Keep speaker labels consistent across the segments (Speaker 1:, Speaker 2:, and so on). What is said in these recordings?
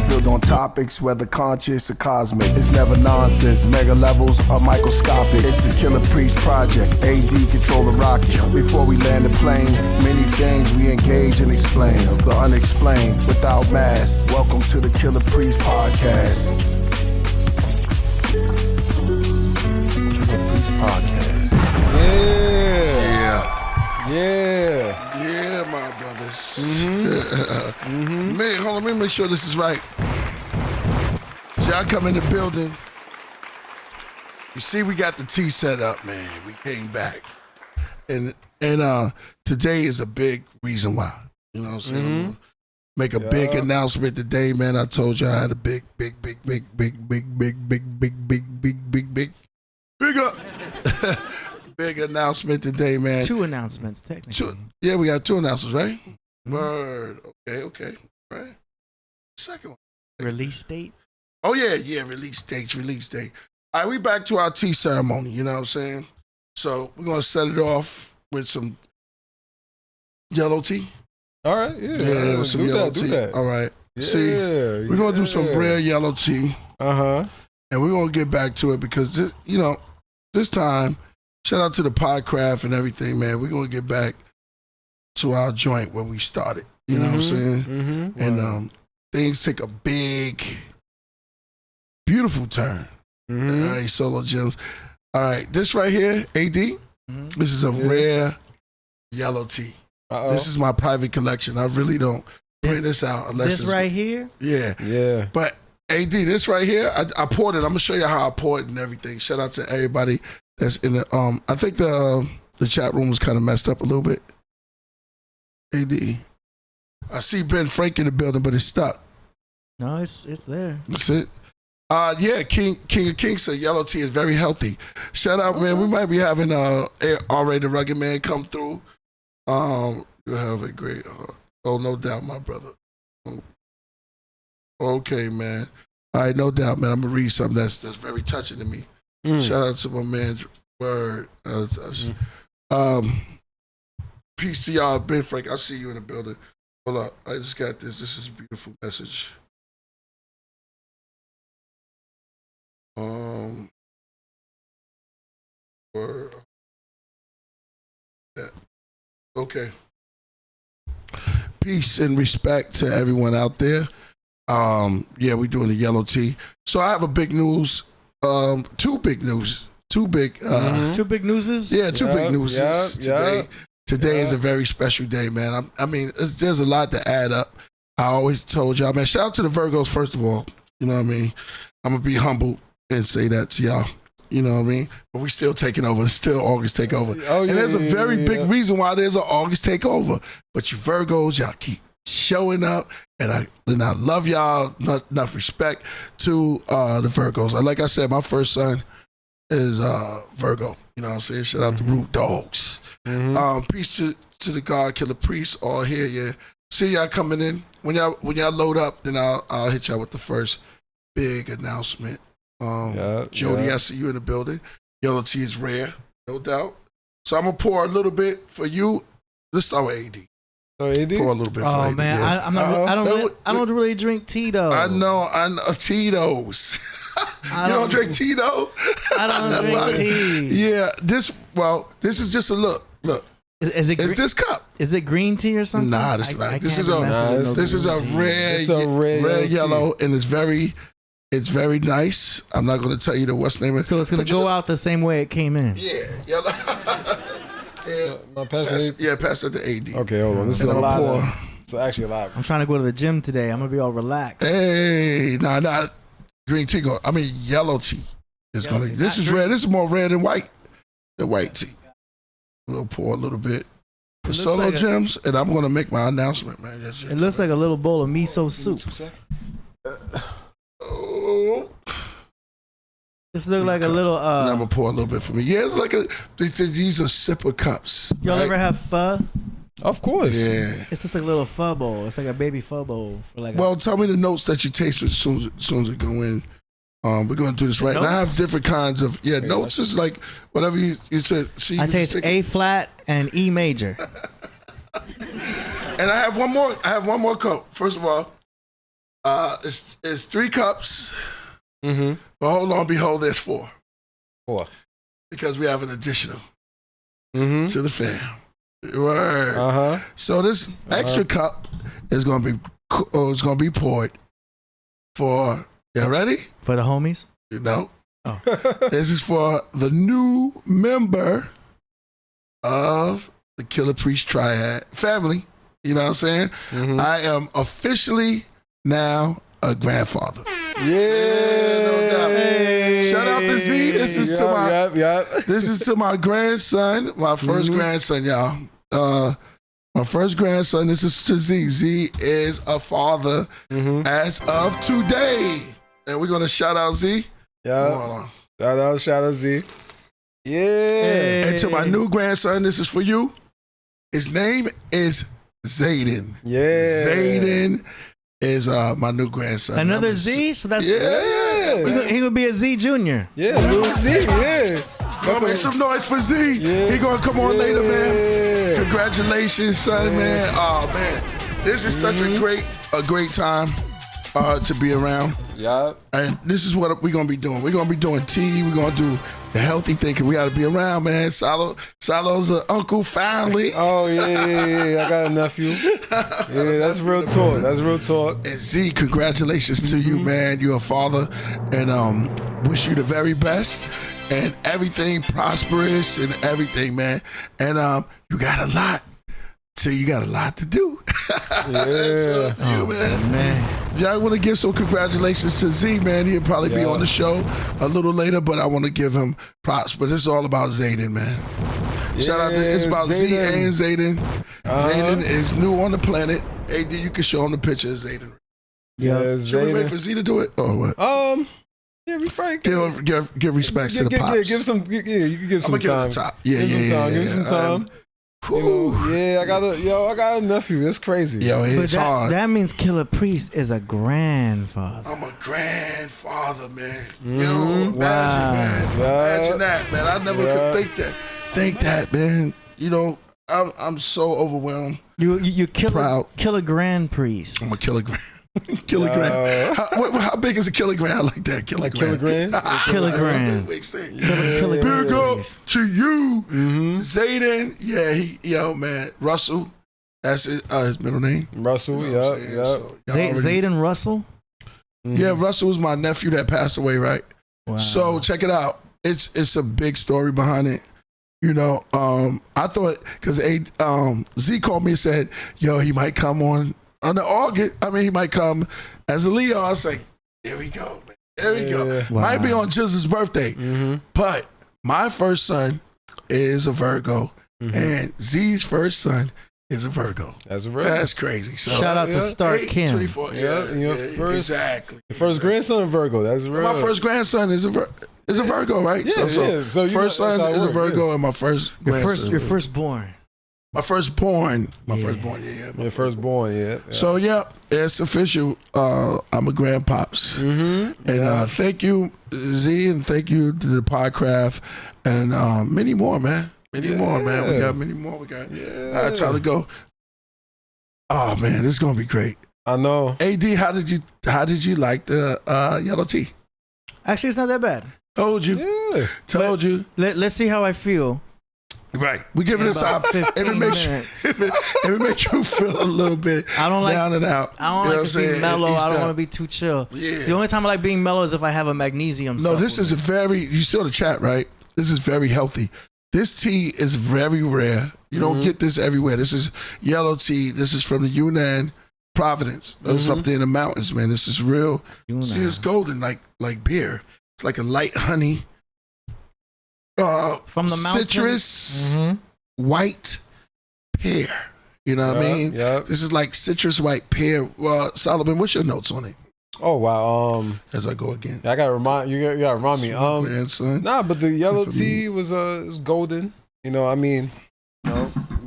Speaker 1: Build on topics, whether conscious or cosmic. It's never nonsense, mega levels are microscopic. It's a Killah Priest project, AD control the rocket. Before we land the plane, many things we engage and explain. The unexplained, without mask. Welcome to the Killah Priest podcast. Killah Priest podcast. Yeah, my brothers. Man, hold on, let me make sure this is right. Y'all come in the building. You see, we got the tea set up, man. We came back. And today is a big reason why. You know what I'm saying? Make a big announcement today, man. I told you I had a big up. Big announcement today, man.
Speaker 2: 2 announcements, technically.
Speaker 1: Yeah, we got 2 announcements, right? Word. Okay. All right. Second one.
Speaker 2: Release date?
Speaker 1: Oh, yeah. Release date. All right, we back to our tea ceremony, you know what I'm saying? So we're going to set it off with some yellow tea.
Speaker 3: All right, yeah.
Speaker 1: With some yellow tea. Do that. All right.
Speaker 3: Yeah,
Speaker 1: see, we're going to do some rare yellow tea.
Speaker 3: Uh-huh.
Speaker 1: And we're going to get back to it because, this time, shout out to the Podcraft and everything, man. We're going to get back to our joint where we started. You know what I'm saying? And things take a big, beautiful turn. All right, solo gems. All right, this right here, AD, this is a rare yellow tea. This is my private collection. I really don't bring this out unless
Speaker 2: this right here?
Speaker 1: Yeah. But AD, this right here, I poured it. I'm going to show you how I poured it and everything. Shout out to everybody that's in the, I think the chat room was kind of messed up a little bit. AD. I see Ben Frank in the building, but it's stuck.
Speaker 2: No, it's there.
Speaker 1: That's it. King of Kings said yellow tea is very healthy. Shout out, man. We might be having R.A. the Rugged Man come through. You'll have a great, no doubt, my brother. Okay, man. All right, no doubt, man. I'm going to read something that's very touching to me. Shout out to my man's word. Peace to y'all, Ben Frank. I see you in the building. Hold up. I just got this. This is a beautiful message. Okay. Peace and respect to everyone out there. We're doing the yellow tea. So I have a big news. 2 big news. 2 big.
Speaker 2: 2 big newses?
Speaker 1: Yeah, 2 big newses today. Today is a very special day, man. I mean, there's a lot to add up. I always told y'all, man. Shout out to the Virgos first of all. You know what I mean? I'm gonna be humble and say that to y'all. You know what I mean? But we still taking over. It's still August takeover. And there's a very big reason why there's an August takeover. But you Virgos, y'all keep showing up. And I love y'all. Not enough respect to the Virgos. Like I said, my first son is Virgo. You know what I'm saying? Shout out to Root Dogs. Peace to the God Killah Priest all here. Yeah. See y'all coming in. When y'all load up, then I'll hit y'all with the first big announcement. Jody, I see you in the building. Yellow tea is rare, no doubt. So I'm gonna pour a little bit for you. Let's start with AD.
Speaker 3: So AD?
Speaker 1: Pour a little bit for AD.
Speaker 2: Oh man,
Speaker 1: yeah.
Speaker 2: I don't really drink Tito.
Speaker 1: I know Tito's. You don't drink Tito?
Speaker 2: I don't drink tea.
Speaker 1: Yeah, this is just a look. Look.
Speaker 2: Is it
Speaker 1: it's this cup.
Speaker 2: Is it green tea or something?
Speaker 1: Nah, this is a rare yellow, and it's very nice. I'm not going to tell you what's name is.
Speaker 2: So it's going to go out the same way it came in.
Speaker 1: Yeah, yellow. Pass that to AD.
Speaker 3: Okay, hold on. This is a lot. It's actually a lot.
Speaker 2: I'm trying to go to the gym today. I'm going to be all relaxed.
Speaker 1: Hey, not green tea. Yellow tea. This is red. This is more red than white. The white tea. We'll pour a little bit for solo gems, and I'm going to make my announcement, man.
Speaker 2: It looks like a little bowl of miso soup. This look like a little.
Speaker 1: I'm gonna pour a little bit for me. Yeah, it's like these are sipper cups.
Speaker 2: Y'all ever have pho?
Speaker 3: Of course.
Speaker 1: Yeah.
Speaker 2: It's just like a little pho bowl. It's like a baby pho bowl.
Speaker 1: Tell me the notes that you taste as soon as we go in. We're going to do this right now. I have different kinds of notes. Is like whatever you said. See,
Speaker 2: I taste A flat and E major.
Speaker 1: And I have one more. I have one more cup. First of all, it's 3 cups.
Speaker 3: Mm-hmm.
Speaker 1: But hold on, behold, there's 4.
Speaker 3: 4.
Speaker 1: Because we have an additional
Speaker 3: Mm-hmm.
Speaker 1: to the fam. Word.
Speaker 3: Uh-huh.
Speaker 1: So this extra cup is gonna be poured for. You ready?
Speaker 2: For the homies?
Speaker 1: No.
Speaker 2: Oh.
Speaker 1: This is for the new member of the Killah Priest Triad family. You know what I'm saying?
Speaker 3: Mm-hmm.
Speaker 1: I am officially now a grandfather.
Speaker 3: Yeah.
Speaker 1: No doubt.
Speaker 2: Hey.
Speaker 1: Shout out to Z. This is to my this is to my grandson, my 1st grandson, y'all. My first grandson. This is to Z. Z is a father as of today, and we're gonna shout out Z.
Speaker 3: Yeah. Shout out Z. Yeah.
Speaker 2: Hey.
Speaker 1: And to my new grandson, this is for you. His name is Zayden.
Speaker 3: Yeah.
Speaker 1: Zayden is my new grandson.
Speaker 2: Another Z? So that's
Speaker 3: Yeah.
Speaker 2: he would be a Z Junior.
Speaker 3: Yeah, little Z, yeah.
Speaker 1: Gonna make some noise for Z.
Speaker 3: Yeah.
Speaker 1: He gonna come on later, man.
Speaker 3: Yeah.
Speaker 1: Congratulations, son, man. Oh man, this is such a great time to be around.
Speaker 3: Yeah.
Speaker 1: And this is what we're gonna be doing. We're gonna be doing tea. We're gonna do the healthy thinking. We gotta be around, man. Salo's an uncle finally.
Speaker 3: Oh yeah. I got a nephew. Yeah, that's real talk. That's real talk.
Speaker 1: And Z, congratulations to you, man. You're a father, and wish you the very best and everything prosperous and everything, man. And you got a lot. So you got a lot to do.
Speaker 3: Yeah.
Speaker 1: You, man. Y'all want to give some congratulations to Z, man. He'll probably be on the show a little later, but I want to give him props. But this is all about Zayden, man. Shout out to it's about Z and Zayden. Zayden is new on the planet. AD, you can show him the picture of Zayden.
Speaker 3: Yeah,
Speaker 1: Should we wait for Z to do it? Or what?
Speaker 3: Yeah, we probably
Speaker 1: give respects to the pops.
Speaker 3: Give some. Yeah, you can give some time. Give some time. Yeah, I got a nephew. That's crazy.
Speaker 1: Yo, it's hard.
Speaker 2: That means Killah Priest is a grandfather.
Speaker 1: I'm a grandfather, man. You know, imagine, man. Imagine that, man. I never could think that, man. You know, I'm so overwhelmed.
Speaker 2: You
Speaker 1: proud.
Speaker 2: Kilogram Priest.
Speaker 1: I'm a kilogram. Kilogram. How big is a kilogram? I like that. Kilogram.
Speaker 2: Kilogram.
Speaker 1: Big up to you, Zayden. Yeah, man. Russell. That's his middle name.
Speaker 3: Russell.
Speaker 1: You know
Speaker 2: Zayden Russell.
Speaker 1: Yeah, Russell was my nephew that passed away, right?
Speaker 2: Wow.
Speaker 1: So check it out. It's a big story behind it. You know, I thought because Z called me and said, "Yo, he might come on the August. I mean, he might come as a Leo." I was like, "There we go, man. There we go."
Speaker 2: Wow.
Speaker 1: Might be on Jiz's birthday, but my first son is a Virgo, and Z's first son is a Virgo. That's crazy. So
Speaker 2: shout out to Stark Kim.
Speaker 1: 24. Exactly.
Speaker 3: Your first grandson, Virgo. That's real.
Speaker 1: My first grandson is a Virgo, right? So first son is a Virgo, and my first grandson.
Speaker 2: Your firstborn.
Speaker 1: My firstborn.
Speaker 3: Your firstborn, yeah.
Speaker 1: So it's official. I'm a grandpops. And thank you, Z, and thank you to the Podcraft, and many more, man. Many more, man. We got many more. We got. I try to go. Oh man, this is gonna be great.
Speaker 3: I know.
Speaker 1: AD, how did you like the yellow tea?
Speaker 2: Actually, it's not that bad.
Speaker 1: Told you.
Speaker 3: Yeah.
Speaker 1: Told you.
Speaker 2: Let's see how I feel.
Speaker 1: Right. We give it a time. If it makes you feel a little bit down and out.
Speaker 2: I don't like to be mellow. I don't want to be too chill.
Speaker 1: Yeah.
Speaker 2: The only time I like being mellow is if I have a magnesium supplement.
Speaker 1: This is you saw the chat, right? This is very healthy. This tea is very rare. You don't get this everywhere. This is yellow tea. This is from the Yunnan Province. It's up there in the mountains, man. This is real.
Speaker 2: Yunnan.
Speaker 1: See, it's golden like beer. It's like a light honey.
Speaker 2: From the mountains.
Speaker 1: Citrus white pear. You know what I mean?
Speaker 3: Yep.
Speaker 1: This is like citrus white pear. Solomon, what's your notes on it?
Speaker 3: Oh wow.
Speaker 1: As I go again.
Speaker 3: I gotta remind you. Gotta remind me.
Speaker 1: Grandson.
Speaker 3: Nah, but the yellow tea was golden. You know, I mean,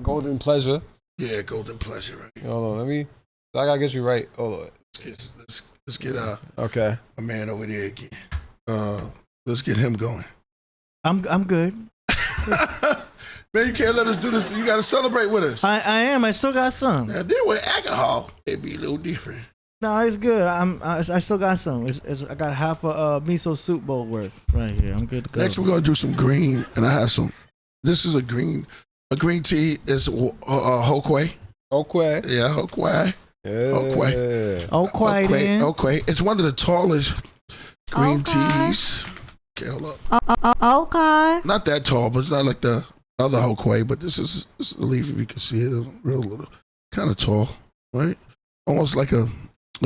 Speaker 3: golden pleasure.
Speaker 1: Yeah, golden pleasure. Right.
Speaker 3: Hold on, I gotta get you right. Hold on.
Speaker 1: Let's get
Speaker 3: okay.
Speaker 1: A man over there again. Let's get him going.
Speaker 2: I'm good.
Speaker 1: Man, you can't let us do this. You got to celebrate with us.
Speaker 2: I am. I still got some.
Speaker 1: Now, then with alcohol, it'd be a little different.
Speaker 2: No, it's good. I still got some. I got half a miso soup bowl worth right here. I'm good to go.
Speaker 1: Next, we're gonna do some green, and I have some. This is a green tea. Is Hokwe.
Speaker 3: Okwe.
Speaker 1: Yeah, Hokwe.
Speaker 3: Yeah.
Speaker 2: Okay.
Speaker 1: It's one of the tallest green teas. Okay, hold up.
Speaker 4: Okay.
Speaker 1: Not that tall, but it's not like the other Hokwe. But this is a leaf, if you can see it, real little, kind of tall, right? Almost like a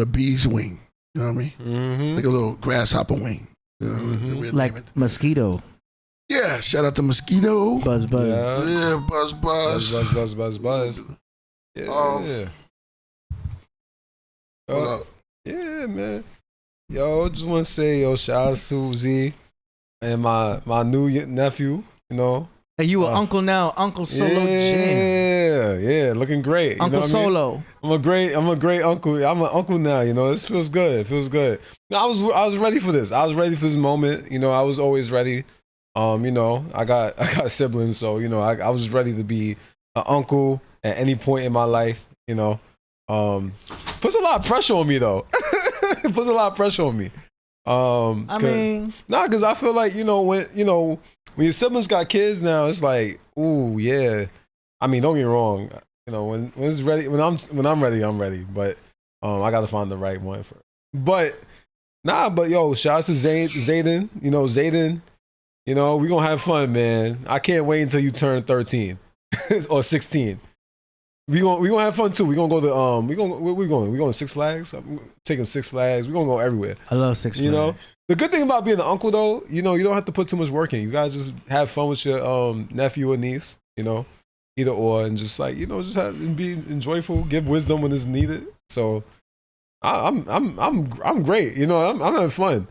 Speaker 1: bee's wing. You know what I mean?
Speaker 3: Mm-hmm.
Speaker 1: Like a little grasshopper wing. You know,
Speaker 2: Like mosquito.
Speaker 1: Yeah, shout out to Mosquito.
Speaker 2: Buzz.
Speaker 1: Yeah, buzz.
Speaker 3: Buzz. Yeah.
Speaker 1: Hold up.
Speaker 3: Yeah, man. Yo, just want to say, shout out to Z and my new nephew, you know.
Speaker 2: Hey, you an uncle now, Uncle Solo Jam.
Speaker 3: Yeah, looking great.
Speaker 2: Uncle
Speaker 3: you know
Speaker 2: Solo.
Speaker 3: I mean? I'm a great uncle. I'm an uncle now, you know. This feels good. It feels good. I was ready for this. I was ready for this moment. You know, I was always ready. You know, I got siblings, so you know, I was ready to be an uncle at any point in my life, you know. Puts a lot of pressure on me though. Puts a lot of pressure on me. Because I feel like, when your siblings got kids now, it's like, ooh, yeah. I mean, don't get me wrong. When it's ready, when I'm ready, I'm ready. But I gotta find the right one for. But yo, shout out to Zayden. Zayden. We gonna have fun, man. I can't wait until you turn 13 or 16. We gonna have fun too. We gonna go to we going to Six Flags. I'm taking Six Flags. We gonna go everywhere.
Speaker 2: I love Six Flags.
Speaker 3: The good thing about being an uncle though, you don't have to put too much work in. You guys just have fun with your nephew or niece. Either or, and just like just have and be enjoyable. Give wisdom when it's needed. So I'm great. I'm having fun.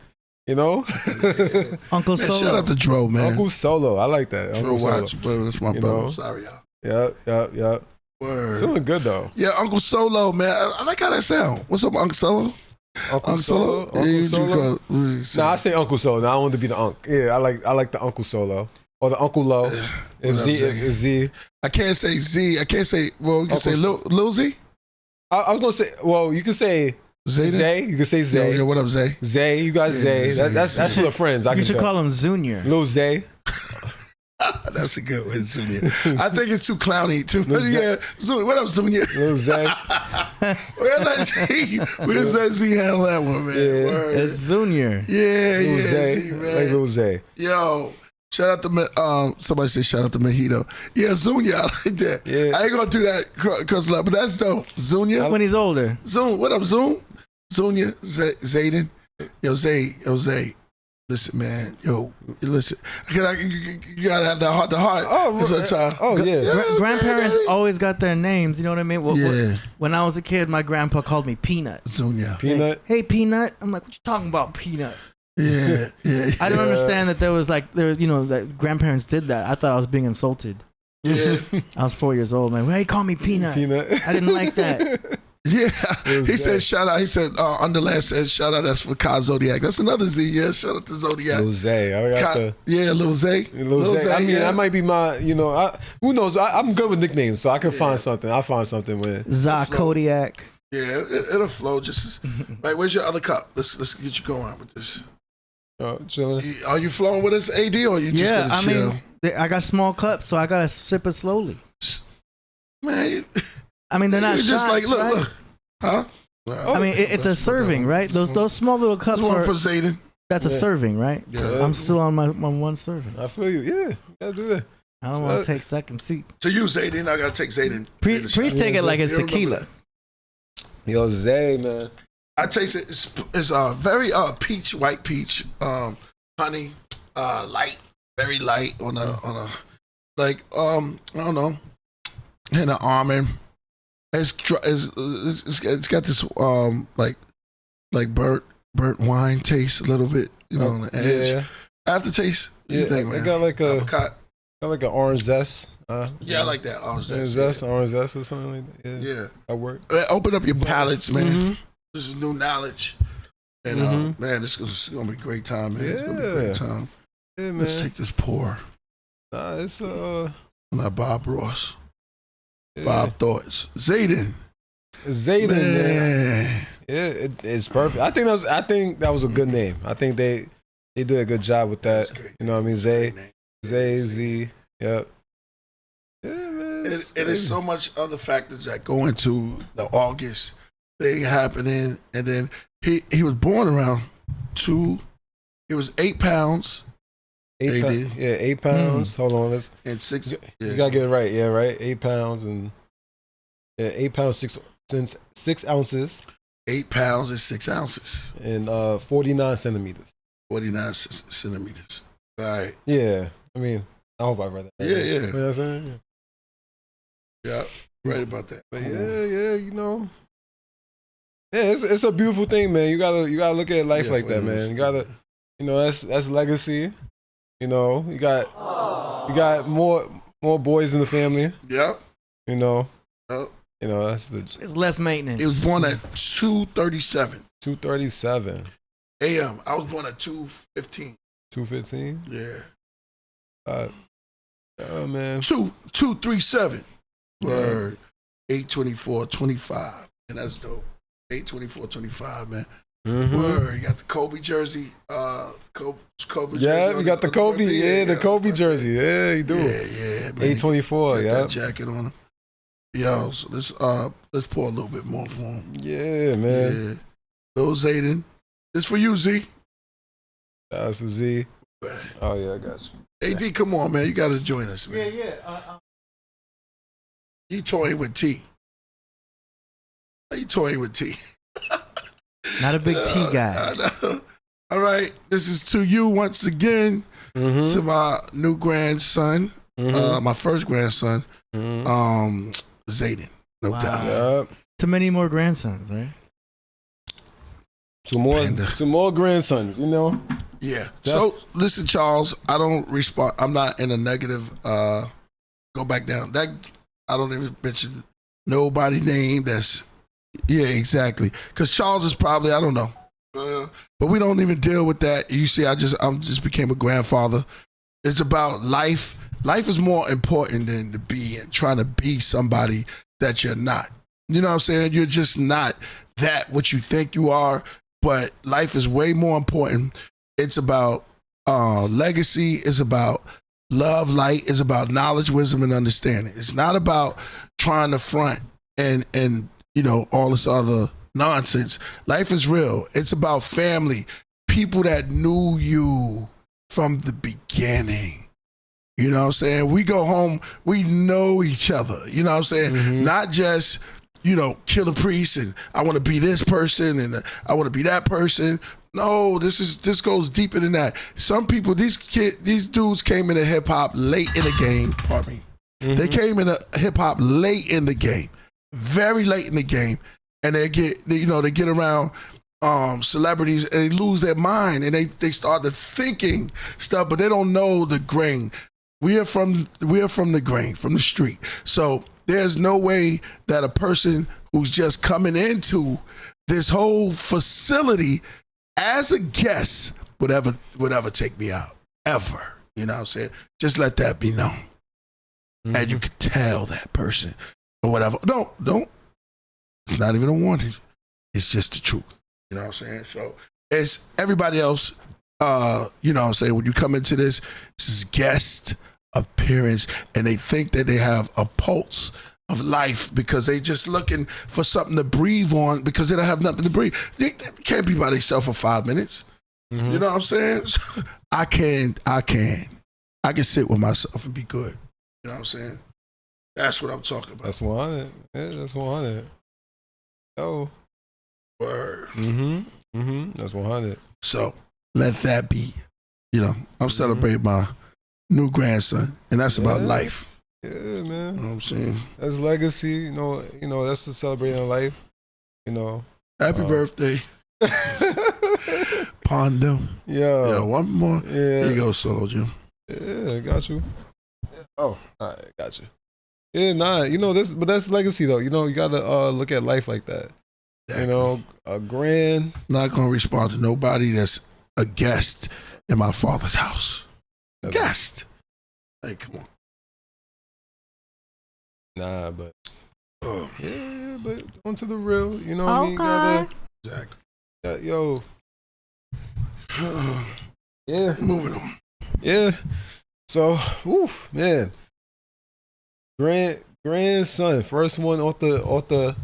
Speaker 2: Uncle Solo.
Speaker 1: Shout out to Dro, man.
Speaker 3: Uncle Solo. I like that.
Speaker 1: Dro Watch, bro. That's my brother. Sorry, y'all.
Speaker 3: Yeah.
Speaker 1: Word.
Speaker 3: Feeling good though.
Speaker 1: Yeah, Uncle Solo, man. I like how that sound. What's up, Uncle Solo?
Speaker 3: Uncle Solo.
Speaker 1: Uncle Solo.
Speaker 3: Nah, I say Uncle Solo. Now I want to be the Unc. Yeah, I like the Uncle Solo or the Uncle Low. Z.
Speaker 1: I can't say Z. I can't say. Well, you can say Lil Z.
Speaker 3: I was gonna say. Well, you can say Zay. You can say Zay.
Speaker 1: Yo, what up, Zay?
Speaker 3: Zay. You got Zay. That's for the friends.
Speaker 2: You should call him Junior.
Speaker 3: Lil Zay.
Speaker 1: That's a good one, Junior. I think it's too clowny, too. Yeah, Junior. What up, Junior?
Speaker 3: Lil Zay.
Speaker 1: Where's that Z handle that one, man?
Speaker 2: Yeah. It's Junior.
Speaker 1: Yeah,
Speaker 3: Z,
Speaker 1: man.
Speaker 3: Like Lil Zay.
Speaker 1: Yo. Shout out to somebody say shout out to Mojito. Yeah, Junior, I like that.
Speaker 3: Yeah.
Speaker 1: I ain't gonna do that because but that's dope. Junior.
Speaker 2: When he's older.
Speaker 1: Zoom, what up, Zoom? Junior, Zayden. Yo, Zay. Listen, man. Yo, listen. You gotta have that heart to heart.
Speaker 3: Yeah.
Speaker 2: Grandparents always got their names. You know what I mean?
Speaker 1: Yeah.
Speaker 2: When I was a kid, my grandpa called me Peanut.
Speaker 1: Junior.
Speaker 3: Peanut.
Speaker 2: Hey, Peanut. I'm like, what you talking about, Peanut?
Speaker 1: Yeah.
Speaker 2: I don't understand that that grandparents did that. I thought I was being insulted.
Speaker 1: Yeah.
Speaker 2: I was 4 years old, man. Why you call me Peanut? I didn't like that.
Speaker 1: Yeah. He said shout out. He said Underland said shout out. That's for K-Zodiac. That's another Z. Yeah. Shout out to Zodiac.
Speaker 3: Lil Zay.
Speaker 1: Lil Zay.
Speaker 3: Lil Zay. I mean, that might be my. Who knows? I'm good with nicknames, so I can find something. I'll find something with
Speaker 2: Kodiak.
Speaker 1: Yeah, it'll flow. Just right. Where's your other cup? Let's get you going with this.
Speaker 3: Chilling.
Speaker 1: Are you flowing with us, AD, or you just gonna chill?
Speaker 2: I got small cups, so I gotta sip it slowly.
Speaker 1: Man,
Speaker 2: they're not
Speaker 1: just
Speaker 2: shots,
Speaker 1: like look,
Speaker 2: right?
Speaker 1: look, huh?
Speaker 2: It's a serving, right? Those small little cups
Speaker 1: one
Speaker 2: are
Speaker 1: for Zayden.
Speaker 2: That's a serving, right?
Speaker 1: Yeah.
Speaker 2: I'm still on my one serving.
Speaker 3: I feel you. Yeah, gotta do that.
Speaker 2: I don't want to take second seat.
Speaker 1: To you, Zayden, I gotta take Zayden.
Speaker 2: Priest take it like it's tequila.
Speaker 3: Yo, Zay, man. I
Speaker 1: taste it. It's very white peach, honey, light, very light on a like I don't know, and an almond. It's got this like burnt wine taste a little bit, on the edge.
Speaker 3: Yeah.
Speaker 1: Aftertaste. What you think, man?
Speaker 3: It got like an orange zest.
Speaker 1: I like that orange
Speaker 3: zest. Orange zest or something like that. Yeah. That work.
Speaker 1: Open up your palates, man. Mm-hmm. This is new knowledge. And man, this is gonna be a great time, man. It's gonna be a great time.
Speaker 3: Yeah, man.
Speaker 1: Let's take this pour.
Speaker 3: Nah, it's
Speaker 1: Not Bob Ross.
Speaker 3: Yeah.
Speaker 1: Bob Thoughts. Zayden.
Speaker 3: Zayden, man. Yeah, it's perfect. I think that was a good name. I think they did a good job with that. You know what I mean? Zay, Z. Yep. Yeah, man.
Speaker 1: It is so much other factors that go into the August thing happening, and then he was born around he was 8 pounds.
Speaker 3: 8 pounds. Hold on,
Speaker 1: and 6.
Speaker 3: You gotta get it right. Yeah, right. 8 pounds and 8 pounds 6 ounces.
Speaker 1: 8 pounds and 6 ounces.
Speaker 3: And 49 centimeters.
Speaker 1: 49 centimeters. All right.
Speaker 3: Yeah. I mean, I hope I read that.
Speaker 1: Yeah.
Speaker 3: You know what I'm saying?
Speaker 1: Yeah. Right about that.
Speaker 3: But yeah, you know. Yeah, it's a beautiful thing, man. You gotta look at life like that, man. You gotta, you know, that's legacy. You know, you got more boys in the family.
Speaker 1: Yep.
Speaker 3: You know.
Speaker 1: Yep.
Speaker 3: You know, it's
Speaker 2: less maintenance.
Speaker 1: He was born at 2:37.
Speaker 3: 2:37
Speaker 1: a.m. I was born at 2:15.
Speaker 3: 2:15.
Speaker 1: Yeah.
Speaker 3: Oh man.
Speaker 1: 2:37.
Speaker 3: Yeah.
Speaker 1: Word. 8:24:25. And that's dope. 8:24:25, man.
Speaker 3: Mm-hmm.
Speaker 1: Word. You got the Kobe jersey. Kobe jersey.
Speaker 3: Yeah, you got the Kobe.
Speaker 1: Yeah,
Speaker 3: The Kobe jersey. Yeah, you do.
Speaker 1: Yeah, man.
Speaker 3: 824. Yeah.
Speaker 1: That jacket on him. Yo, so let's pour a little bit more for him.
Speaker 3: Yeah, man.
Speaker 1: Yeah. Those Aiden. This for you, Z.
Speaker 3: That's Z. Oh yeah, I got you.
Speaker 1: AD, come on, man. You got to join us, man.
Speaker 2: Yeah.
Speaker 1: You toying with T. You toying with T.
Speaker 2: Not a big T guy.
Speaker 1: All right. This is to you once again.
Speaker 3: Mm-hmm.
Speaker 1: To my new grandson.
Speaker 3: Mm-hmm.
Speaker 1: My first grandson.
Speaker 3: Mm-hmm.
Speaker 1: Zayden. No
Speaker 2: Wow.
Speaker 1: doubt.
Speaker 3: Yep.
Speaker 2: Too many more grandsons, right?
Speaker 3: Two more grandsons, you know?
Speaker 1: Yeah. So listen, Charles, I don't respond. I'm not in a negative go back down. That I don't even mention nobody name that's exactly. Cause Charles is probably, I don't know. But we don't even deal with that. You see, I'm just became a grandfather. It's about life. Life is more important than to be and trying to be somebody that you're not. You know what I'm saying? You're just not that what you think you are, but life is way more important. It's about legacy. It's about love, light. It's about knowledge, wisdom, and understanding. It's not about trying to front and you know, all this other nonsense. Life is real. It's about family, people that knew you from the beginning. You know what I'm saying? We go home, we know each other. You know what I'm saying?
Speaker 3: Mm-hmm.
Speaker 1: Not just, you know, Killah Priest and I want to be this person and I want to be that person. No, this goes deeper than that. Some people, these dudes came into hip hop late in the game. Pardon me. Mm-hmm. They came into hip hop late in the game, very late in the game, and they get around celebrities and they lose their mind and they start to thinking stuff, but they don't know the grain. We are from the grain, from the street. So there's no way that a person who's just coming into this whole facility as a guest would ever take me out. Ever. You know what I'm saying? Just let that be known. Mm-hmm. And you could tell that person or whatever. Don't. It's not even a warning. It's just the truth. You know what I'm saying? So it's everybody else, you know what I'm saying? When you come into this is guest appearance and they think that they have a pulse of life because they just looking for something to breathe on because they don't have nothing to breathe. They can't be by themselves for 5 minutes. Mm-hmm. You know what I'm saying? I can sit with myself and be good. You know what I'm saying? That's what I'm talking about.
Speaker 3: That's 100. Yeah, that's 100. Oh.
Speaker 1: Word.
Speaker 3: That's 100.
Speaker 1: So let that be. You know, I'm celebrating my new grandson, and that's about life.
Speaker 3: Yeah, man.
Speaker 1: You know what I'm saying?
Speaker 3: That's legacy. You know, that's the celebrating life. You know.
Speaker 1: Happy birthday. Pondem. Yeah, one more. Yeah. Here you go, Solo Jim.
Speaker 3: Yeah, got you. Oh, all right, got you. Yeah, nah, you know, but that's legacy though. You know, you gotta look at life like that. Exactly. You know, a grand.
Speaker 1: Not gonna respond to nobody that's a guest in my father's house. Guest. Hey, come on.
Speaker 3: Nah, but yeah, but onto the real, you know what I mean? Gotta,
Speaker 1: Exactly.
Speaker 3: yo. Yeah.
Speaker 1: Moving on.
Speaker 3: Yeah. So, oof, man. Grandson, first one off the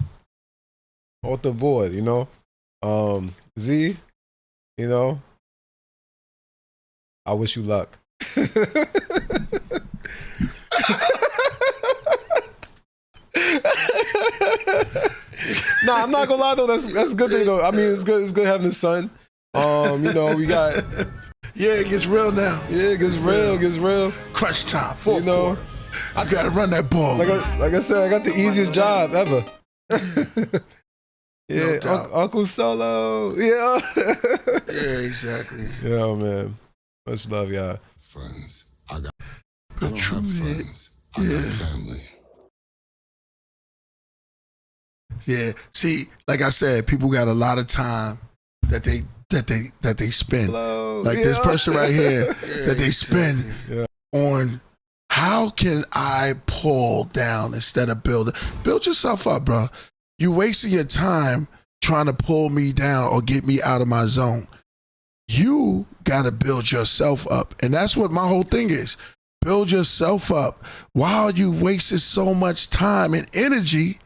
Speaker 3: board, you know. Z, you know. I wish you luck. Nah, I'm not gonna lie though. That's a good thing though. I mean, it's good having a son. You know, we got.
Speaker 1: Yeah, it gets real now.
Speaker 3: Yeah, it gets real.
Speaker 1: Crunch time. Fourth quarter. I gotta run that ball.
Speaker 3: Like I said, I got the easiest job ever. Yeah,
Speaker 1: No
Speaker 3: Uncle Solo. Yeah.
Speaker 1: Yeah, exactly.
Speaker 3: Yeah, man. Much love, y'all.
Speaker 4: Friends. I don't have friends. I got family.
Speaker 1: Yeah. See, like I said, people got a lot of time that they spend.
Speaker 3: Hello.
Speaker 1: Like this person right here that they spend on how can I pull down instead of build? Build yourself up, bro. You wasting your time trying to pull me down or get me out of my zone. You got to build yourself up. And that's what my whole thing is. Build yourself up. Why are you wasting so much time and energy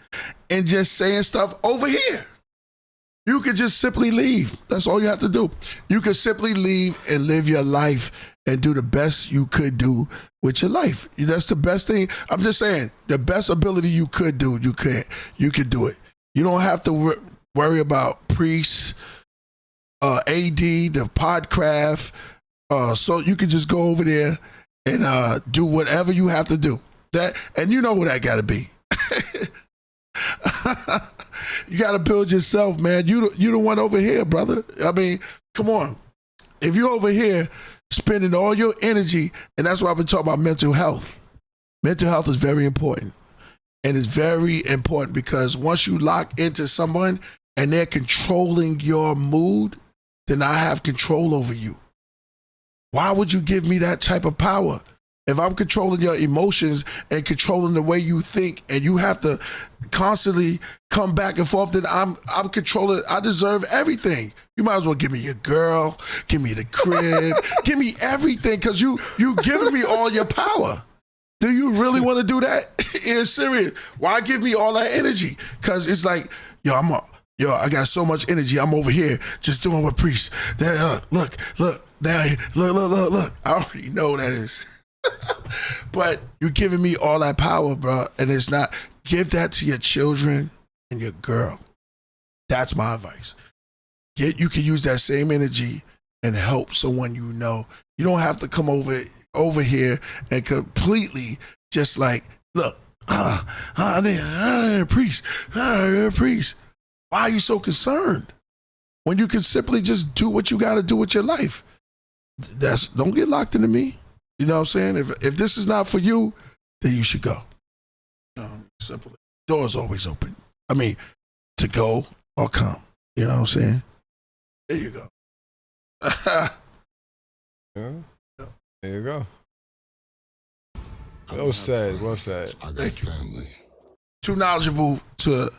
Speaker 1: and just saying stuff over here? You could just simply leave. That's all you have to do. You could simply leave and live your life and do the best you could do with your life. That's the best thing. I'm just saying, the best ability you could do, you could do it. You don't have to worry about priests, AD, the Podcraft. So you could just go over there and do whatever you have to do. That, and you know who that got to be. You got to build yourself, man. You the one over here, brother. I mean, come on. If you're over here spending all your energy, and that's why I've been talking about mental health. Mental health is very important. And it's very important because once you lock into someone and they're controlling your mood, then I have control over you. Why would you give me that type of power? If I'm controlling your emotions and controlling the way you think, and you have to constantly come back and forth, then I'm controlling. I deserve everything. You might as well give me your girl, give me the crib, give me everything, because you giving me all your power. Do you really want to do that? It's serious. Why give me all that energy? Because it's like, I got so much energy. I'm over here just doing what priests. Look. I already know that is. But you're giving me all that power, bro. And it's not, give that to your children and your girl. That's my advice. You can use that same energy and help someone you know. You don't have to come over here and completely just like, look, priest. Why are you so concerned? When you can simply just do what you got to do with your life. Don't get locked into me. You know what I'm saying? If this is not for you, then you should go. Simple. Door's always open. I mean, to go or come. You know what I'm saying? There you go.
Speaker 3: Yeah. There you go. Well said.
Speaker 4: I got family.
Speaker 1: Too knowledgeable to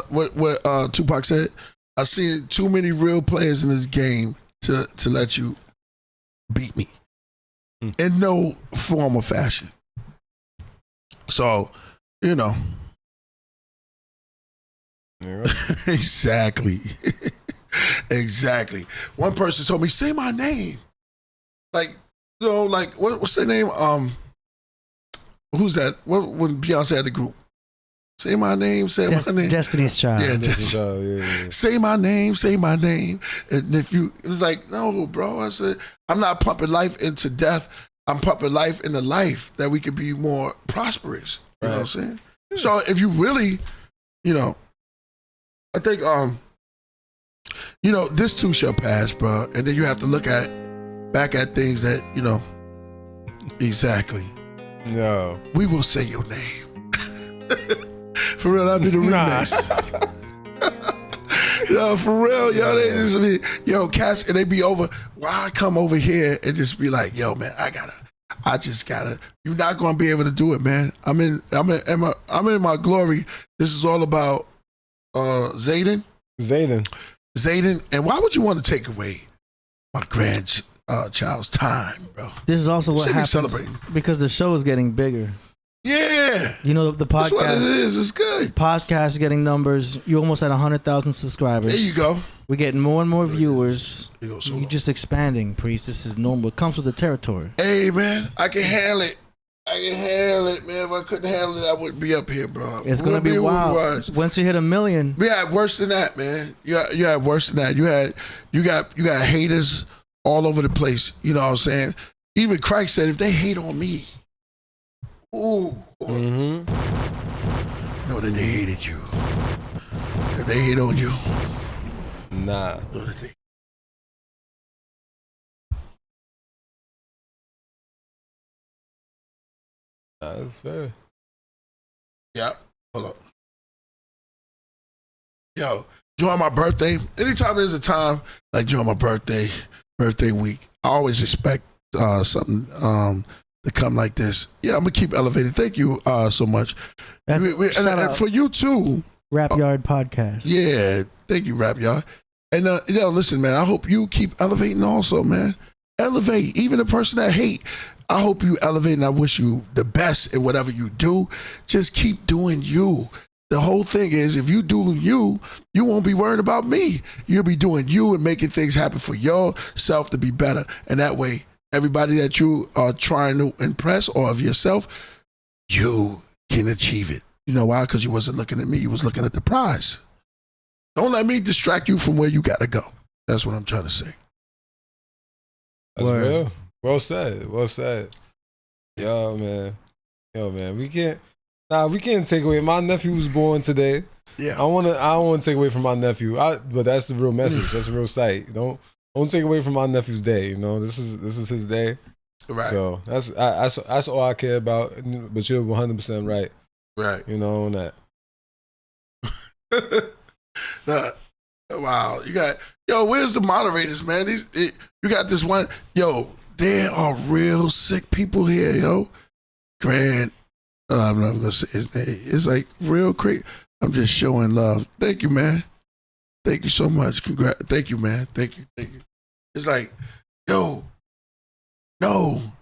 Speaker 1: what Tupac said. I seen too many real players in this game to let you beat me in no form or fashion. So, you know. Exactly. Exactly. One person told me, say my name. Like, you know, like what's their name? Who's that? When Beyonce had the group? Say my name, my name.
Speaker 2: Destiny's Child.
Speaker 1: Yeah. Say my name. And if it's like, no, bro. I said, I'm not pumping life into death. I'm pumping life into life that we could be more prosperous. You know what I'm saying? Yeah. So if you really, you know, I think, you know, this too shall pass, bro. And then you have to look back at things that, you know, exactly.
Speaker 3: No.
Speaker 1: We will say your name. For real, that'd be the remix. Yo, for real, yo, they just be, cats, and they be over. Why I come over here and just be like, yo, man, I just gotta. You're not gonna be able to do it, man. I'm in my glory. This is all about Zayden. And why would you want to take away my grandchild's time, bro?
Speaker 2: This is also what happens
Speaker 1: celebrating.
Speaker 2: because the show is getting bigger.
Speaker 1: Yeah.
Speaker 2: You know, the podcast.
Speaker 1: That's what it is. It's good.
Speaker 2: Podcast is getting numbers. You almost at 100,000 subscribers.
Speaker 1: There you go.
Speaker 2: We're getting more and more viewers.
Speaker 1: You're
Speaker 2: just expanding, Priest. This is normal. It comes with the territory.
Speaker 1: Hey, man, I can handle it. Man. If I couldn't handle it, I wouldn't be up here, bro.
Speaker 2: It's gonna be wild. Once you hit 1 million,
Speaker 1: we had worse than that, man. You had worse than that. You got haters all over the place. You know what I'm saying? Even Christ said, if they hate on me, know that they hated you. If they hate on you,
Speaker 3: nah.
Speaker 1: know that they.
Speaker 3: That's fair.
Speaker 1: Yeah. Hold up. Yo, during my birthday, anytime there's a time like during my birthday week, I always expect something to come like this. Yeah, I'm gonna keep elevating. Thank you so much. And for you too.
Speaker 2: Rap Yard Podcast.
Speaker 1: Yeah, thank you, Rap Yard. And listen, man, I hope you keep elevating also, man. Elevate. Even the person that hate, I hope you elevate, and I wish you the best in whatever you do. Just keep doing you. The whole thing is, if you do you, you won't be worried about me. You'll be doing you and making things happen for yourself to be better. And that way, everybody that you are trying to impress or of yourself, you can achieve it. You know why? Because you wasn't looking at me. You was looking at the prize. Don't let me distract you from where you got to go. That's what I'm trying to say.
Speaker 3: That's real. Well said. Yo, man. We can't take away. My nephew was born today.
Speaker 1: Yeah.
Speaker 3: I don't want to take away from my nephew. But that's the real message. That's the real sight. Don't take away from my nephew's day. You know, this is his day.
Speaker 1: Right.
Speaker 3: So that's all I care about. But you're 100% right.
Speaker 1: Right.
Speaker 3: You know, on that.
Speaker 1: Wow. Where's the moderators, man? You got this one. Yo, there are real sick people here, yo. I'm not gonna say his name. It's like real crazy. I'm just showing love. Thank you, man. Thank you so much. Thank you, man. Thank you. It's like, yo, no,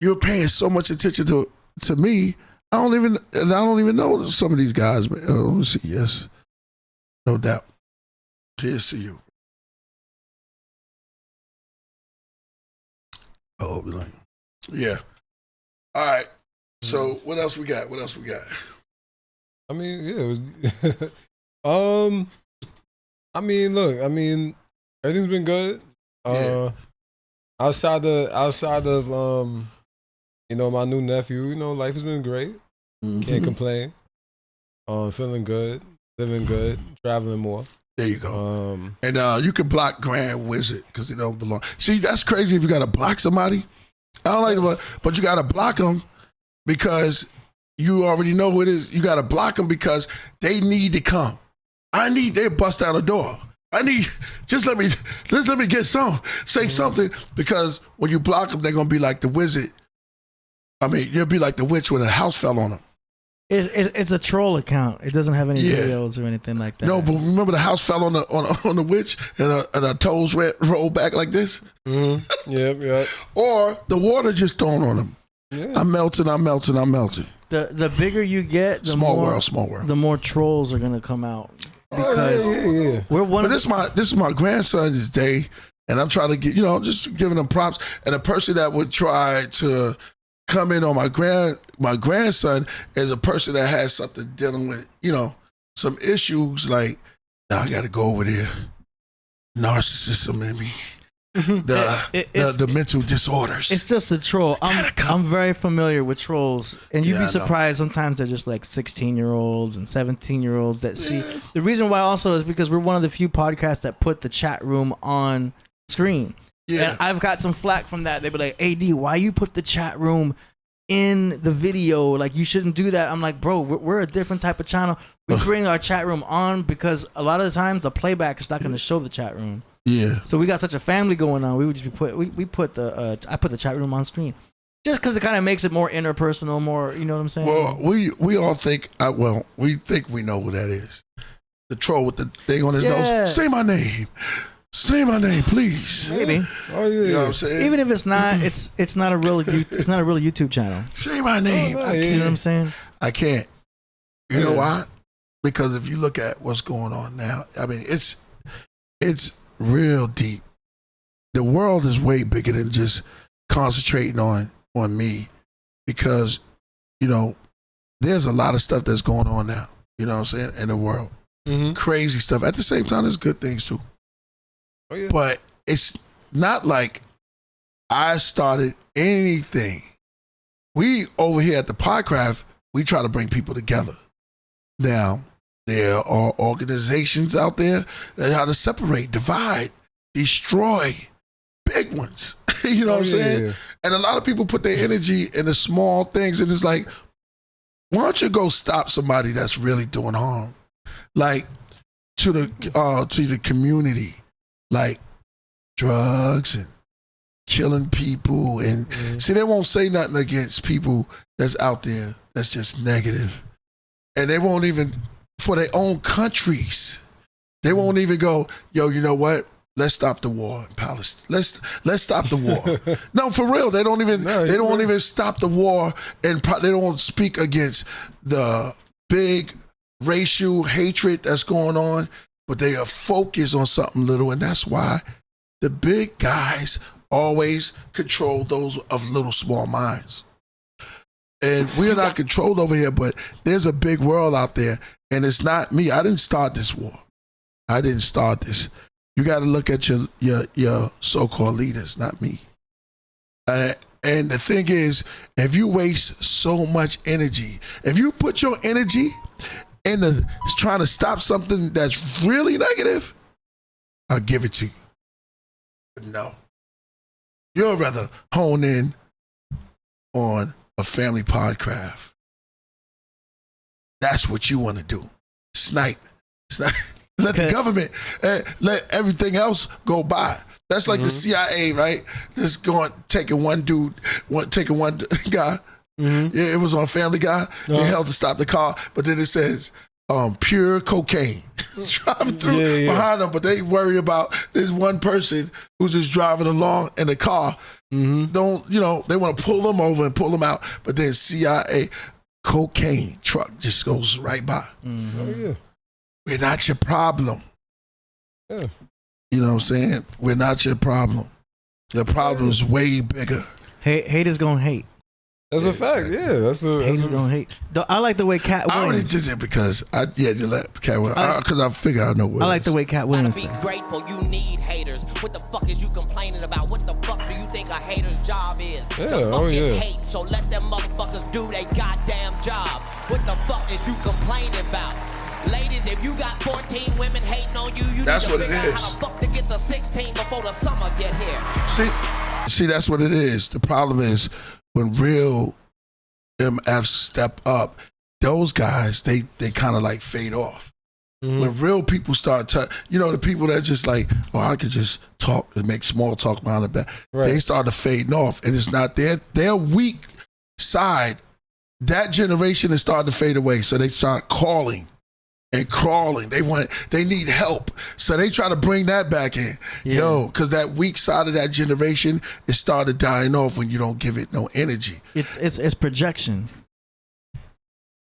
Speaker 1: you're paying so much attention to me. I don't even know some of these guys. Man. Let me see. Yes, no doubt. Here's to you. Oh, yeah. All right. So what else we got?
Speaker 3: I mean, yeah. It was, look. Everything's been good. Outside of my new nephew, life has been great.
Speaker 1: Mm-hmm.
Speaker 3: Can't complain. Feeling good, living good, traveling more.
Speaker 1: There you go. And you can block Grand Wizard because they don't belong. See, that's crazy if you got to block somebody. I don't like it, but you got to block them because you already know who it is. You got to block them because they need to come. They bust down the door. Just let me get say something, because when you block them, they're going to be like the wizard. I mean, you'll be like the witch when a house fell on them.
Speaker 2: It's a troll account. It doesn't have any videos or anything like that.
Speaker 1: No, but remember the house fell on the witch and her toes rolled back like this?
Speaker 3: Mm-hmm. Yep.
Speaker 1: Or the water just thrown on them. Yeah. I'm melting.
Speaker 2: The bigger you get, the
Speaker 1: small
Speaker 2: more
Speaker 1: world.
Speaker 2: The more trolls are gonna come out. Because we're one.
Speaker 1: But this is my grandson's day, and I'm trying to get just giving them props. And a person that would try to come in on my grandson is a person that has something dealing with some issues like, now I got to go over there, narcissism in me. The mental disorders.
Speaker 2: It's just a troll. I'm very familiar with trolls, and you'd be surprised. Sometimes they're just like 16-year-olds and 17-year-olds that see. The reason why also is because we're one of the few podcasts that put the chat room on screen. Yeah. And I've got some flack from that. They'd be like, AD, why you put the chat room in the video? Like, you shouldn't do that. I'm like, bro, we're a different type of channel. We bring our chat room on because a lot of the times the playback is not going to show the chat room.
Speaker 1: Yeah.
Speaker 2: So we got such a family going on. We would just I put the chat room on screen. Just because it kind of makes it more interpersonal, more, you know what I'm saying?
Speaker 1: Well, we all think, we think we know who that is. The troll with the thing on his nose. Say my name. Say my name, please.
Speaker 2: Maybe.
Speaker 3: Oh yeah.
Speaker 1: You know what I'm saying?
Speaker 2: Even if it's not, it's not a real YouTube channel.
Speaker 1: Say my name.
Speaker 3: Oh, no,
Speaker 2: You know what I'm saying?
Speaker 1: I can't. You know why? Because if you look at what's going on now, I mean, it's real deep. The world is way bigger than just concentrating on me, because, you know, there's a lot of stuff that's going on now, you know what I'm saying, in the world.
Speaker 3: Mm-hmm.
Speaker 1: Crazy stuff. At the same time, there's good things too.
Speaker 3: Oh, yeah.
Speaker 1: But it's not like I started anything. We over here at the Podcraft, we try to bring people together. Now, there are organizations out there that how to separate, divide, destroy, big ones. You know what I'm saying?
Speaker 3: Yeah.
Speaker 1: And a lot of people put their energy in the small things, and it's like, why don't you go stop somebody that's really doing harm? Like to the community, like drugs and killing people, and see, they won't say nothing against people that's out there that's just negative. And they won't even, for their own countries, they won't even go, yo, you know what? Let's stop the war in Palestine. Let's stop the war. No, for real. They don't even even stop the war, and they don't speak against the big racial hatred that's going on, but they are focused on something little, and that's why the big guys always control those of little small minds. And we're not controlled over here, but there's a big world out there, and it's not me. I didn't start this war. I didn't start this. You got to look at your so-called leaders, not me. And the thing is, if you waste so much energy, if you put your energy into trying to stop something that's really negative, I'll give it to you. But no. You'll rather hone in on a family podcraft. That's what you want to do. Snipe. Let the government, let everything else go by. That's like the CIA, right? Just taking one guy. Yeah, it was on Family Guy. They held to stop the car, but then it says pure cocaine driving through behind them. But they worry about this one person who's just driving along in the car. Don't, you know, they want to pull them over and pull them out, but then CIA cocaine truck just goes right by.
Speaker 3: Oh yeah.
Speaker 1: We're not your problem.
Speaker 3: Yeah.
Speaker 1: You know what I'm saying? We're not your problem. The problem is way bigger.
Speaker 2: Haters gonna hate.
Speaker 3: That's a fact. Yeah,
Speaker 2: Haters gonna hate. I like the way Cat Williams.
Speaker 1: I only did it because you let Cat Williams, because I figure I know what.
Speaker 2: I like the way Cat Williams
Speaker 5: Be
Speaker 2: said.
Speaker 5: grateful. You need haters. What the fuck is you complaining about? What the fuck do you think a hater's job is?
Speaker 3: Yeah,
Speaker 5: to
Speaker 3: fucking
Speaker 5: hate. So let them motherfuckers do their goddamn job. What the fuck is you complaining about? Ladies, if you got 14 women hating on you,
Speaker 1: that's
Speaker 5: need to
Speaker 1: what
Speaker 5: figure
Speaker 1: it
Speaker 5: out
Speaker 1: is.
Speaker 5: how the fuck to get to 16 before the summer get here.
Speaker 1: See, that's what it is. The problem is when real MFs step up, those guys, they kind of like fade off. When real people start the people that just like, oh, I could just talk and make small talk behind the back. Right. They start fading off, and it's not their weak side. That generation is starting to fade away, so they start calling and crawling. They need help. So they try to bring that back in. Yeah. Because that weak side of that generation is started dying off when you don't give it no energy.
Speaker 2: It's projection.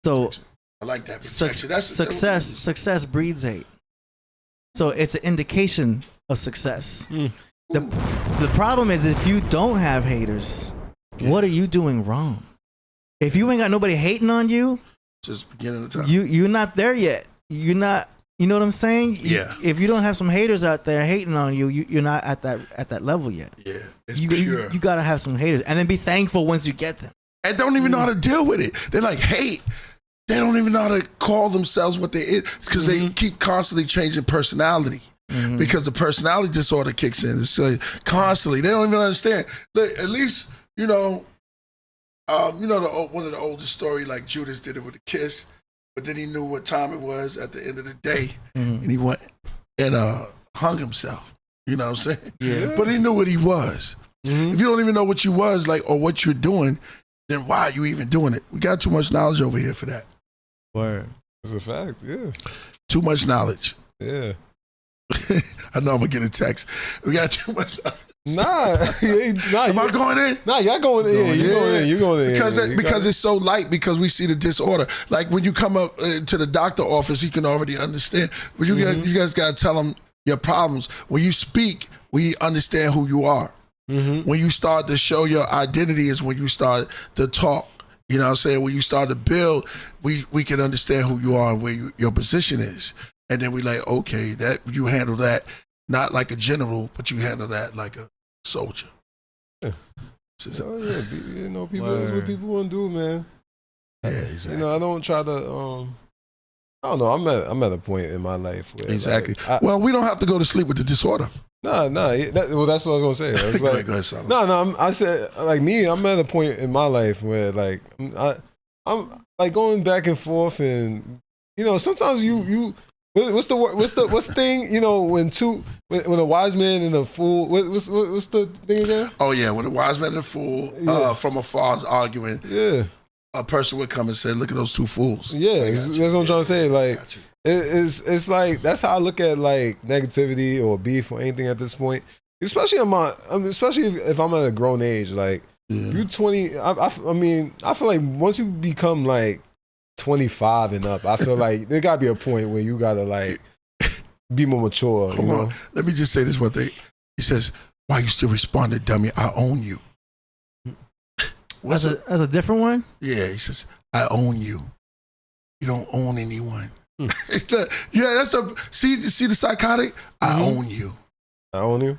Speaker 2: So
Speaker 1: I like that projection.
Speaker 2: Success breeds hate. So it's an indication of success. The problem is if you don't have haters, what are you doing wrong? If you ain't got nobody hating on you,
Speaker 1: just beginning of time.
Speaker 2: You're not there yet. You're not. You know what I'm saying?
Speaker 1: Yeah.
Speaker 2: If you don't have some haters out there hating on you, you're not at that level yet.
Speaker 1: Yeah. It's pure.
Speaker 2: You gotta have some haters, and then be thankful once you get them.
Speaker 1: And don't even know how to deal with it. They're like hate. They don't even know how to call themselves what they is because they keep constantly changing personality. Because the personality disorder kicks in. It's like constantly. They don't even understand. Look, at least one of the oldest story, like Judas did it with a kiss, but then he knew what time it was at the end of the day, and he went and hung himself. You know what I'm saying?
Speaker 2: Yeah.
Speaker 1: But he knew what he was. If you don't even know what you was like or what you're doing, then why are you even doing it? We got too much knowledge over here for that.
Speaker 2: Word.
Speaker 3: That's a fact. Yeah.
Speaker 1: Too much knowledge.
Speaker 3: Yeah.
Speaker 1: I know I'm gonna get a text. We got too much knowledge.
Speaker 3: Nah.
Speaker 1: Am I going in?
Speaker 3: Nah, y'all going in. You going in.
Speaker 1: Because it's so light, because we see the disorder. Like when you come up to the doctor office, you can already understand. But you guys got to tell them your problems. When you speak, we understand who you are. When you start to show your identity is when you start to talk. You know what I'm saying? When you start to build, we can understand who you are and where your position is. And then we like, okay, that you handle that not like a general, but you handle that like a soldier.
Speaker 3: Yeah. Oh yeah, you know, people. That's what people want to do, man.
Speaker 1: Yeah, exactly.
Speaker 3: You know, I don't try to. I don't know. I'm at a point in my life where
Speaker 1: exactly.
Speaker 3: Like,
Speaker 1: well, we don't have to go to sleep with the disorder.
Speaker 3: Nah. Well, that's what I was gonna say. I was like,
Speaker 1: go ahead, Solomon.
Speaker 3: No. I said like me. I'm at a point in my life where like I'm like going back and forth, and you know, sometimes you. What's the thing? You know, when a wise man and a fool. What's the thing again?
Speaker 1: Oh yeah, when a wise man and a fool from afar is arguing.
Speaker 3: Yeah.
Speaker 1: A person would come and say, "Look at those two fools."
Speaker 3: Yeah, that's what I'm trying to say. Like, it's like that's how I look at like negativity or beef or anything at this point. Especially if I'm at a grown age. Like, you 20. I mean, I feel like once you become like 25 and up, I feel like there gotta be a point where you gotta like be more mature. You know?
Speaker 1: Let me just say this one thing. He says, "Why you still responding, dummy? I own you."
Speaker 2: That's a different one?
Speaker 1: Yeah, he says, "I own you. You don't own anyone." That's a see the psychotic. I own you.
Speaker 3: I own you.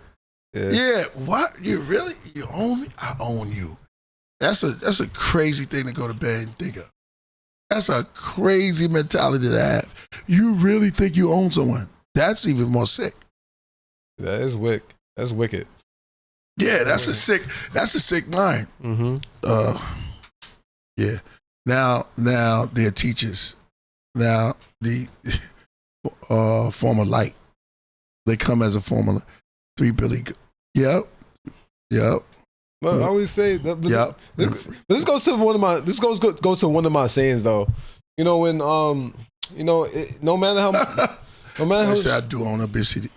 Speaker 1: Yeah. What? You really? You own me? I own you. That's a crazy thing to go to bed and think of. That's a crazy mentality to have. You really think you own someone? That's even more sick.
Speaker 3: That is wicked. That's wicked.
Speaker 1: Yeah, that's a sick mind. Yeah. Now they're teachers. Now the form of light. They come as a form of 3 Billy. Yep.
Speaker 3: But I always say that. This goes to one of my sayings though. You know when no matter how
Speaker 1: I say I do own obesity.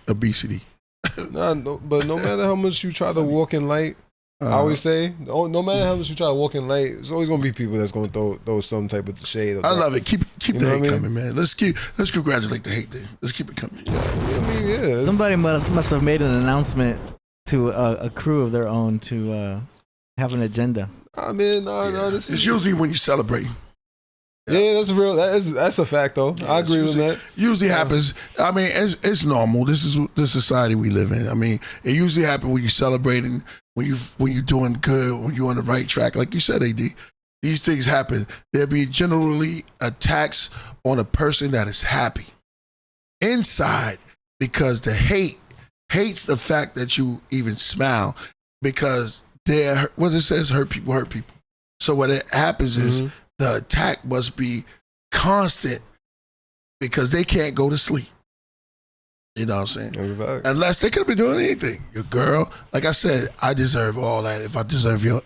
Speaker 3: But no matter how much you try to walk in light, I always say, no matter how much you try to walk in light, there's always gonna be people that's gonna throw some type of shade.
Speaker 1: I love it. Keep the hate coming, man. Let's congratulate the hate then. Let's keep it coming.
Speaker 3: Yeah.
Speaker 2: Somebody must have made an announcement to a crew of their own to have an agenda.
Speaker 3: I mean, no, this is
Speaker 1: it's usually when you celebrate.
Speaker 3: Yeah, that's real. That's a fact, though. I agree with that.
Speaker 1: Usually happens. I mean, it's normal. This is the society we live in. I mean, it usually happens when you're celebrating, when you're doing good, when you're on the right track. Like you said, AD, these things happen. There'll be generally attacks on a person that is happy inside because the hates the fact that you even smile because what it says, hurt people. So what it happens is the attack must be constant because they can't go to sleep. You know what I'm saying? Unless they could be doing anything. Your girl, like I said, I deserve all that. If I deserve your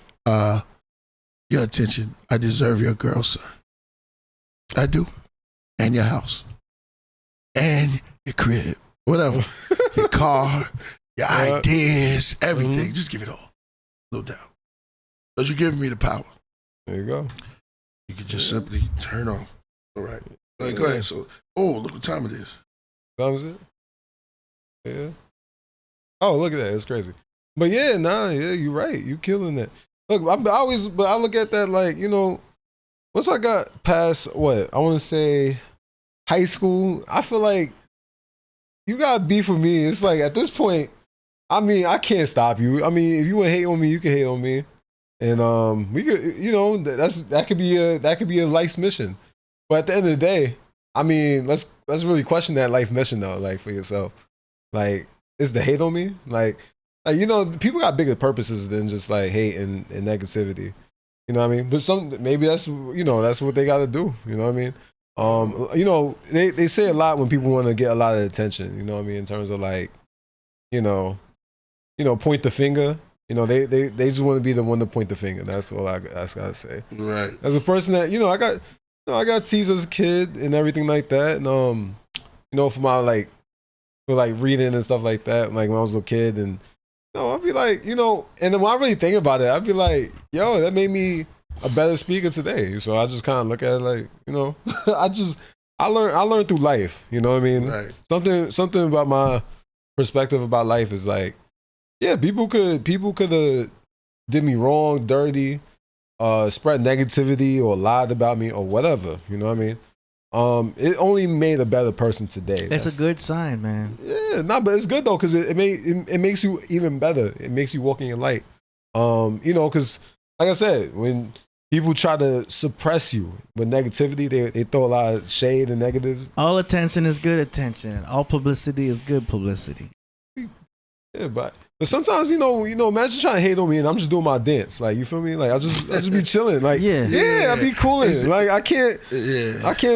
Speaker 1: attention, I deserve your girl, sir. I do. And your house. And your crib. Whatever. Your car, your ideas, everything. Just give it all. No doubt. Because you're giving me the power.
Speaker 3: There you go.
Speaker 1: You can just simply turn off. All right. Go ahead. So, look what time it is.
Speaker 3: What time is it? Yeah. Oh, look at that. It's crazy. But yeah, you're right. You killing that. Look, I look at that like, you know, once I got past I want to say high school, I feel like you got beef with me. It's like at this point, I mean, I can't stop you. I mean, if you want to hate on me, you can hate on me. And we could, you know, that could be a life's mission. But at the end of the day, I mean, let's really question that life mission though, like for yourself. Like, is the hate on me? Like you know, people got bigger purposes than just like hate and negativity. You know what I mean? But maybe that's what they got to do. You know what I mean? You know, they say a lot when people want to get a lot of attention. You know what I mean? In terms of like, you know, point the finger. You know, they just want to be the one to point the finger. That's all that's gotta say.
Speaker 1: Right.
Speaker 3: As a person that I got teased as a kid and everything like that, and for my for reading and stuff like that, like when I was a little kid, and I'd be like, and then when I really think about it, I'd be like, yo, that made me a better speaker today. So I just kind of look at it like, I learned through life. You know what I mean?
Speaker 1: Right.
Speaker 3: Something about my perspective about life is like, yeah, people could have did me wrong, dirty, spread negativity or lied about me or whatever. You know what I mean? It only made a better person today.
Speaker 2: It's a good sign, man.
Speaker 3: Yeah, but it's good though, because it makes you even better. It makes you walk in your light. Because like I said, when people try to suppress you with negativity, they throw a lot of shade and negative.
Speaker 2: All attention is good attention. All publicity is good publicity.
Speaker 3: Yeah, but sometimes, imagine trying to hate on me and I'm just doing my dance. Like, you feel me? Like, I just be chilling. Like, yeah, I be cooling. Like, I can't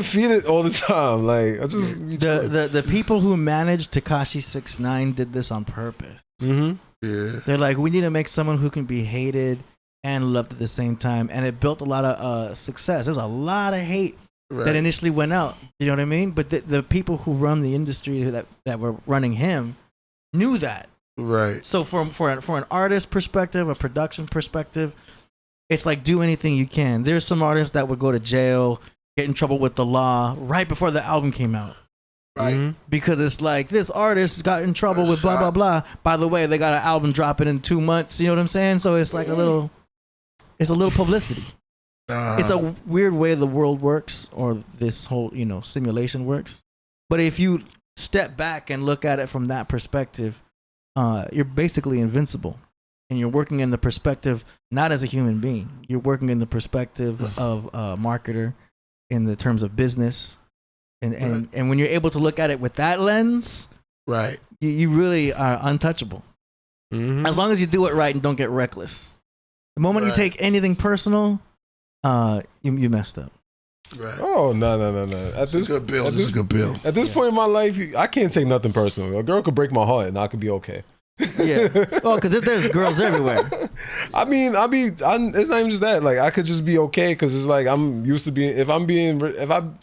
Speaker 3: feed it all the time. Like, I just be chilling.
Speaker 2: The people who managed Tekashi 6ix9ine did this on purpose.
Speaker 3: Mm-hmm.
Speaker 1: Yeah.
Speaker 2: They're like, we need to make someone who can be hated and loved at the same time. And it built a lot of success. There's a lot of hate that initially went out. You know what I mean? But the people who run the industry that were running him knew that.
Speaker 1: Right.
Speaker 2: So for an artist perspective, a production perspective, it's like do anything you can. There's some artists that would go to jail, get in trouble with the law right before the album came out.
Speaker 1: Right.
Speaker 3: Mm-hmm.
Speaker 2: Because it's like this artist got in trouble with blah blah blah. By the way, they got an album dropping in 2 months. You know what I'm saying? So it's like a little publicity. It's a weird way the world works, or this whole simulation works. But if you step back and look at it from that perspective, you're basically invincible, and you're working in the perspective not as a human being. You're working in the perspective of a marketer, in the terms of business, and when you're able to look at it with that lens,
Speaker 1: right,
Speaker 2: you really are untouchable.
Speaker 3: Mm-hmm.
Speaker 2: As long as you do it right and don't get reckless. The moment you take anything personal, you messed up.
Speaker 1: Right.
Speaker 3: Oh no! This
Speaker 1: is a good bill. This is a good bill.
Speaker 3: At this point in my life, I can't take nothing personal. A girl could break my heart, and I could be okay.
Speaker 2: Yeah. Oh, because there's girls everywhere.
Speaker 3: I mean, it's not even just that. Like, I could just be okay because it's like I'm used to being. If I'm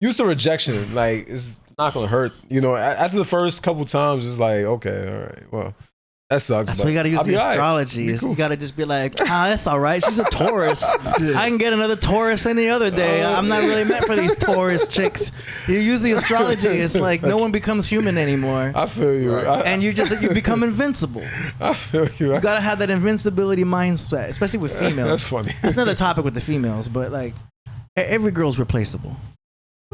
Speaker 3: used to rejection, like it's not gonna hurt. After the first couple times, it's like okay, all right, well. That sucks.
Speaker 2: That's why you gotta use the astrology.
Speaker 3: Cool.
Speaker 2: You gotta just be like, that's all right. She's a Taurus. I can get another Taurus any other day. I'm not really meant for these Taurus chicks. You use the astrology. It's like no one becomes human anymore.
Speaker 3: I feel you.
Speaker 2: And you become invincible.
Speaker 3: I feel you.
Speaker 2: You gotta have that invincibility mindset, especially with females.
Speaker 3: That's funny.
Speaker 2: That's another topic with the females, but like every girl's replaceable.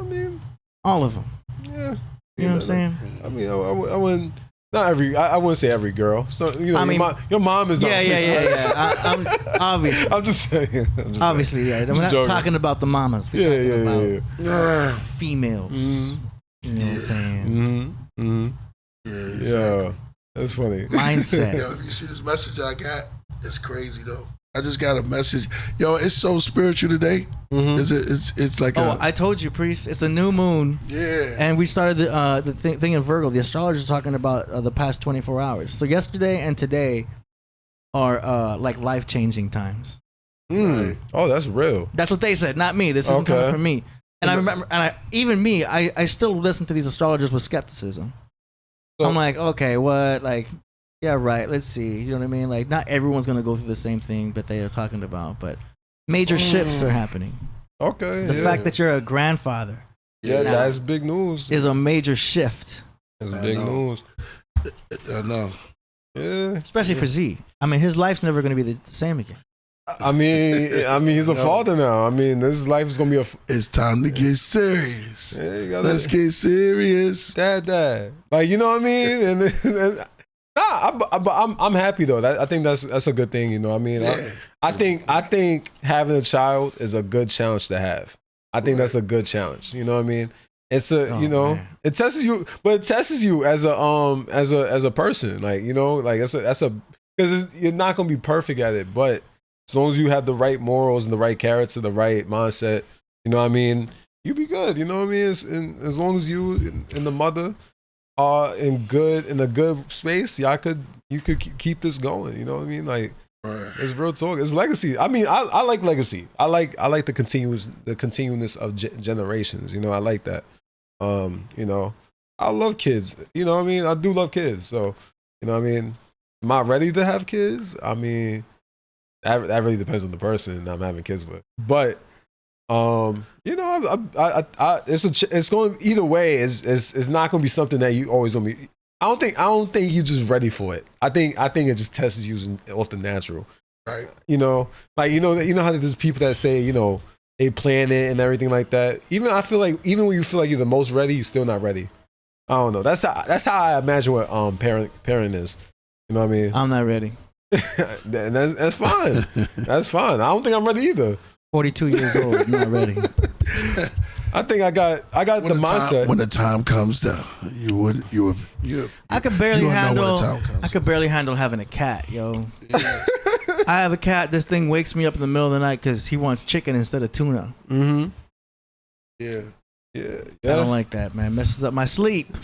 Speaker 3: I mean,
Speaker 2: all of them.
Speaker 3: Yeah.
Speaker 2: You know what I'm saying?
Speaker 3: I mean, I wouldn't. Not every. I wouldn't say every girl. So I mean, your mom is not.
Speaker 2: Yeah. I'm obviously.
Speaker 3: I'm just saying.
Speaker 2: Obviously, yeah. I'm not talking about the mamas. We're talking about females.
Speaker 3: Mm-hmm.
Speaker 2: You know what I'm saying?
Speaker 3: Mm-hmm. Mm-hmm. Yeah, that's funny.
Speaker 2: Mindset.
Speaker 1: Yo, if you see this message I got, it's crazy though. I just got a message. Yo, it's so spiritual today. Mm-hmm. It's like
Speaker 2: I told you, Priest. It's a new moon.
Speaker 1: Yeah.
Speaker 2: And we started the thing in Virgo. The astrologer's talking about the past 24 hours. So yesterday and today are like life-changing times.
Speaker 3: Right. Oh, that's real.
Speaker 2: That's what they said, not me. This isn't coming from me. And I remember, I still listen to these astrologers with skepticism. So, I'm like, okay, what? Like, yeah, right. Let's see. You know what I mean? Like, not everyone's going to go through the same thing that they are talking about, but major shifts are happening.
Speaker 3: Okay.
Speaker 2: The fact that you're a grandfather.
Speaker 3: Yeah, that's big news.
Speaker 2: Is a major shift.
Speaker 3: That's big news.
Speaker 1: I know.
Speaker 3: Yeah.
Speaker 2: Especially for Z. I mean, his life's never going to be the same again.
Speaker 3: I mean, he's a father now. I mean, this life is going to be
Speaker 1: It's time to get serious.
Speaker 3: Yeah,
Speaker 1: let's get serious.
Speaker 3: Dad. Like, you know what I mean? And I'm happy though. I think that's a good thing. You know what I mean? Yeah. I think having a child is a good challenge to have. I think that's a good challenge. You know what I mean? It's it tests you, but it tests you as a person. Like, like because you're not gonna be perfect at it, but as long as you have the right morals and the right character, the right mindset, you know what I mean, you be good. You know what I mean? And as long as you and the mother are in a good space, you could keep this going. You know what I mean? Like, it's real talk. It's legacy. I mean, I like legacy. I like the continuous of generations. You know, I like that. You know, I love kids. You know what I mean? I do love kids. So, you know what I mean? Am I ready to have kids? I mean, that really depends on the person I'm having kids with. But, you know, it's going either way. It's not going to be something that you always going to be. I don't think you're just ready for it. I think it just tests you off the natural. Right. You know, like, you know how there's people that say, you know, they plan it and everything like that. I feel like even when you feel like you're the most ready, you're still not ready. I don't know. That's how I imagine what parent is. You know what I mean? I'm
Speaker 2: not ready.
Speaker 3: That's fine. That's fine. I don't think I'm ready either.
Speaker 2: 42 years old, not ready.
Speaker 3: I think I got the mindset.
Speaker 1: When the time comes, though, you
Speaker 2: I could barely handle having a cat, yo. Yeah. I have a cat. This thing wakes me up in the middle of the night because he wants chicken instead of tuna.
Speaker 3: Mm-hmm.
Speaker 1: Yeah.
Speaker 3: I
Speaker 2: don't like that, man. Messes up my sleep.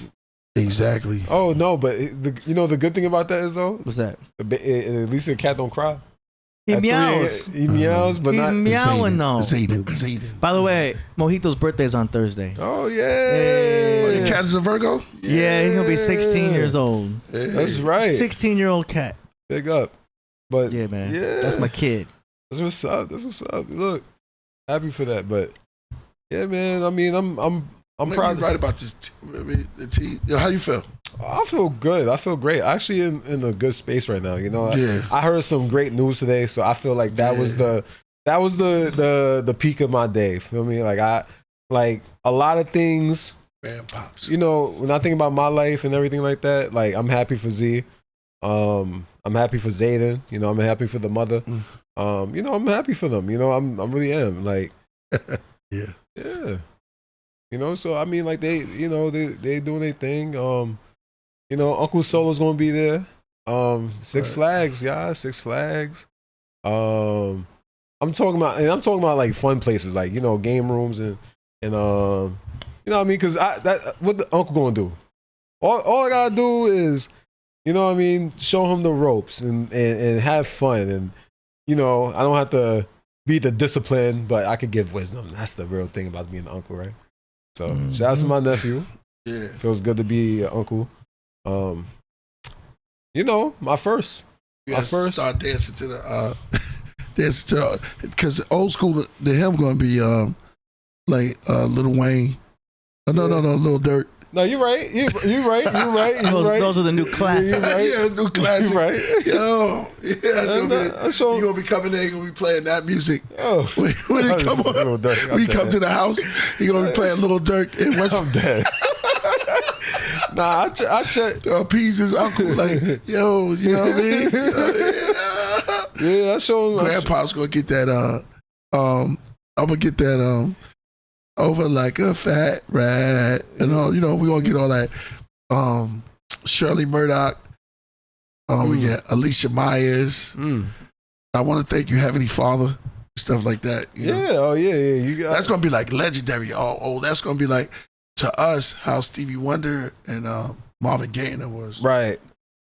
Speaker 1: Exactly.
Speaker 3: Oh no, but the good thing about that is though.
Speaker 2: What's that?
Speaker 3: At least a cat don't cry.
Speaker 2: He meows.
Speaker 3: He meows, but
Speaker 2: he's
Speaker 3: not
Speaker 2: meowing though.
Speaker 1: Zayden.
Speaker 2: By the way, Mojito's birthday is on Thursday.
Speaker 3: Oh yeah.
Speaker 1: Oh, your cat is a Virgo?
Speaker 2: Yeah, he's gonna be 16 years old.
Speaker 3: Hey. That's right.
Speaker 2: 16-year-old cat.
Speaker 3: Big up. But
Speaker 2: yeah, man. Yeah. That's my kid.
Speaker 3: That's what's up. Look, happy for that. But yeah, man. I mean, I'm proud.
Speaker 1: You're right about this. How you feel?
Speaker 3: I feel good. I feel great. Actually, in a good space right now. You know,
Speaker 1: yeah.
Speaker 3: I heard some great news today, so I feel like that was the peak of my day. Feel me? Like a lot of things.
Speaker 1: Man, pops.
Speaker 3: You know, when I think about my life and everything like that, like I'm happy for Z. I'm happy for Zayden. You know, I'm happy for the mother. You know, I'm happy for them. You know, I really am. Like,
Speaker 1: yeah.
Speaker 3: You know, so I mean, like they doing their thing. You know, Uncle Solo's gonna be there. Six Flags, yeah, Six Flags. I'm talking about like fun places, like, you know, game rooms and you know what I mean? Cause what the uncle gonna do? All I gotta do is, you know what I mean, show him the ropes and have fun, and you know, I don't have to be the discipline, but I could give wisdom. That's the real thing about being an uncle, right? So shout out to my nephew.
Speaker 1: Yeah,
Speaker 3: feels good to be an uncle. You know, my first.
Speaker 1: Start dancing to the because old school to him gonna be like Lil Wayne. No, Lil Durk.
Speaker 3: No, you're right. You're right.
Speaker 2: Those are the new classics.
Speaker 3: You're right.
Speaker 1: Yeah, new classics.
Speaker 3: You're right.
Speaker 1: Yo, you gonna be coming there. You gonna be playing that music.
Speaker 3: Oh,
Speaker 1: when he come to the house, he gonna be playing Lil Durk and West.
Speaker 3: I'm dead. Nah, I check.
Speaker 1: Appease his uncle, like, yo, you know what I mean?
Speaker 3: Yeah, I show him.
Speaker 1: Grandpa's gonna get that. I'm gonna get that. Over like a fat rat, and all, you know, we're gonna get all that. Shirley Murdoch. We get Alicia Myers. I want to thank You Have Any Father, stuff like that. You know?
Speaker 3: Oh yeah. You got
Speaker 1: that's gonna be like legendary. Oh, that's gonna be like to us how Stevie Wonder and Marvin Gaye was.
Speaker 3: Right.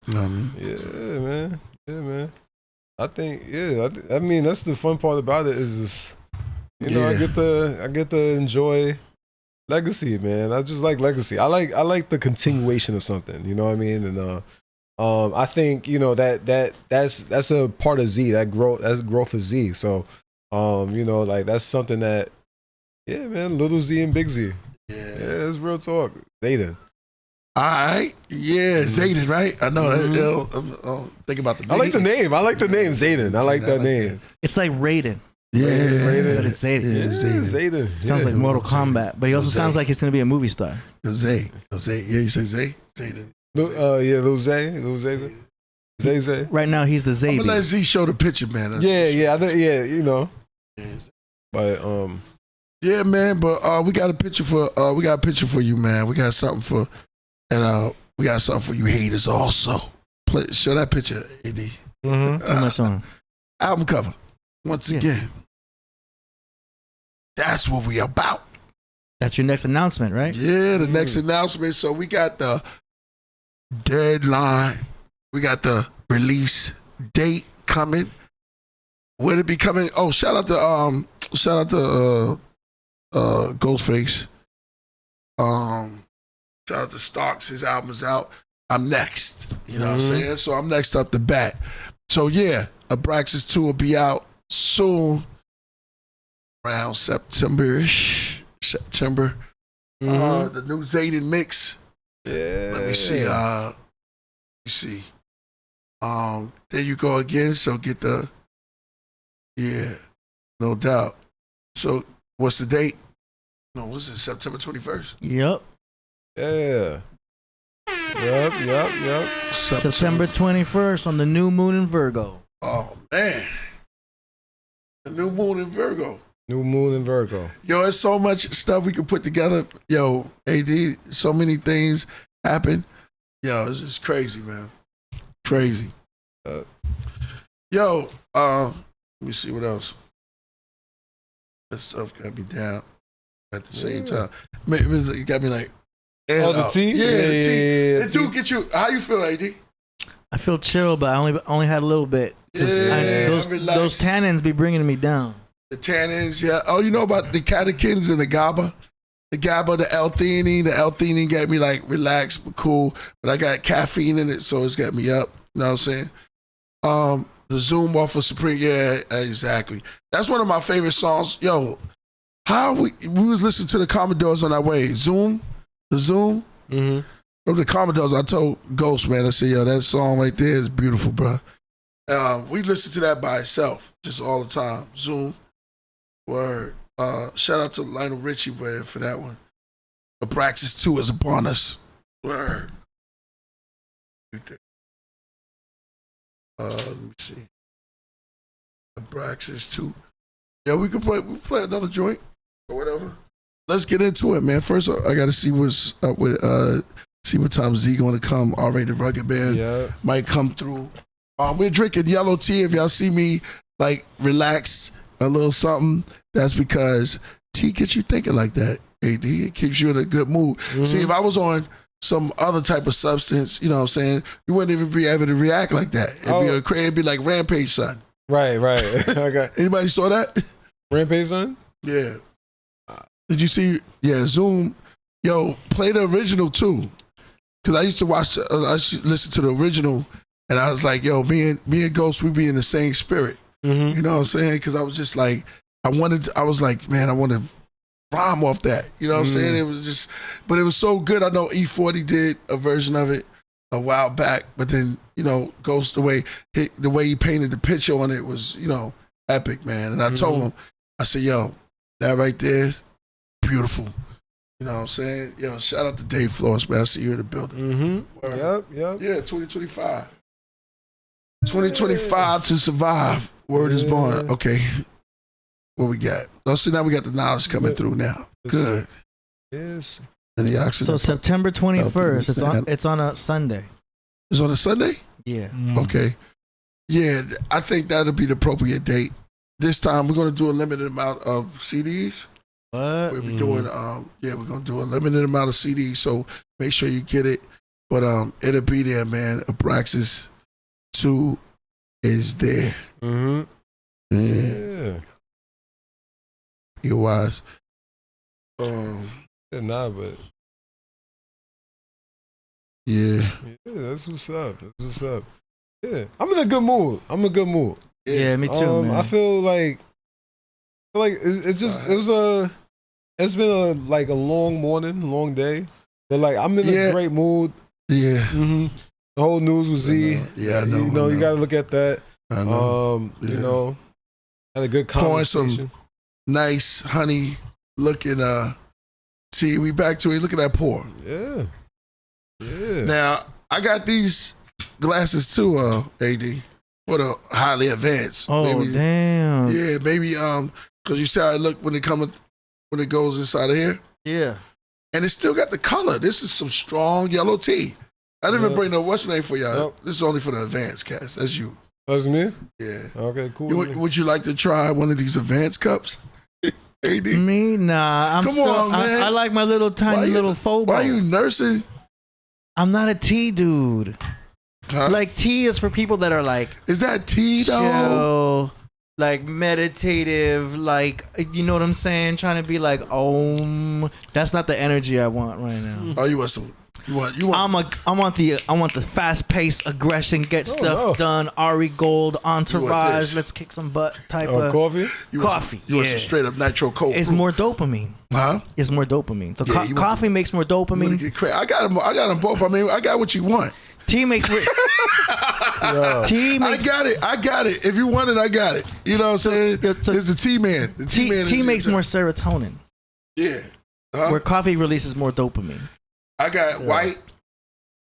Speaker 1: You know what I mean?
Speaker 3: Yeah, man. I think I mean that's the fun part about it is just. You know, I get to enjoy legacy, man. I just like legacy. I like the continuation of something. You know what I mean? And I think, you know, that's a part of Z. That's growth of Z. So, you know, like that's something that, yeah, man. Little Z and Big Z. Yeah, it's real talk. Zayden.
Speaker 1: All right, Zayden, right? I know that. Think about the.
Speaker 3: I like the name. I like the name Zayden. I like that name.
Speaker 2: It's like Raiden.
Speaker 1: Yeah,
Speaker 2: but it's Zayden.
Speaker 3: Zayden.
Speaker 2: Sounds like Mortal Kombat, but he also sounds like he's gonna be a movie star.
Speaker 1: Zay. Yeah, you say Zay. Zayden.
Speaker 3: Lil Zay.
Speaker 2: Right now he's the Zay.
Speaker 1: I'm gonna let Z show the picture, man.
Speaker 3: Yeah, you know. But
Speaker 1: yeah, man. But we got a picture for you, man. We got something for, and we got something for you haters also. Show that picture, AD.
Speaker 2: How much on?
Speaker 1: Album cover. Once again. That's what we about.
Speaker 2: That's your next announcement, right?
Speaker 1: Yeah, the next announcement. So we got the deadline. We got the release date coming. Would it be coming? Oh, shout out to Ghostface. Shout out to Starks. His album is out. I'm next. You know what I'm saying? So I'm next up the bat. So yeah, Abraxas 2 will be out soon. Around September-ish. September. The new Zayden mix.
Speaker 3: Yeah.
Speaker 1: Let me see. There you go again. So get the. Yeah, no doubt. So what's the date? No, what's it? September 21st.
Speaker 2: Yep.
Speaker 3: Yeah. Yep.
Speaker 2: September 21st on the new moon in Virgo.
Speaker 1: Oh man, the new moon in Virgo.
Speaker 3: New moon in Virgo.
Speaker 1: Yo, there's so much stuff we can put together. Yo, AD, so many things happen. Yo, it's just crazy, man. Crazy. Yo, let me see what else. That stuff got me down at the same time. It got me like,
Speaker 3: the tea?
Speaker 1: Yeah, the tea.
Speaker 3: Yeah,
Speaker 1: It do get you. How you feel, AD?
Speaker 2: I feel chill, but I only had a little bit. Those tannins be bringing me down.
Speaker 1: The tannins, yeah. Oh, you know about the catechins and the GABA? The GABA, the L-theanine. The L-theanine got me like relaxed but cool. But I got caffeine in it, so it's got me up. You know what I'm saying? The Zoom off of Supreme. Yeah, exactly. That's one of my favorite songs. Yo, we was listening to the Commodores on our way. Zoom, the Zoom.
Speaker 3: Mm-hmm.
Speaker 1: From the Commodores, I told Ghost, man, I said, yo, that song right there is beautiful, bro. We listen to that by itself, just all the time. Zoom. Word. Shout out to Lionel Richie for that one. Abraxas 2 is upon us. Word. Let me see. Abraxas 2. Yeah, we play another joint or whatever. Let's get into it, man. First, I got to see what's up with, see what time Z going to come. Already the Rugged Band might come through. We're drinking yellow tea. If y'all see me like relaxed, a little something, that's because tea gets you thinking like that, AD. It keeps you in a good mood. Mm-hmm. See, if I was on some other type of substance, you know what I'm saying, you wouldn't even be able to react like that. It'd be like Rampage Son.
Speaker 3: Right. Okay.
Speaker 1: Anybody saw that?
Speaker 3: Rampage Son?
Speaker 1: Yeah. Did you see? Yeah, Zoom. Yo, play the original too. Because I used to listen to the original, and I was like, yo, me and Ghost, we be in the same spirit.
Speaker 3: Mm-hmm.
Speaker 1: You know what I'm saying? Because I was just like, I was like, man, I want to rhyme off that. You know what I'm saying? It was just, but it was so good. I know E40 did a version of it a while back, but then, you know, Ghost, the way he painted the picture on it was, you know, epic, man. And I told him, I said, yo, that right there, beautiful. You know what I'm saying? Yo, shout out to Dave Flores, man. I see you in the building.
Speaker 3: Mm-hmm. Yep.
Speaker 1: Yeah, 2025. 2025 to survive. Word is born. Okay. What we got? Oh, so now we got the knowledge coming through now. Good.
Speaker 3: Yes.
Speaker 1: And the oxygen.
Speaker 2: So September 21st, it's on a Sunday.
Speaker 1: It's on a Sunday?
Speaker 2: Yeah.
Speaker 1: Okay. Yeah, I think that'll be the appropriate date. This time we're gonna do a limited amount of CDs.
Speaker 2: What?
Speaker 1: We'll be doing we're gonna do a limited amount of CDs, so make sure you get it. But it'll be there, man. Abraxas 2 is there.
Speaker 3: Mm-hmm. Yeah.
Speaker 1: You're wise.
Speaker 3: Nah, but
Speaker 1: yeah,
Speaker 3: that's what's up. Yeah, I'm in a good mood.
Speaker 2: Yeah, me too, man.
Speaker 3: I feel like it's been a long morning, long day, but like I'm in a great mood.
Speaker 1: Yeah.
Speaker 3: Mm-hmm. The whole news with Z.
Speaker 1: Yeah, I know.
Speaker 3: You know, you got to look at that.
Speaker 1: I know.
Speaker 3: You know, had a good conversation.
Speaker 1: Pouring some nice honey looking tea. We back to it. Look at that pour.
Speaker 3: Yeah.
Speaker 1: Now I got these glasses too, AD, for the highly advanced.
Speaker 2: Oh, maybe, damn.
Speaker 1: Yeah, maybe because you see how it look when it goes inside of here.
Speaker 2: Yeah.
Speaker 1: And it still got the color. This is some strong yellow tea. I didn't even bring no what's the name for y'all. Nope. This is only for the advanced cast. That's you.
Speaker 3: That's me?
Speaker 1: Yeah.
Speaker 3: Okay, cool.
Speaker 1: Would you like to try one of these advanced cups? AD?
Speaker 2: Me? Nah. Come on, man. I like my little tiny little phobo.
Speaker 1: Why are you nursing?
Speaker 2: I'm not a tea dude.
Speaker 1: Huh?
Speaker 2: Like tea is for people that are like
Speaker 1: Is that tea though?
Speaker 2: chill, like meditative, like you know what I'm saying? Trying to be like, that's not the energy I want right now.
Speaker 1: Oh, you want some? You want?
Speaker 2: I want the fast paced aggression, get stuff done. Ari Gold, Entourage,
Speaker 1: this?
Speaker 2: let's kick some butt type of
Speaker 3: coffee.
Speaker 1: You want
Speaker 2: coffee.
Speaker 1: Some, you want some straight up nitro cold?
Speaker 2: It's
Speaker 1: brew.
Speaker 2: more dopamine.
Speaker 1: Huh?
Speaker 2: It's more dopamine. So
Speaker 1: Yeah, you want
Speaker 2: coffee makes more
Speaker 1: You want to
Speaker 2: dopamine.
Speaker 1: get crazy? I got them both. I mean, I got what you want.
Speaker 2: Tea makes more. Tea makes.
Speaker 1: I got it. If you want it, I got it. You know what I'm saying? It's the tea man. The tea man.
Speaker 2: Tea makes more serotonin.
Speaker 1: Yeah.
Speaker 2: Where coffee releases more dopamine.
Speaker 1: I got white.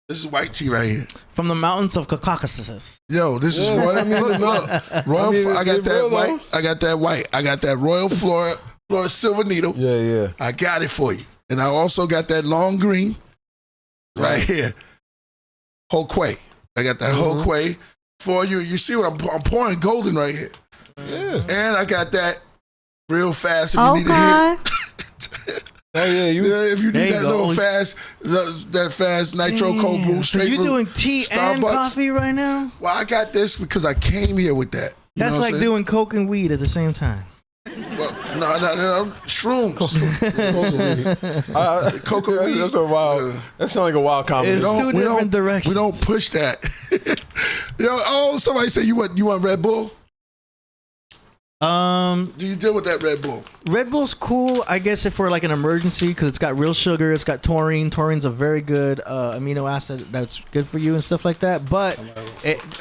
Speaker 1: This is white tea right here.
Speaker 2: From the mountains of Caucasus.
Speaker 1: Yo, this is royal. Look. Royal. I got that white. I got that white. I got that Royal Flora Silver Needle.
Speaker 3: Yeah.
Speaker 1: I got it for you. And I also got that long green right here. Whole quay. I got that whole quay for you. You see what I'm pouring golden right here.
Speaker 3: Yeah.
Speaker 1: And I got that real fast if you need to hit.
Speaker 3: Oh yeah,
Speaker 1: if you need that little fast, that fast nitro cold brew straight
Speaker 2: So you
Speaker 1: from
Speaker 2: doing tea
Speaker 1: Starbucks.
Speaker 2: and coffee right now?
Speaker 1: Well, I got this because I came here with that. You
Speaker 2: That's
Speaker 1: know what
Speaker 2: like
Speaker 1: I'm
Speaker 2: doing coke and weed at the same time.
Speaker 1: Well, no, shrooms. Cocoa weed.
Speaker 3: That's a wild. That sounds like a wild comedy.
Speaker 2: It's two different directions.
Speaker 1: We don't push that. Somebody said you want Red Bull. Do you deal with that Red Bull?
Speaker 2: Red Bull's cool, I guess, if for like an emergency because it's got real sugar, it's got taurine. Taurine's a very good amino acid that's good for you and stuff like that. But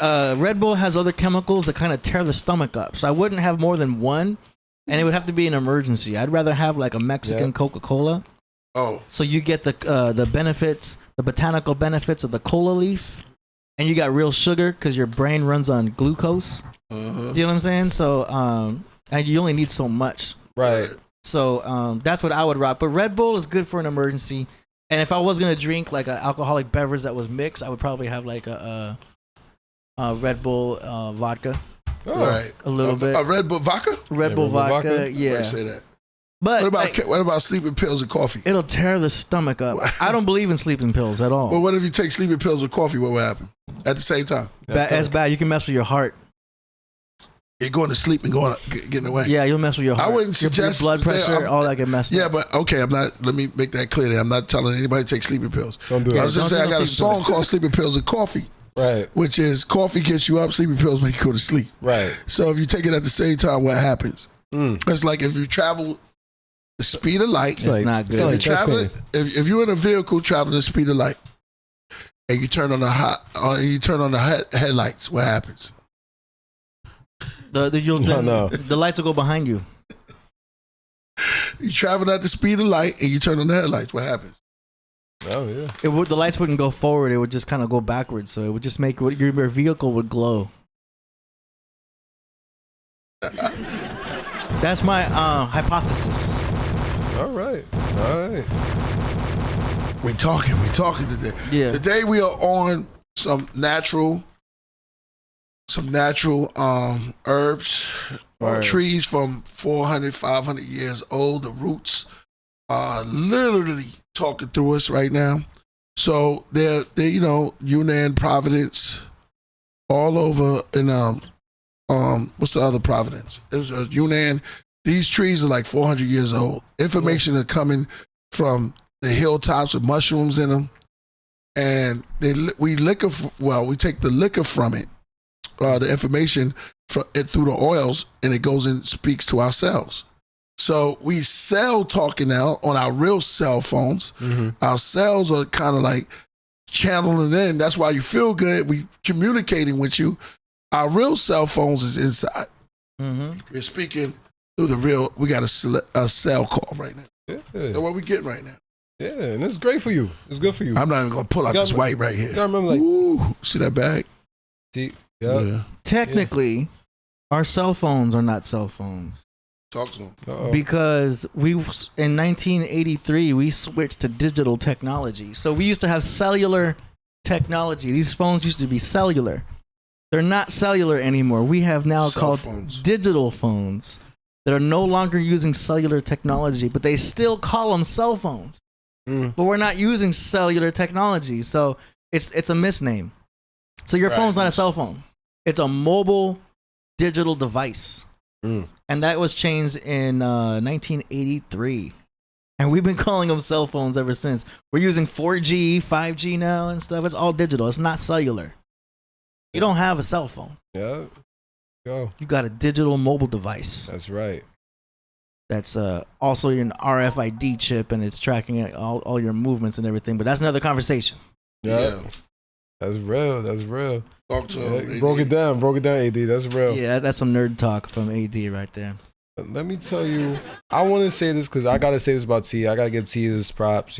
Speaker 2: Red Bull has other chemicals that kind of tear the stomach up. So I wouldn't have more than one, and it would have to be an emergency. I'd rather have like a Mexican Coca-Cola. Oh, so you get the benefits, the botanical benefits of the cola leaf, and you got real sugar because your brain runs on glucose. Do you know what I'm saying? So, and you only need so much.
Speaker 3: Right.
Speaker 2: So, that's what I would rock. But Red Bull is good for an emergency. And if I was going to drink like an alcoholic beverage that was mixed, I would probably have like a Red Bull vodka.
Speaker 1: Oh. Right.
Speaker 2: A little bit.
Speaker 1: A Red Bull vodka?
Speaker 2: Red Bull vodka, yeah.
Speaker 1: I say that.
Speaker 2: But
Speaker 1: what about sleeping pills and coffee?
Speaker 2: It'll tear the stomach up. I don't believe in sleeping pills at all.
Speaker 1: Well, what if you take sleeping pills with coffee? What will happen at the same time?
Speaker 2: That's bad. You can mess with your heart.
Speaker 1: You're going to sleep and getting away.
Speaker 2: Yeah, you'll mess with your heart.
Speaker 1: I wouldn't suggest
Speaker 2: your blood pressure, all that get messed up.
Speaker 1: Yeah, but okay, I'm not. Let me make that clear. I'm not telling anybody to take sleeping pills.
Speaker 3: Don't do that.
Speaker 1: I was just saying I got a song called "Sleeping Pills and Coffee."
Speaker 3: Right.
Speaker 1: Which is coffee gets you up, sleeping pills make you go to sleep.
Speaker 3: Right.
Speaker 1: So if you take it at the same time, what happens? It's like if you travel the speed of light.
Speaker 2: It's not good.
Speaker 1: If you're in a vehicle traveling the speed of light, and you turn on the headlights, what happens?
Speaker 2: The lights will go behind you.
Speaker 1: You travel at the speed of light and you turn on the headlights. What happens?
Speaker 3: Oh yeah.
Speaker 2: The lights wouldn't go forward. It would just kind of go backwards. So it would just make your vehicle would glow. That's my hypothesis.
Speaker 3: All right.
Speaker 1: We're talking today.
Speaker 2: Yeah.
Speaker 1: Today we are on some natural herbs, trees from 400, 500 years old. The roots are literally talking through us right now. So they're Yunnan, Providence, all over in what's the other Providence? There's Yunnan. These trees are like 400 years old. Information is coming from the hilltops with mushrooms in them, and we take the liquor from it. The information from it through the oils, and it goes and speaks to our cells. So we cell talking now on our real cell phones. Our cells are kind of like channeling in. That's why you feel good. We communicating with you. Our real cell phones is inside. We're speaking through the real. We got a cell call right now.
Speaker 3: Yeah.
Speaker 1: That's what we getting right now.
Speaker 3: Yeah, and it's great for you. It's good for you.
Speaker 1: I'm not even gonna pull out this white right here.
Speaker 3: You gotta remember,
Speaker 1: ooh, see that bag?
Speaker 3: Yeah.
Speaker 2: Technically, our cell phones are not cell phones.
Speaker 1: Talk to them.
Speaker 2: Because in 1983 we switched to digital technology. So we used to have cellular technology. These phones used to be cellular. They're not cellular anymore. We have now digital phones that are no longer using cellular technology, but they still call them cell phones. but we're not using cellular technology, so it's a misname. So your phone's not a cell phone; it's a mobile digital device, and that was changed in 1983. And we've been calling them cell phones ever since. We're using 4G, 5G now and stuff. It's all digital. It's not cellular. You don't have a cell phone.
Speaker 3: Yeah. Go.
Speaker 2: You got a digital mobile device.
Speaker 3: That's right.
Speaker 2: That's also your RFID chip, and it's tracking all your movements and everything. But that's another conversation.
Speaker 3: Yeah. That's real. That's real.
Speaker 1: Talk to him,
Speaker 3: Broke it down, AD. That's real.
Speaker 2: Yeah, that's some nerd talk from AD right there.
Speaker 3: Let me tell you, I want to say this because I got to say this about T. I got to give T his props,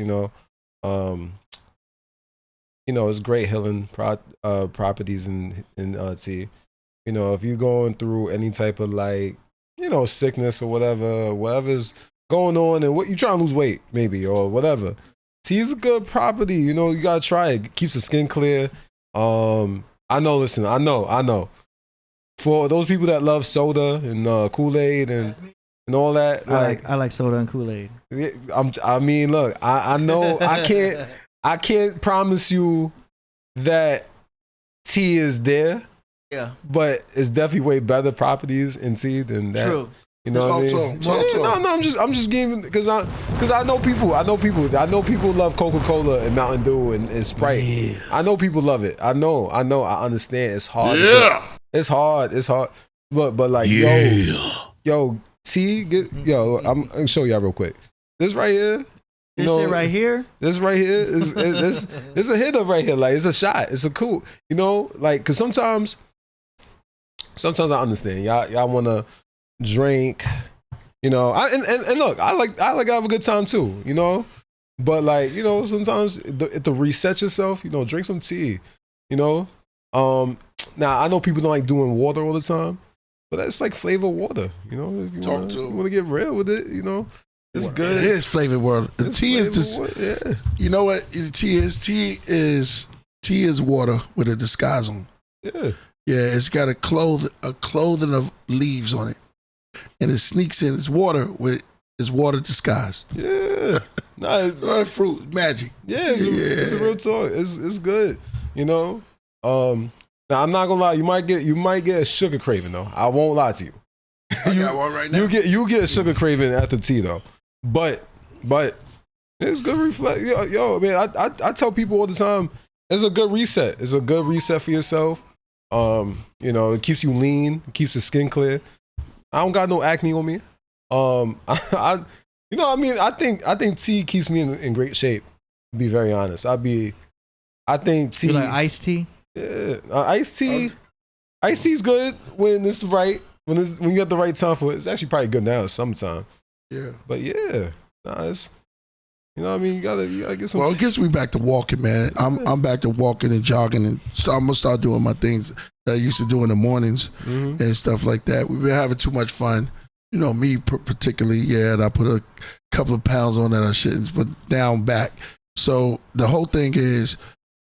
Speaker 3: it's great healing properties in T. If you're going through any type of sickness or whatever's going on, and what you trying to lose weight maybe or whatever, Tea is a good property. You gotta try it. Keeps the skin clear. I know. For those people that love soda and Kool-Aid and all that,
Speaker 2: I like soda and Kool-Aid.
Speaker 3: Look, I know I can't promise you that tea is there.
Speaker 2: Yeah,
Speaker 3: but it's definitely way better properties in tea than that.
Speaker 2: True.
Speaker 3: You know what I mean? No, I'm just giving because I know people love Coca-Cola and Mountain Dew and Sprite. Yeah. I know people love it. I know. I understand. It's hard.
Speaker 1: Yeah.
Speaker 3: It's hard. But like yo, tea. I'm gonna show y'all real quick. This right here.
Speaker 2: This shit right here.
Speaker 3: This right here is it's a hitter right here. Like it's a shot. It's a cool. Because sometimes I understand y'all want to drink. And look, I like to have a good time too. But sometimes to reset yourself, drink some tea. Now I know people don't like doing water all the time, but that's like flavored water. If you want to get real with it, it's good.
Speaker 1: It is flavored water. Tea is just.
Speaker 3: Yeah.
Speaker 1: You know what tea is? Tea is water with a disguise on.
Speaker 3: Yeah.
Speaker 1: Yeah, it's got a clothing of leaves on it, and it sneaks in. It's water disguised.
Speaker 3: Yeah.
Speaker 1: It's fruit magic.
Speaker 3: Yeah, it's a real talk. It's good. Now I'm not gonna lie. You might get a sugar craving though. I won't lie to you.
Speaker 1: I got one right now.
Speaker 3: You get a sugar craving at the tea though. But it's good reflect. Yo, man, I tell people all the time, it's a good reset. It's a good reset for yourself. It keeps you lean, it keeps the skin clear. I don't got no acne on me. I think tea keeps me in great shape, to be very honest. I think tea.
Speaker 2: You like iced tea?
Speaker 3: Yeah. Iced tea. Iced tea's good when it's right. When you got the right time for it. It's actually probably good now sometime.
Speaker 1: Yeah.
Speaker 3: But yeah. It's you gotta get some.
Speaker 1: Well, it gets me back to walking, man. I'm back to walking and jogging, and so I'm gonna start doing my things that I used to do in the mornings and stuff like that. We've been having too much fun. Me particularly, and I put a couple of pounds on that I shouldn't, but now I'm back. So the whole thing is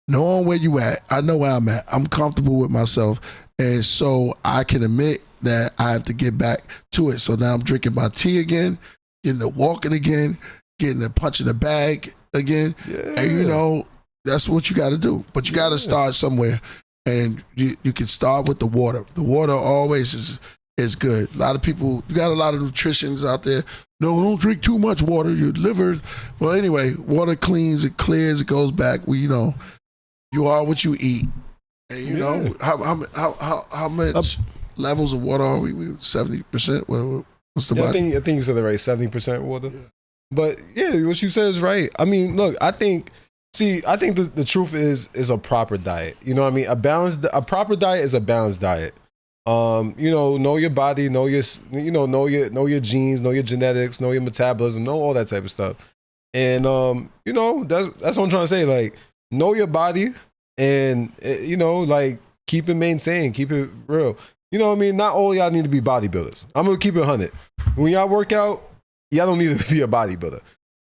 Speaker 1: knowing where you at. I know where I'm at. I'm comfortable with myself, and so I can admit that I have to get back to it. So now I'm drinking my tea again, getting to walking again, getting to punch in the bag again. Yeah. And that's what you got to do. But you got to start somewhere, and you can start with the water. The water always is good. A lot of people, you got a lot of nutritionists out there. No, don't drink too much water. Your liver. Well, anyway, water cleans, it clears, it goes back. You are what you eat. And how much levels of water are we? 70%. What's the body?
Speaker 3: I think you said it right. 70% water. Yeah. But yeah, what you said is right. I mean, look, I think the truth is a proper diet. You know what I mean? A proper diet is a balanced diet. Know your body, know your genes, know your genetics, know your metabolism, know all that type of stuff. And that's what I'm trying to say. Like, know your body, and keep it maintained, keep it real. You know what I mean? Not all y'all need to be bodybuilders. I'm gonna keep it 100. When y'all work out, y'all don't need to be a bodybuilder.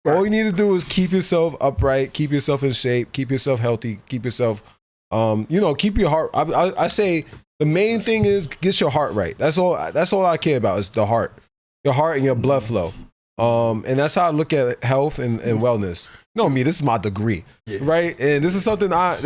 Speaker 3: All you need to do is keep yourself upright, keep yourself in shape, keep yourself healthy, keep yourself, keep your heart. I say the main thing is get your heart right. That's all I care about is the heart, your heart and your blood flow. And that's how I look at health and wellness. know me, this is my degree, right? And this is something I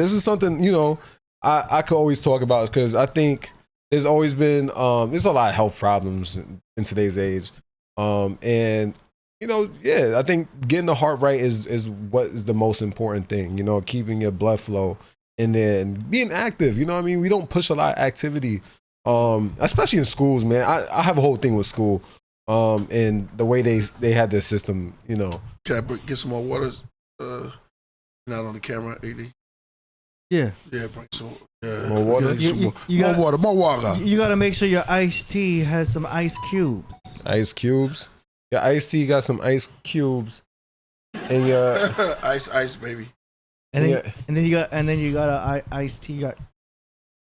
Speaker 3: could always talk about because I think there's always been there's a lot of health problems in today's age, and I think getting the heart right is what is the most important thing. Keeping your blood flow and then being active. You know what I mean? We don't push a lot of activity, especially in schools, man. I have a whole thing with school, and the way they had their system.
Speaker 1: Can I get some more water? Not on the camera, AD.
Speaker 2: Yeah.
Speaker 1: Yeah, bring some.
Speaker 3: More water.
Speaker 1: More water.
Speaker 2: You gotta make sure your iced tea has some ice cubes.
Speaker 3: Ice cubes. Your iced tea got some ice cubes, and your
Speaker 1: ice, baby.
Speaker 2: And then you got a iced tea. You got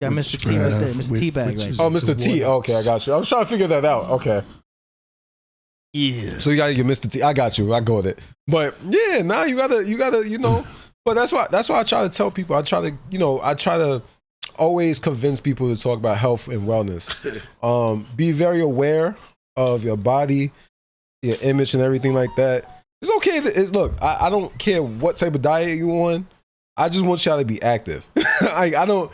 Speaker 2: Mr. T right there, Mr. T bag right there.
Speaker 3: Oh, Mr. T. Okay, I got you. I was trying to figure that out. Okay.
Speaker 2: Yeah.
Speaker 3: So you gotta get Mr. T. I got you. I go with it. But yeah, now you gotta. But that's why I try to tell people. I try to always convince people to talk about health and wellness. Be very aware of your body, your image, and everything like that. It's okay. Look, I don't care what type of diet you on. I just want y'all to be active. I don't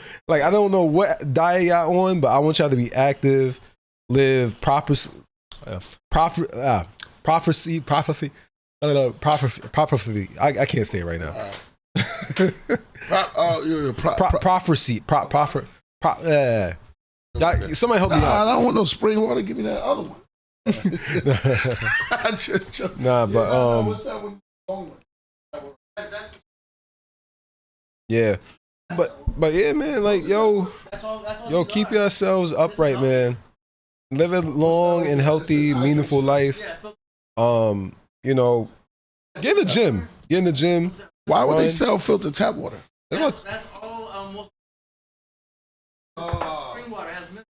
Speaker 3: know what diet y'all on, but I want y'all to be active, live prophecy. I can't say it right now. Prophecy. Somebody help me out.
Speaker 1: I don't want no spring water. Give me that other one.
Speaker 3: What's that one? Yeah, but yeah, man, like yo, keep yourselves upright, man. Live a long and healthy, meaningful life. Get in the gym. Get in the gym.
Speaker 1: Why would they sell filtered tap water?
Speaker 2: That's all. Most spring water has minerals.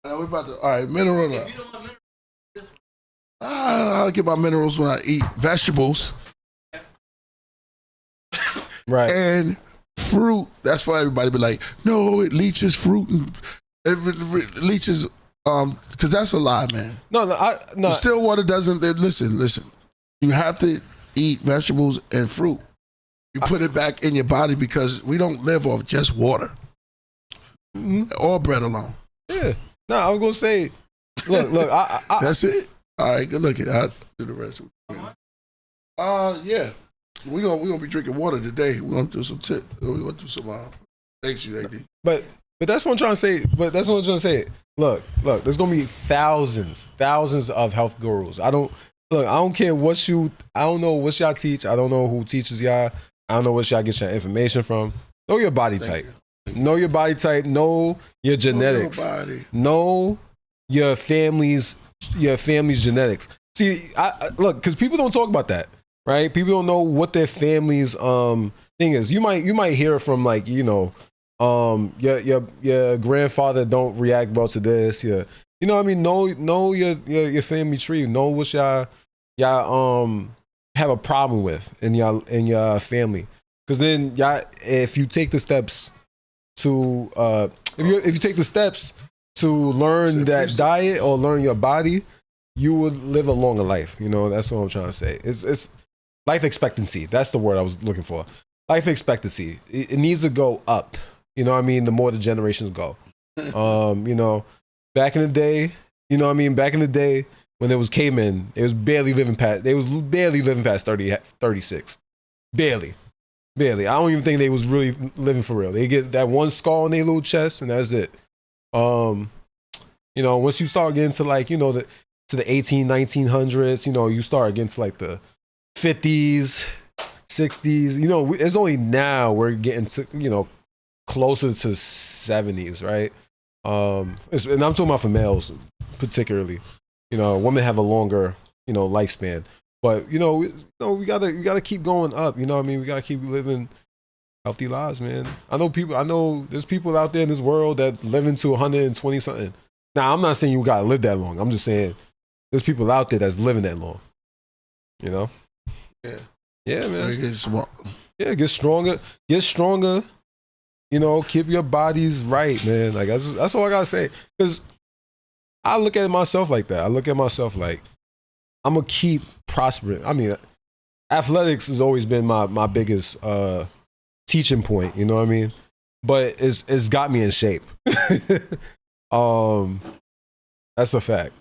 Speaker 1: We're about to. All right, mineral.
Speaker 2: If you don't want minerals,
Speaker 1: I'll get my minerals when I eat vegetables.
Speaker 3: Right.
Speaker 1: And fruit. That's for everybody. Be like, no, it leaches fruit and it leaches. Because that's a lie, man.
Speaker 3: No.
Speaker 1: Still water doesn't. Listen. You have to eat vegetables and fruit. You put it back in your body because we don't live off just water or bread alone.
Speaker 3: Yeah. No, I was gonna say, look. I
Speaker 1: that's it. All right, good looking. I'll do the rest. Yeah. We're gonna be drinking water today. We're gonna do some we're gonna do some thanks you, AD.
Speaker 3: But that's what I'm trying to say. Look, there's gonna be thousands of health gurus. I don't care I don't know what y'all teach. I don't know who teaches y'all. I don't know what y'all get your information from. Know your body type. Know your body type. Know your genetics. Know your family's genetics. See, look, because people don't talk about that, right? People don't know what their family's thing is. You might hear from like your grandfather don't react well to this. You know what I mean? Know your family tree. Know what y'all have a problem with in your family. Because then if you take the steps to learn that diet or learn your body, you would live a longer life. That's what I'm trying to say. It's life expectancy. That's the word I was looking for. Life expectancy. It needs to go up. You know what I mean? The more the generations go. Back in the day, when there was cavemen, they was barely living past 30, 36. Barely. I don't even think they was really living for real. They get that one skull in their little chest and that's it. Once you start getting to like, to the 1900s, you start getting to like the 50s, 60s, it's only now we're getting to, closer to 70s, right? And I'm talking about for males particularly. Women have a longer, lifespan. But we gotta keep going up. You know what I mean? We gotta keep living healthy lives, man. I know there's people out there in this world that living to 120 something. Now I'm not saying you gotta live that long. I'm just saying there's people out there that's living that long. Yeah. Yeah, man. Get stronger. Keep your bodies right, man. Like that's all I gotta say. Because I look at myself like that. I look at myself like I'm gonna keep prospering. I mean, athletics has always been my biggest teaching point. You know what I mean? But it's got me in shape. That's a fact.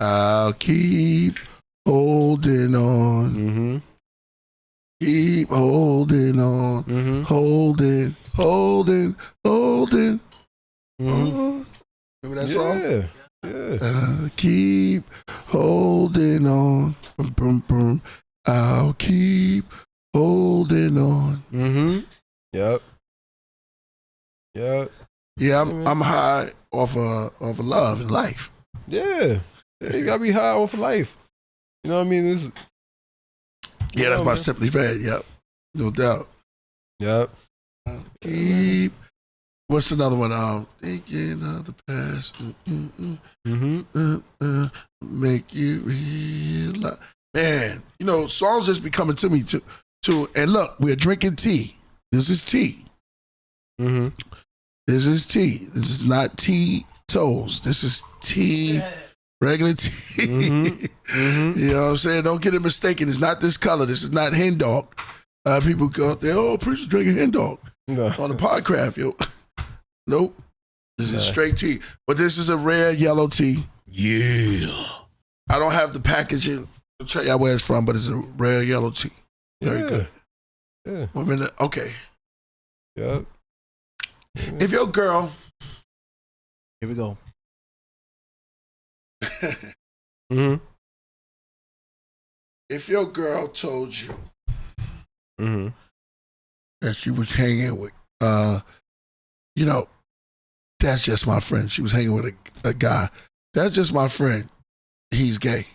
Speaker 1: I'll keep holding on.
Speaker 3: Mm-hmm.
Speaker 1: Keep holding on.
Speaker 3: Mm-hmm.
Speaker 1: Holding.
Speaker 3: Mm-hmm.
Speaker 1: Remember that song?
Speaker 3: Yeah.
Speaker 1: Keep holding on. Boom, boom, boom. I'll keep holding on.
Speaker 3: Mm-hmm. Yep.
Speaker 1: Yeah, I'm high off of love and life.
Speaker 3: Yeah. You gotta be high off of life. You know what I mean?
Speaker 1: That's my Simply Red. Yep, no doubt.
Speaker 3: Yep.
Speaker 1: Keep. What's another one? Thinking of the past.
Speaker 3: Mm-hmm.
Speaker 1: Make you realize. Man, songs just be coming to me too. And look, we're drinking tea. This is tea.
Speaker 3: Mm-hmm.
Speaker 1: This is tea. This is not tea toes. This is tea, regular tea.
Speaker 3: Mm-hmm. Mm-hmm.
Speaker 1: You know what I'm saying? Don't get it mistaken. It's not this color. This is not hen dog. People go out there, Priest is drinking hen dog
Speaker 3: No.
Speaker 1: on the Podcraft, yo. Nope. This is straight tea. But this is a rare yellow tea. Yeah. I don't have the packaging. I'll tell you where it's from, but it's a rare yellow tea. Very good.
Speaker 3: Yeah.
Speaker 1: 1 minute. Okay.
Speaker 3: Yep.
Speaker 1: If your girl,
Speaker 2: Here we go.
Speaker 3: Mm-hmm.
Speaker 1: if your girl told you
Speaker 3: Mm-hmm.
Speaker 1: that she was hanging with, that's just my friend. She was hanging with a guy. That's just my friend. He's gay.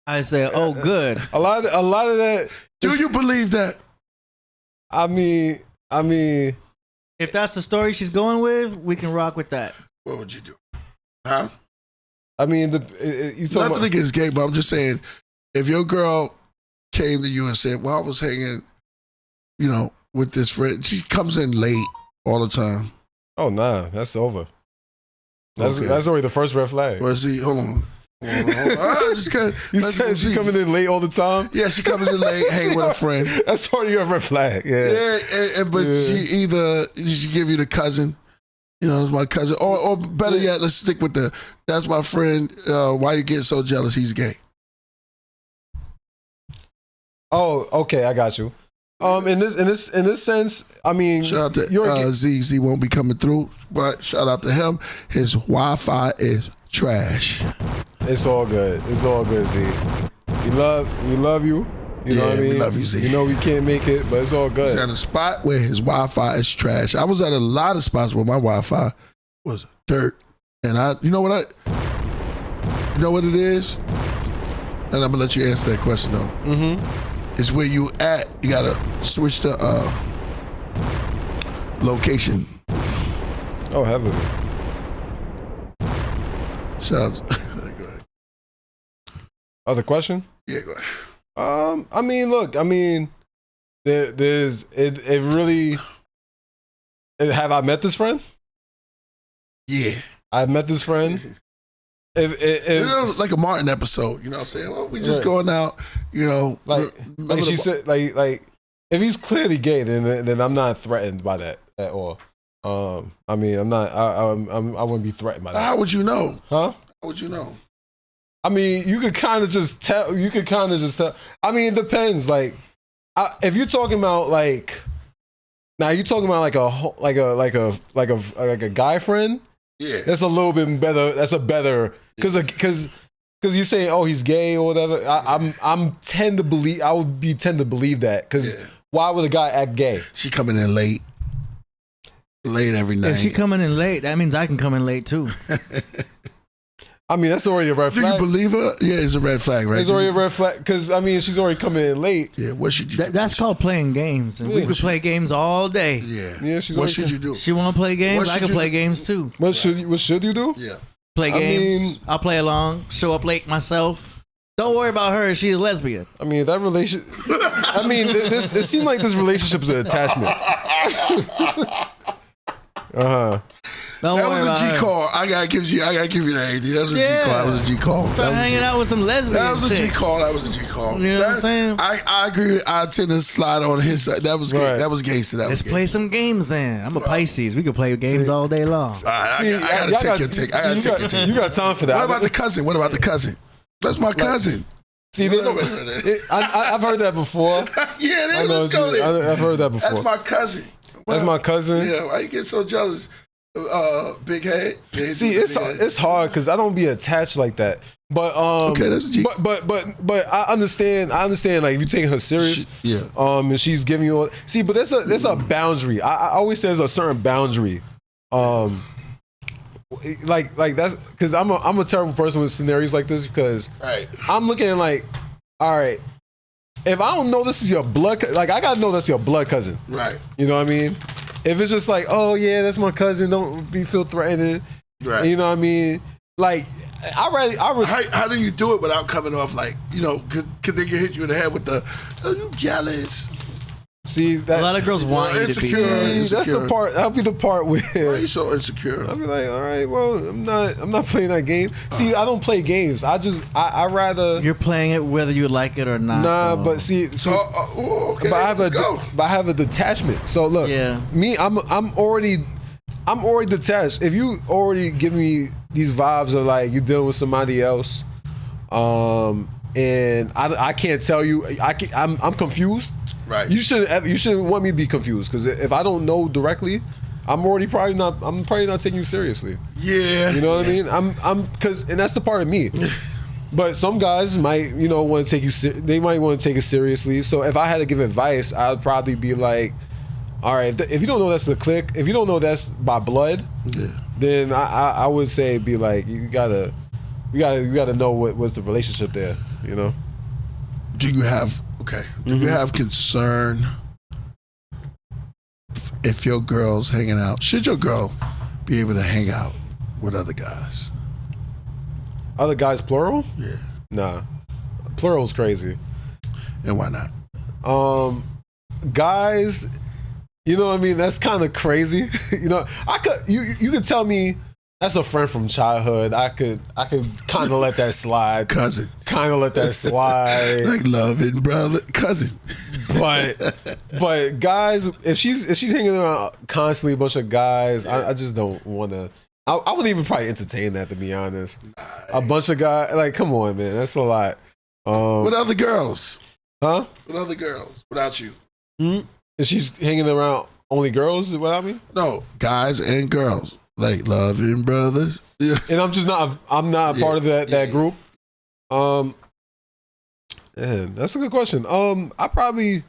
Speaker 2: I say, oh, good.
Speaker 3: A lot of that.
Speaker 1: Do you believe that?
Speaker 3: I mean.
Speaker 2: If that's the story she's going with, we can rock with that.
Speaker 1: What would you do? Huh?
Speaker 3: I mean, you talking
Speaker 1: Nothing
Speaker 3: about,
Speaker 1: against gay, but I'm just saying, if your girl came to you and said, well, I was hanging, with this friend, she comes in late all the time.
Speaker 3: Oh nah, that's over. That's
Speaker 1: Okay.
Speaker 3: that's already the first red flag.
Speaker 1: Well, see, hold on.
Speaker 3: You said she coming in late all the time.
Speaker 1: Yeah, she comes in late, hang with a friend.
Speaker 3: That's already a red flag. Yeah.
Speaker 1: But she give you the cousin, it's my cousin, or better yet, let's stick with that's my friend. Why you getting so jealous? He's gay.
Speaker 3: Oh, okay, I got you. In this sense, I mean,
Speaker 1: Shout out to Z won't be coming through, but shout out to him. His Wi-Fi is trash.
Speaker 3: It's all good. It's all good, Z. We love you. You know what I mean?
Speaker 1: We love you, Z.
Speaker 3: We can't make it, but it's all good.
Speaker 1: He's at a spot where his Wi-Fi is trash. I was at a lot of spots where my Wi-Fi was dirt, and you know what it is? And I'm gonna let you answer that question though.
Speaker 3: Mm-hmm.
Speaker 1: It's where you at. You gotta switch the location.
Speaker 3: Oh, heavily.
Speaker 1: Shout out. Go ahead.
Speaker 3: Other question?
Speaker 1: Yeah, go ahead.
Speaker 3: I mean, look, there's it really. Have I met this friend?
Speaker 1: Yeah.
Speaker 3: I've met this friend. If
Speaker 1: Like a Martin episode, you know what I'm saying? Well, we just going out,
Speaker 3: like she said, like if he's clearly gay, then I'm not threatened by that at all. I mean, I'm not. I wouldn't be threatened by that.
Speaker 1: How would you know?
Speaker 3: Huh?
Speaker 1: How would you know?
Speaker 3: I mean, you could kind of just tell. I mean, it depends. Like, if you're talking about like, now you're talking about like a guy friend.
Speaker 1: Yeah,
Speaker 3: that's a little bit better. That's a better because you're saying, oh, he's gay or whatever. I would tend to believe that because why would a guy act gay?
Speaker 1: She coming in late every night.
Speaker 2: If she coming in late, that means I can come in late too.
Speaker 3: I mean, that's already a red flag.
Speaker 1: Do you believe her? Yeah, it's a red flag, right?
Speaker 3: It's already a red flag because I mean, she's already coming in late.
Speaker 1: Yeah, what should you do?
Speaker 2: That's called playing games, and we could play games all day.
Speaker 1: Yeah.
Speaker 3: She's
Speaker 1: what should you do?
Speaker 2: She want to play games? I can play games too.
Speaker 3: What should you do?
Speaker 1: Yeah.
Speaker 2: Play games. I'll play along. Show up late myself. Don't worry about her. She's a lesbian.
Speaker 3: I mean, that relationship. I mean, it seemed like this relationship is an attachment.
Speaker 2: Don't
Speaker 1: That
Speaker 2: worry
Speaker 1: was
Speaker 2: about
Speaker 1: a G
Speaker 2: her.
Speaker 1: call. I gotta give you that AD. That was a G call. That was a G call.
Speaker 2: Start hanging out with some lesbians.
Speaker 1: That was a G call. That was a G call.
Speaker 2: You know what I'm saying?
Speaker 1: I agree. I tend to slide on his side. That was
Speaker 3: Right.
Speaker 1: that was gangster.
Speaker 2: Let's play some games then. I'm a Pisces. We could play games all day long.
Speaker 1: I gotta take your take. I gotta take your take.
Speaker 3: You got time for that.
Speaker 1: What about the cousin? What about the cousin? That's my cousin.
Speaker 3: See, I've heard that before.
Speaker 1: Yeah, let's go there.
Speaker 3: I've heard that before.
Speaker 1: That's my cousin.
Speaker 3: That's my cousin.
Speaker 1: Yeah, why you get so jealous? Big head. Yeah,
Speaker 3: See, it's hard because I don't be attached like that. But
Speaker 1: okay, that's a G.
Speaker 3: But I understand. Like if you taking her serious, and she's giving you. But there's a boundary. I always say there's a certain boundary. Like that's because I'm a terrible person with scenarios like this because I'm looking at like, all right, if I don't know this is your blood, like I gotta know that's your blood cousin,
Speaker 1: right?
Speaker 3: You know what I mean? If it's just like, oh yeah, that's my cousin, don't feel threatened, right? You know what I mean? Like
Speaker 1: how do you do it without coming off like, you know, because they can hit you in the head with the, oh, you jealous.
Speaker 3: See, that,
Speaker 2: a lot of girls want you to be
Speaker 3: insecure. That's the part. That'll be the part where
Speaker 1: why are you so insecure?
Speaker 3: I'll be like, all right, well, I'm not playing that game. See, I don't play games. I rather.
Speaker 2: You're playing it whether you like it or not.
Speaker 3: Nah, but see,
Speaker 1: okay,
Speaker 3: but I have a detachment. So look, me, I'm already detached. If you already give me these vibes of like you dealing with somebody else, and I can't tell you, I'm confused.
Speaker 1: Right.
Speaker 3: You shouldn't want me to be confused because if I don't know directly, I'm probably not taking you seriously.
Speaker 1: Yeah.
Speaker 3: You know what I mean? I'm because and that's the part of me. But some guys might, want to take you. They might want to take it seriously. So if I had to give advice, I'd probably be like, all right, if you don't know that's the clique, if you don't know that's by blood, then I would say be like, you gotta know what's the relationship there. You know?
Speaker 1: Do you have you have concern if your girl's hanging out? Should your girl be able to hang out with other guys?
Speaker 3: Other guys, plural?
Speaker 1: Yeah.
Speaker 3: Nah, plural's crazy.
Speaker 1: And why not?
Speaker 3: Guys, you know what I mean? That's kind of crazy. You could tell me that's a friend from childhood. I could kind of let that slide.
Speaker 1: Cousin.
Speaker 3: Kind of let that slide.
Speaker 1: Like loving brother, cousin.
Speaker 3: But guys, if she's hanging around constantly a bunch of guys, I just don't want to. I wouldn't even probably entertain that, to be honest. A bunch of guys, like, come on, man, that's a lot.
Speaker 1: With other girls,
Speaker 3: huh?
Speaker 1: With other girls, without you.
Speaker 3: Mm-hmm. If she's hanging around only girls without me?
Speaker 1: No, guys and girls. Like loving brothers,
Speaker 3: and I'm not part of that group. Man, that's a good question. I probably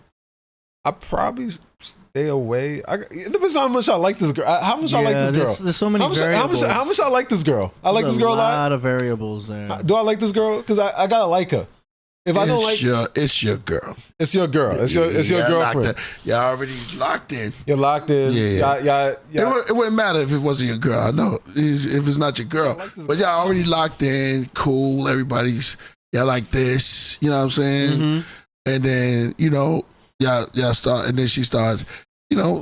Speaker 3: stay away. It depends on how much I like this girl. How much I like this girl.
Speaker 2: There's so many variables.
Speaker 3: How much I like this girl. I like this girl a lot.
Speaker 2: A lot of variables there.
Speaker 3: Do I like this girl? Because I gotta like her. If I don't like,
Speaker 1: it's your girl.
Speaker 3: It's your girl. It's your girlfriend.
Speaker 1: Y'all already locked in.
Speaker 3: You're locked in. Yeah.
Speaker 1: It wouldn't matter if it wasn't your girl. I know if it's not your girl, but y'all already locked in. Cool. Everybody's like this. You know what I'm saying?
Speaker 2: Mm-hmm.
Speaker 1: And then y'all start, and then she starts.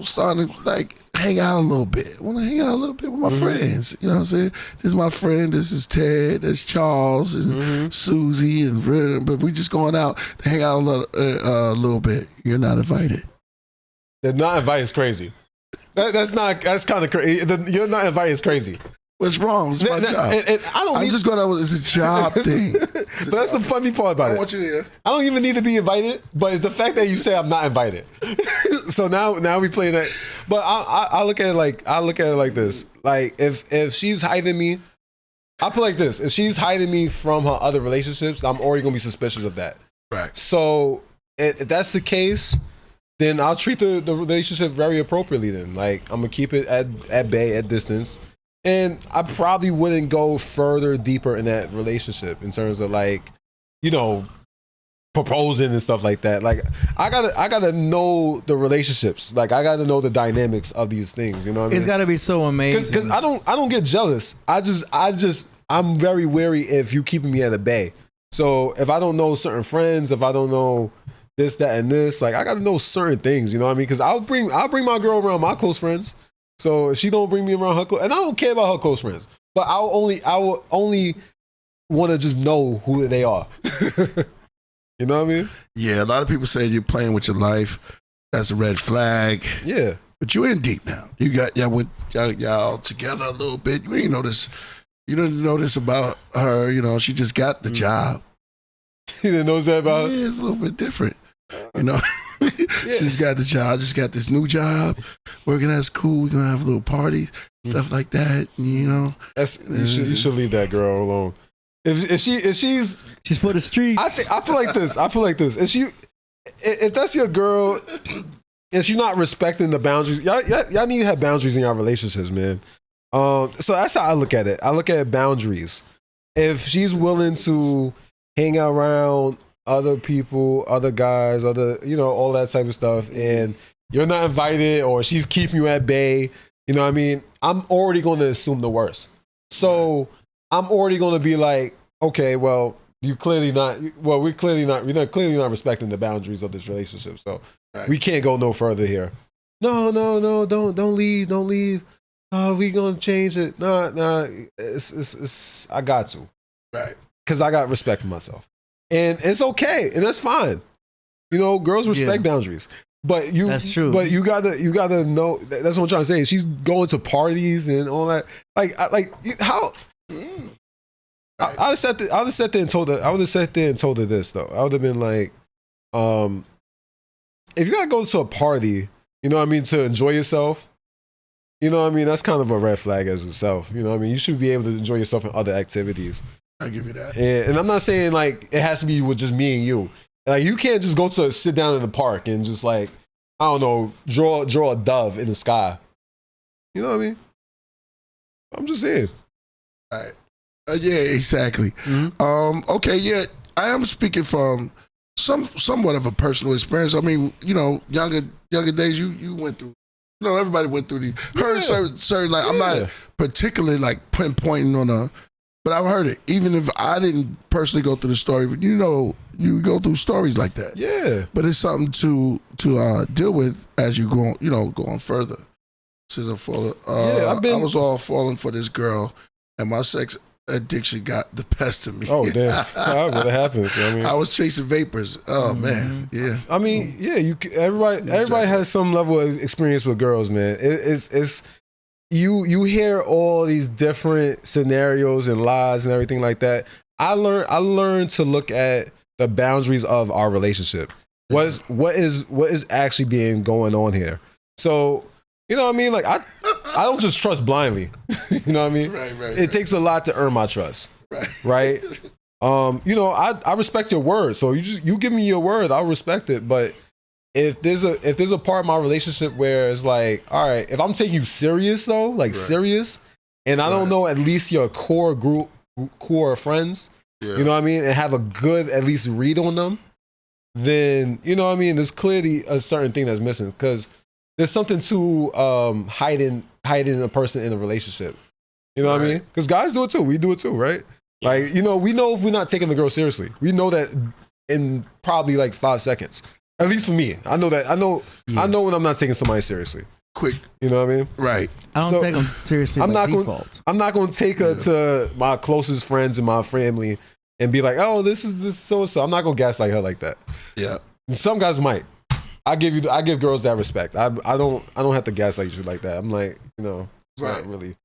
Speaker 1: Starting to like hang out a little bit. I want to hang out a little bit with my friends. You know what I'm saying? This is my friend. This is Ted. That's Charles and Susie and Red. But we just going out to hang out a little bit. You're not invited.
Speaker 3: The not invited is crazy. That's kind of crazy. You're not invited is crazy.
Speaker 1: What's wrong? It's my job.
Speaker 3: And I'm
Speaker 1: just going out. It's a job thing.
Speaker 3: But that's the funny part about it.
Speaker 1: I want you here.
Speaker 3: I don't even need to be invited, but it's the fact that you say I'm not invited. So now we playing that. But I look at it like this. Like if she's hiding me, I put it like this. If she's hiding me from her other relationships, I'm already gonna be suspicious of that.
Speaker 1: Right.
Speaker 3: So if that's the case, then I'll treat the relationship very appropriately. Then, like, I'm gonna keep it at bay, at distance. And I probably wouldn't go further deeper in that relationship in terms of like, proposing and stuff like that. Like I gotta know the relationships. Like I gotta know the dynamics of these things. You know what I mean?
Speaker 2: It's gotta be so amazing.
Speaker 3: Because I don't get jealous. I'm very wary if you keeping me at a bay. So if I don't know certain friends, if I don't know this, that, and this, like I gotta know certain things. You know what I mean? Because I'll bring my girl around my close friends. So if she don't bring me around her close, and I don't care about her close friends, but I will only want to just know who they are. You know what I mean?
Speaker 1: Yeah, a lot of people say you're playing with your life. That's a red flag.
Speaker 3: Yeah.
Speaker 1: But you're in deep now. Y'all together a little bit. You ain't notice. You didn't notice about her. You know, she just got the job.
Speaker 3: You didn't notice that about her?
Speaker 1: Yeah, it's a little bit different. You know, she just got the job. Just got this new job. Working at school. We're gonna have little parties, stuff like that. You know,
Speaker 3: you should leave that girl alone. If she's
Speaker 2: for the streets.
Speaker 3: I feel like this. If that's your girl and she's not respecting the boundaries, y'all need to have boundaries in your relationships, man. So that's how I look at it. I look at boundaries. If she's willing to hang out around other people, other guys, all that type of stuff, and you're not invited or she's keeping you at bay, you know what I mean? I'm already going to assume the worst. So I'm already going to be like, okay, well, we're clearly not respecting the boundaries of this relationship. So we can't go no further here. No, don't leave. Oh, we gonna change it. Nah, it's I got to.
Speaker 1: Right.
Speaker 3: Because I got respect for myself. And it's okay, and that's fine. You know, girls respect boundaries. But that's true. But you gotta know. That's what I'm trying to say. She's going to parties and all that. How? I would have sat there and told her this though. I would have been like, if you gotta go to a party, you know what I mean, to enjoy yourself, you know what I mean, that's kind of a red flag as itself. You know what I mean, you should be able to enjoy yourself in other activities.
Speaker 1: I give you that.
Speaker 3: And I'm not saying like it has to be with just me and you. Like you can't just go to sit down in the park and just like, I don't know, draw a dove in the sky. You know what I mean? I'm just saying.
Speaker 1: All right. Yeah, exactly.
Speaker 2: Mm-hmm.
Speaker 1: Okay, yeah, I am speaking from somewhat of a personal experience. I mean, you know, younger days, you went through. You know, everybody went through these. Heard certain like I'm not particularly like pinpointing on a, but I've heard it. Even if I didn't personally go through the story, but you know, you go through stories like that.
Speaker 3: Yeah.
Speaker 1: But it's something to deal with as you go, going further. I was all falling for this girl, and my sex addiction got the best of me.
Speaker 3: Oh damn! What happened?
Speaker 1: I was chasing vapors. Oh man, yeah.
Speaker 3: I mean, yeah. Everybody has some level of experience with girls, man. It's you hear all these different scenarios and lies and everything like that. I learned to look at the boundaries of our relationship. What is actually being going on here? So. You know what I mean? Like I don't just trust blindly. You know what I mean?
Speaker 1: Right.
Speaker 3: It takes a lot to earn my trust. Right. You know, I respect your word. So you give me your word, I'll respect it. But if there's a part of my relationship where it's like, all right, if I'm taking you serious though, like serious, and I don't know at least your core friends, you know what I mean, and have a good at least read on them, then you know what I mean, there's clearly a certain thing that's missing because. There's something to hiding a person in a relationship. You know what I mean? Because guys do it too. We do it too, right? Yeah. Like, you know, we know if we're not taking the girl seriously. We know that in probably like 5 seconds. At least for me. I know that. I know when I'm not taking somebody seriously. Quick. You know what I mean?
Speaker 1: Right.
Speaker 2: I don't take them seriously by default.
Speaker 3: I'm not going to take her to my closest friends and my family and be like, oh, this is so-and-so. I'm not going to gaslight her like that.
Speaker 1: Yeah.
Speaker 3: And some guys might. I give girls that respect. I don't have to gaslight you like that. I'm like, you know, it's not really.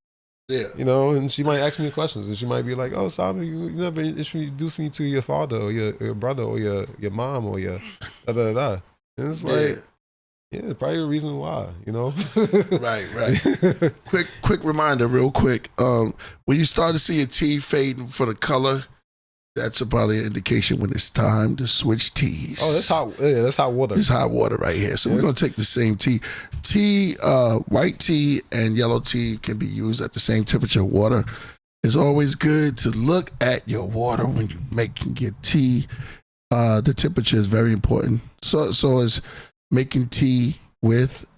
Speaker 3: Yeah. You know, and she might ask me questions and she might be like, oh, Simon, you never introduced me to your father or your brother or your mom or your da-da-da. And it's like, yeah, probably a reason why, you know?
Speaker 1: Right. Quick reminder, real quick. When you start to see your tea fading for the color, that's probably an indication when it's time to switch teas.
Speaker 3: Oh, that's hot. Yeah, that's hot water.
Speaker 1: It's hot water right here. So we're gonna take the same tea. White tea and yellow tea can be used at the same temperature of water. It's always good to look at your water when you're making your tea. The temperature is very important. So is making tea with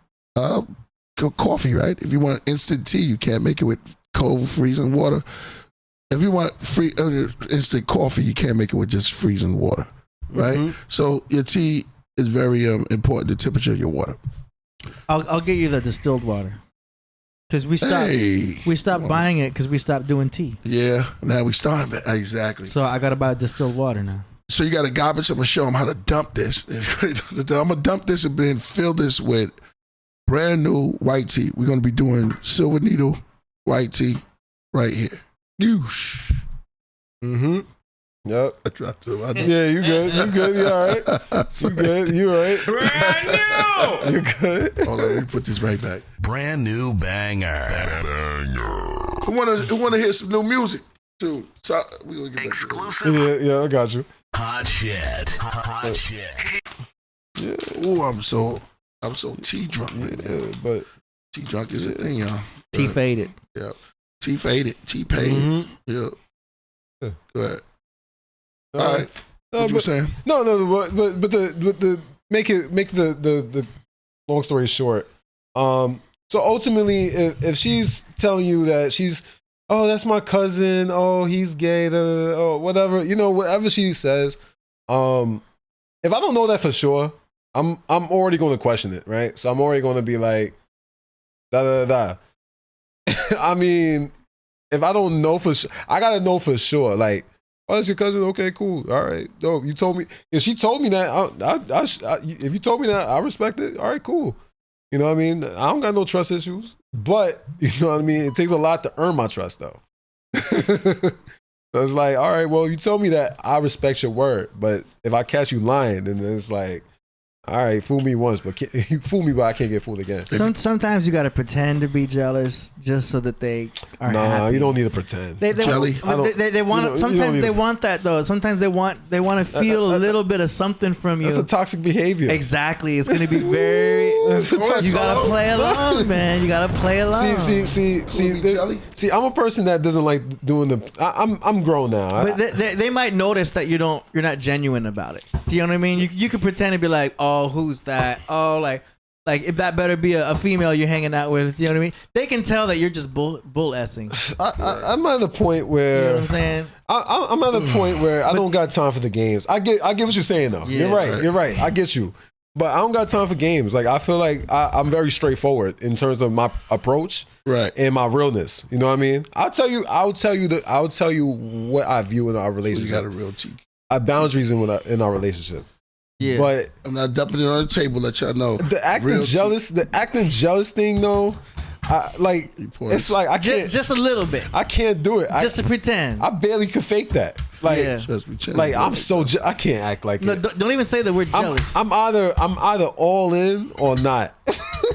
Speaker 1: coffee, right? If you want instant tea, you can't make it with cold freezing water. If you want instant coffee, you can't make it with just freezing water, right? Mm-hmm. So your tea is very important, the temperature of your water.
Speaker 2: I'll get you the distilled water. Because we stopped buying it because we stopped doing tea.
Speaker 1: Yeah, now we starting. Exactly.
Speaker 2: So I got to buy distilled water now.
Speaker 1: So you got a garbage. I'm going to show them how to dump this. I'm going to dump this and then fill this with brand new white tea. We're going to be doing silver needle white tea right here. Goosh.
Speaker 3: Mm-hmm. Yep.
Speaker 1: I dropped it.
Speaker 3: Yeah, you good. You good. You all right. You good. You all right.
Speaker 5: Brand new.
Speaker 3: You good.
Speaker 1: Hold on, let me put this right back.
Speaker 4: Brand new banger.
Speaker 1: Who want to hear some new music too? So we gonna get
Speaker 4: Exclusive.
Speaker 3: Yeah, I got you.
Speaker 4: Hot shit. Hot shit.
Speaker 3: Yeah.
Speaker 1: Ooh, I'm so tea drunk, man.
Speaker 3: Yeah, but
Speaker 1: Tea drunk is a thing, y'all.
Speaker 2: Tea faded.
Speaker 1: Yeah. Tea faded. Tea paid.
Speaker 3: Mhm.
Speaker 1: Yeah.
Speaker 3: Yeah.
Speaker 1: Go ahead. All right.
Speaker 3: No,
Speaker 1: What you were saying?
Speaker 3: No, but the make the long story short. So ultimately, if she's telling you that that's my cousin, he's gay, whatever, whatever she says, if I don't know that for sure, I'm already going to question it, right? So I'm already going to be like, da da da. I mean, if I don't know for sure, I gotta know for sure, like. Oh, that's your cousin? Okay, cool. All right. No, you told me. If she told me that, if you told me that, I respect it. All right, cool. You know what I mean? I don't got no trust issues. But, you know what I mean? It takes a lot to earn my trust, though. So it's like, all right, well, you told me that. I respect your word. But if I catch you lying, then it's like, all right, fool me once, but you fool me, but I can't get fooled again.
Speaker 2: Sometimes you got to pretend to be jealous just so that they are happy.
Speaker 3: You don't need to pretend.
Speaker 1: Jelly.
Speaker 2: They want. Sometimes they want that though. Sometimes they want to feel a little bit of something from you.
Speaker 3: That's a toxic behavior.
Speaker 2: Exactly. It's gonna be very. You gotta play along, man. You gotta play along.
Speaker 3: See. I'm a person that doesn't like doing the. I'm grown now.
Speaker 2: But they might notice that you're not genuine about it. Do you know what I mean? You could pretend to be like, oh, who's that? Oh, like if that better be a female you're hanging out with. You know what I mean? They can tell that you're just bull-essing.
Speaker 3: I'm at the point where
Speaker 2: you know what I'm saying.
Speaker 3: I'm at the point where I don't got time for the games. I get what you're saying though.
Speaker 2: Yeah.
Speaker 3: You're right. I get you. But I don't got time for games. Like I feel like I'm very straightforward in terms of my approach,
Speaker 1: right,
Speaker 3: and my realness. You know what I mean? I'll tell you what I view in our relationship.
Speaker 1: You got a real cheek.
Speaker 3: I have boundaries in our relationship.
Speaker 2: Yeah,
Speaker 3: but
Speaker 1: I'm not dumping it on the table. Let y'all know
Speaker 3: the acting jealous thing though. It's like I can't
Speaker 2: just a little bit.
Speaker 3: I can't do it.
Speaker 2: Just to pretend.
Speaker 3: I barely could fake that. Like, I'm so I can't act like it.
Speaker 2: Don't even say the word jealous.
Speaker 3: I'm either all in or not.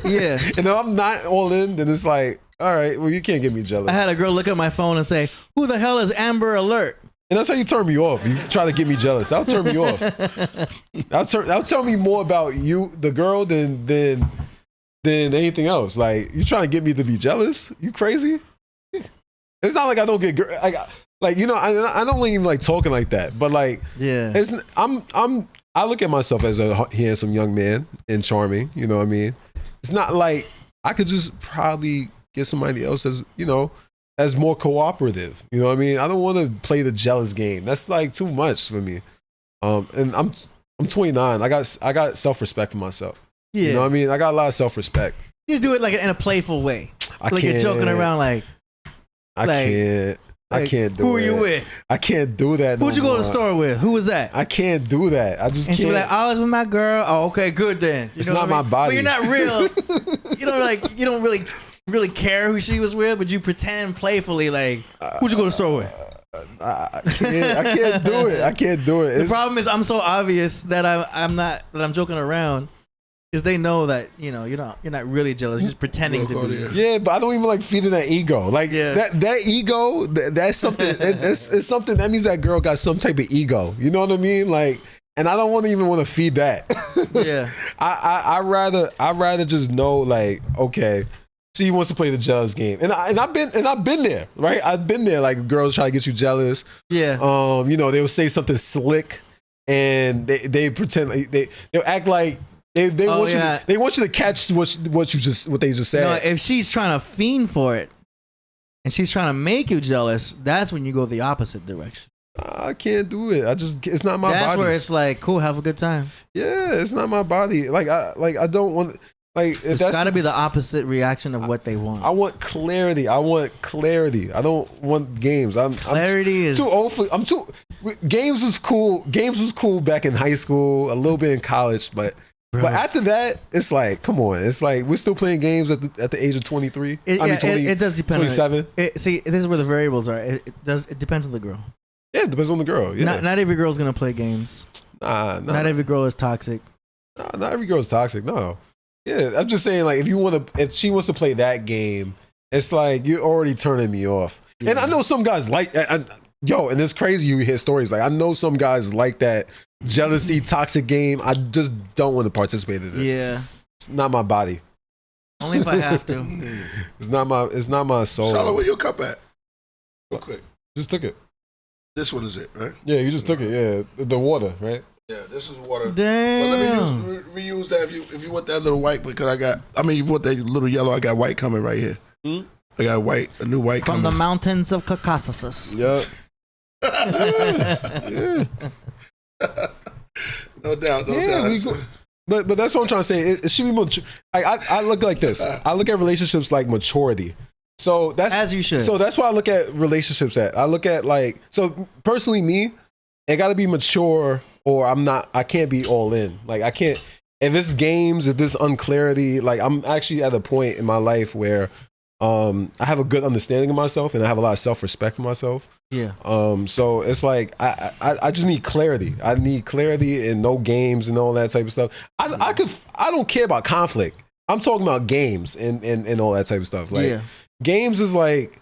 Speaker 2: Yeah.
Speaker 3: And if I'm not all in, then it's like, all right, well, you can't get me jealous.
Speaker 2: I had a girl look at my phone and say, "Who the hell is Amber Alert?"
Speaker 3: And that's how you turn me off. You try to get me jealous. That'll turn me off. That'll tell me more about you, the girl, than anything else. Like, you trying to get me to be jealous? You crazy? It's not like I don't get I don't even like talking like that. But like,
Speaker 2: yeah,
Speaker 3: I look at myself as a handsome young man and charming. You know what I mean? It's not like I could just probably get somebody else as more cooperative. You know what I mean? I don't want to play the jealous game. That's like too much for me. And I'm 29. I got self-respect for myself.
Speaker 2: Yeah.
Speaker 3: You know what I mean? I got a lot of self-respect.
Speaker 2: You just do it like in a playful way.
Speaker 3: Like
Speaker 2: you're joking around
Speaker 3: I can't do it.
Speaker 2: Who are you with?
Speaker 3: I can't do that.
Speaker 2: Who'd you go to the store with? Who was that?
Speaker 3: I can't do that. I just can't.
Speaker 2: And she was like, I was with my girl. Oh, okay, good then.
Speaker 3: It's not my body.
Speaker 2: But you're not real. You don't really care who she was with, but you pretend playfully like, who'd you go to the store with?
Speaker 3: I can't do it. I can't do it.
Speaker 2: The problem is I'm so obvious that I'm joking around. Because they know that you're not really jealous, you're just pretending to be.
Speaker 3: Yeah, but I don't even like feeding that ego. Like that ego, that's something. It's something that means that girl got some type of ego. You know what I mean? Like, and I don't even want to feed that.
Speaker 2: Yeah.
Speaker 3: I rather just know, like, okay, she wants to play the jealous game, and I've been there, right? I've been there. Like, girls try to get you jealous.
Speaker 2: Yeah.
Speaker 3: They'll say something slick, and they pretend they'll act like. They want you to catch what they just said.
Speaker 2: No, if she's trying to fiend for it and she's trying to make you jealous, that's when you go the opposite direction.
Speaker 3: I can't do it. It's not my body.
Speaker 2: That's where it's like, cool, have a good time.
Speaker 3: Yeah, it's not my body. I don't want.
Speaker 2: It's got to be the opposite reaction of what they want.
Speaker 3: I want clarity. I don't want games.
Speaker 2: Clarity is
Speaker 3: too old for. Games was cool. Games was cool back in high school, a little bit in college, but after that, it's like, come on. It's like we're still playing games at the age of 23.
Speaker 2: It does depend.
Speaker 3: 27.
Speaker 2: See, this is where the variables are. It depends on the girl.
Speaker 3: Yeah, it depends on the girl. Yeah.
Speaker 2: Not every girl's gonna play games. Not every girl is toxic.
Speaker 3: Not every girl is toxic. No. Yeah, I'm just saying, like, if she wants to play that game, it's like you're already turning me off. Yeah. And I know some guys like, and it's crazy you hear stories. Like, I know some guys like that jealousy, toxic game. I just don't want to participate in it.
Speaker 2: Yeah,
Speaker 3: it's not my body.
Speaker 2: Only if I have to.
Speaker 3: It's not my soul.
Speaker 1: Charlotte, where your cup at? Real quick.
Speaker 3: Just took it.
Speaker 1: This one is it, right?
Speaker 3: Yeah, you just took it. Yeah, the water, right?
Speaker 1: Yeah, this is water.
Speaker 2: Damn.
Speaker 1: But let me reuse that if you want that little white, because you want that little yellow, I got white coming right here. I got a new white
Speaker 2: from
Speaker 1: coming.
Speaker 2: the mountains of Caucasus.
Speaker 3: Yep.
Speaker 1: Yeah. No doubt.
Speaker 3: But that's what I'm trying to say. It should be more. I look like this. I look at relationships like maturity. So that's
Speaker 2: as you should.
Speaker 3: So that's why I look at relationships I look at personally me, it got to be mature. Or I can't be all in. Like, I can't, if it's games, if this unclarity, like, I'm actually at a point in my life where I have a good understanding of myself and I have a lot of self-respect for myself.
Speaker 2: Yeah.
Speaker 3: So it's like, I just need clarity. I need clarity and no games and all that type of stuff. I don't care about conflict. I'm talking about games and all that type of stuff. Like, games is like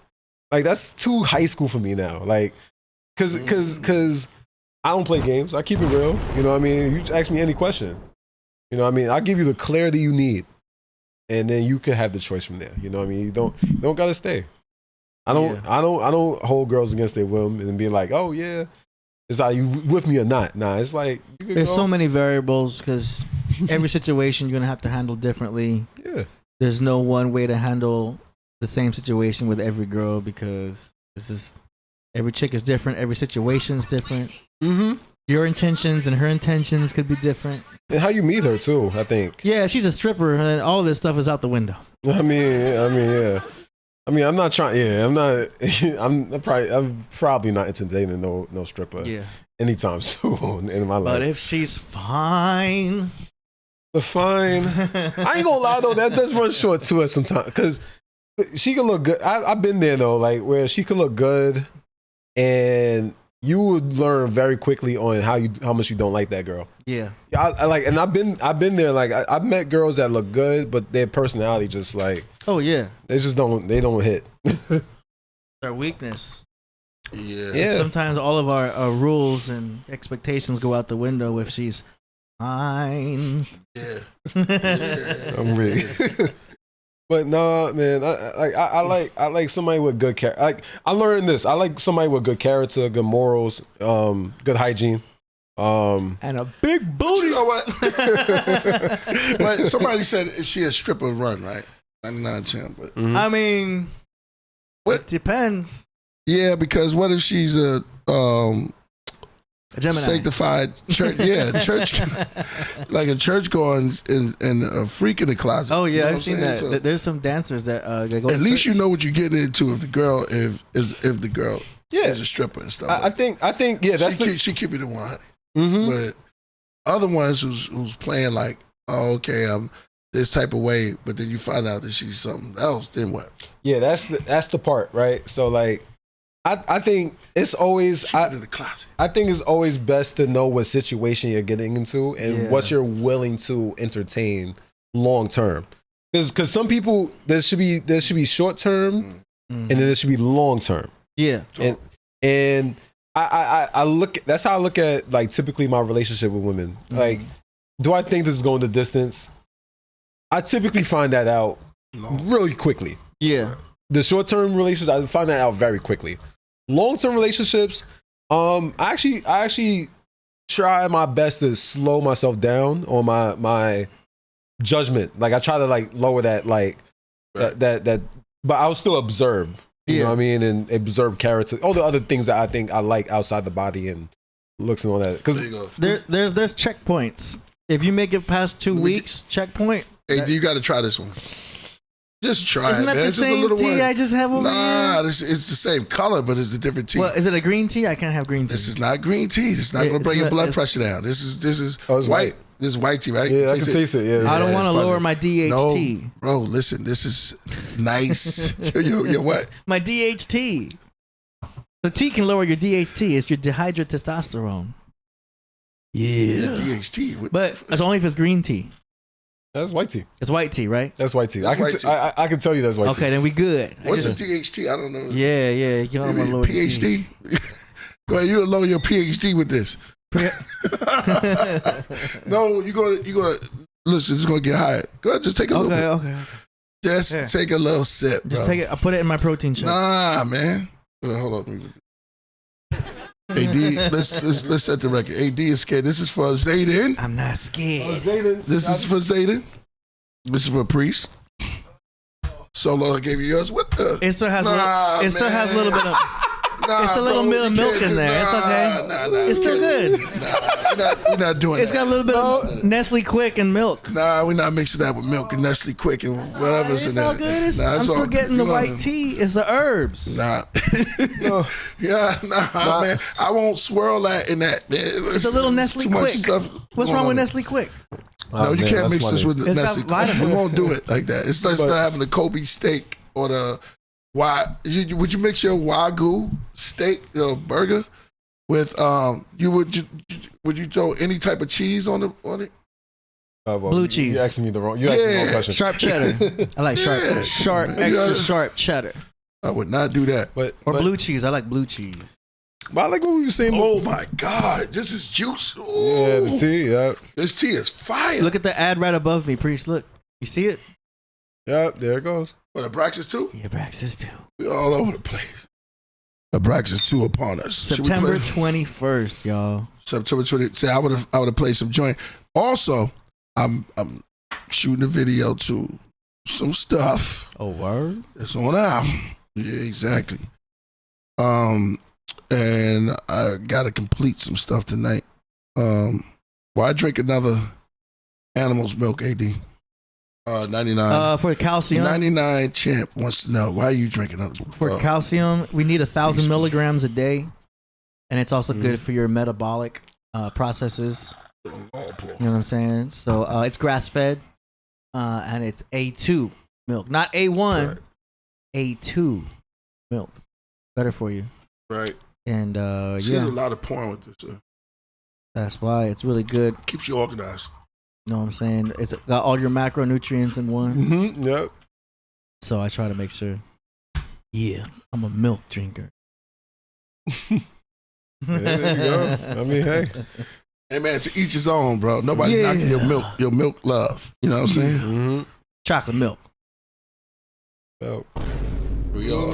Speaker 3: that's too high school for me now. Like, cause I don't play games. I keep it real. You know what I mean? You just ask me any question. You know what I mean? I'll give you the clarity you need. And then you can have the choice from there. You know what I mean? You don't gotta stay. I don't hold girls against their will and be like, oh yeah, it's like you with me or not. Nah, it's like
Speaker 2: there's so many variables because every situation you're gonna have to handle differently.
Speaker 3: Yeah.
Speaker 2: There's no one way to handle the same situation with every girl because it's just every chick is different, every situation's different.
Speaker 3: Mm-hmm.
Speaker 2: Your intentions and her intentions could be different.
Speaker 3: And how you meet her too, I think.
Speaker 2: Yeah, she's a stripper, and all of this stuff is out the window.
Speaker 3: I mean, yeah. I mean, I'm not trying. Yeah, I'm not. I'm probably not intimidating no stripper.
Speaker 2: Yeah.
Speaker 3: Anytime soon in my life.
Speaker 2: But if she's fine,
Speaker 3: I ain't gonna lie though, that does run short to us sometimes because she can look good. I've been there though, like where she could look good, and you would learn very quickly on how much you don't like that girl.
Speaker 2: Yeah.
Speaker 3: I like, and I've been there. Like I've met girls that look good, but their personality just like.
Speaker 2: Oh yeah.
Speaker 3: They don't hit.
Speaker 2: Our weakness.
Speaker 1: Yeah.
Speaker 2: Sometimes all of our rules and expectations go out the window if she's fine.
Speaker 1: Yeah.
Speaker 3: I'm weak. But no, man, I like somebody with good character. Like I learned this. I like somebody with good character, good morals, good hygiene,
Speaker 2: and a big booty.
Speaker 1: You know what? But somebody said if she a stripper, run right. 99 but
Speaker 2: I mean, it depends.
Speaker 1: Yeah, because what if she's a
Speaker 2: Gemini.
Speaker 1: Sanctified church? Yeah, church, like a church going and a freak in the closet.
Speaker 2: Oh yeah,
Speaker 1: you know
Speaker 2: I've seen that. So, there's some dancers that go.
Speaker 1: At least you know what you're getting into if the girl if the girl is a stripper and stuff.
Speaker 3: I think yeah, that's
Speaker 1: she keep it in one.
Speaker 3: Mm-hmm.
Speaker 1: But other ones who's playing like, oh okay, I'm this type of way, but then you find out that she's something else. Then what?
Speaker 3: Yeah, that's the part, right? So like. I think it's always
Speaker 1: in the closet.
Speaker 3: I think it's always best to know what situation you're getting into and what you're willing to entertain long term. Because some people there should be short term and then there should be long term.
Speaker 2: Yeah.
Speaker 3: And I look that's how I look at like typically my relationship with women. Like, do I think this is going the distance? I typically find that out really quickly.
Speaker 2: Yeah.
Speaker 3: The short-term relationships, I find that out very quickly. Long-term relationships, I actually try my best to slow myself down on my judgment. Like I try to like lower that that, but I'll still observe. You know what I mean, and observe character, all the other things that I think I like outside the body and looks and all that. Because
Speaker 2: there's checkpoints. If you make it past 2 weeks, checkpoint.
Speaker 1: Hey, you got to try this one. Just try
Speaker 2: Isn't
Speaker 1: it,
Speaker 2: that
Speaker 1: man.
Speaker 2: the
Speaker 1: It's just a
Speaker 2: same
Speaker 1: little
Speaker 2: tea
Speaker 1: one.
Speaker 2: I just have over here?
Speaker 1: It's the same color, but it's a different tea.
Speaker 2: Well, is it a green tea? I can't have green tea.
Speaker 1: This is not green tea. This is not going to bring your blood pressure down. This is white. This is white tea, right?
Speaker 3: Yeah, I can taste it. Yeah,
Speaker 2: I don't want to
Speaker 1: it's
Speaker 2: lower my DHT.
Speaker 1: No, bro, listen. This is nice. You're what?
Speaker 2: My DHT. So tea can lower your DHT. It's your dehydrated testosterone. Yeah.
Speaker 1: DHT.
Speaker 2: But it's only if it's green tea.
Speaker 3: That's white tea.
Speaker 2: It's white tea, right?
Speaker 3: That's white tea.
Speaker 1: That's white tea.
Speaker 3: I can tell you that's white tea.
Speaker 2: Okay, then we good.
Speaker 1: What's a DHT? I don't know.
Speaker 2: Yeah. You don't want to lower
Speaker 1: PhD? Go ahead, you lower your PhD with this. No, you're gonna listen, it's gonna get higher. Go ahead, just take a little bit.
Speaker 2: Okay.
Speaker 1: Just take a little sip, bro.
Speaker 2: Just take it. I put it in my protein shake.
Speaker 1: Nah, man. Hold on. AD, let's set the record. AD is scared. This is for Zayden.
Speaker 2: I'm not scared.
Speaker 1: This is for Zayden. This is for Priest. Solo, I gave you yours. What the?
Speaker 2: It still has. Still has a little bit of. It's a little bit of milk in there. It's okay. It's still good.
Speaker 1: We're not doing
Speaker 2: It's got a little bit of Nestle Quick and milk.
Speaker 1: Nah, we're not mixing that with milk and Nestle Quick and whatever's in
Speaker 2: It's
Speaker 1: there.
Speaker 2: all good. I'm still getting the white tea. It's the herbs.
Speaker 1: Nah. Man. I won't swirl that in that.
Speaker 2: It's a little Nestle
Speaker 1: too much
Speaker 2: Quick.
Speaker 1: stuff
Speaker 2: What's wrong with Nestle Quick?
Speaker 1: No, you can't mix this with the
Speaker 2: It's got
Speaker 1: Nestle Quick.
Speaker 2: vitamins.
Speaker 1: We won't do it like that. It's like having the Kobe steak or the would you mix your Wagyu steak burger with would you throw any type of cheese on it?
Speaker 2: Blue cheese.
Speaker 3: You asking me the wrong. You asking the wrong question.
Speaker 2: Sharp cheddar. I like extra sharp cheddar.
Speaker 1: I would not do that.
Speaker 2: Or blue cheese. I like blue cheese.
Speaker 3: But I like what we were saying.
Speaker 1: Oh my God, this is juice. Ooh.
Speaker 3: Yeah, the tea. Yeah.
Speaker 1: This tea is fire.
Speaker 2: Look at the ad right above me, Priest. Look, you see it?
Speaker 3: Yeah, there it goes.
Speaker 1: What, Abraxas 2?
Speaker 2: Yeah, Abraxas 2.
Speaker 1: We're all over the place. Abraxas 2 upon us.
Speaker 2: September 21st, y'all.
Speaker 1: September 20th. Say, I would have played some joint. Also, I'm shooting a video to some stuff.
Speaker 2: Oh, word?
Speaker 1: It's on out. Yeah, exactly. And I gotta complete some stuff tonight. Why drink another animal's milk, AD? 99.
Speaker 2: For calcium.
Speaker 1: 99 champ wants to know, why are you drinking another?
Speaker 2: For calcium, we need 1,000 milligrams a day. And it's also good for your metabolic processes. You know what I'm saying? So it's grass-fed. And it's A2 milk. Not A1. Right. A2 milk. Better for you.
Speaker 1: Right.
Speaker 2: And
Speaker 1: There's a lot of porn with this.
Speaker 2: That's why it's really good.
Speaker 1: Keeps you organized.
Speaker 2: You know what I'm saying? It's got all your macronutrients in one.
Speaker 3: Mm-hmm. Yep.
Speaker 2: So I try to make sure. Yeah, I'm a milk drinker.
Speaker 3: Yeah, there you go. I mean, hey.
Speaker 1: Hey man, to each his own, bro. Nobody's knocking your milk love. You know what I'm saying?
Speaker 3: Mm-hmm.
Speaker 2: Chocolate milk.
Speaker 3: Oh.
Speaker 1: We all.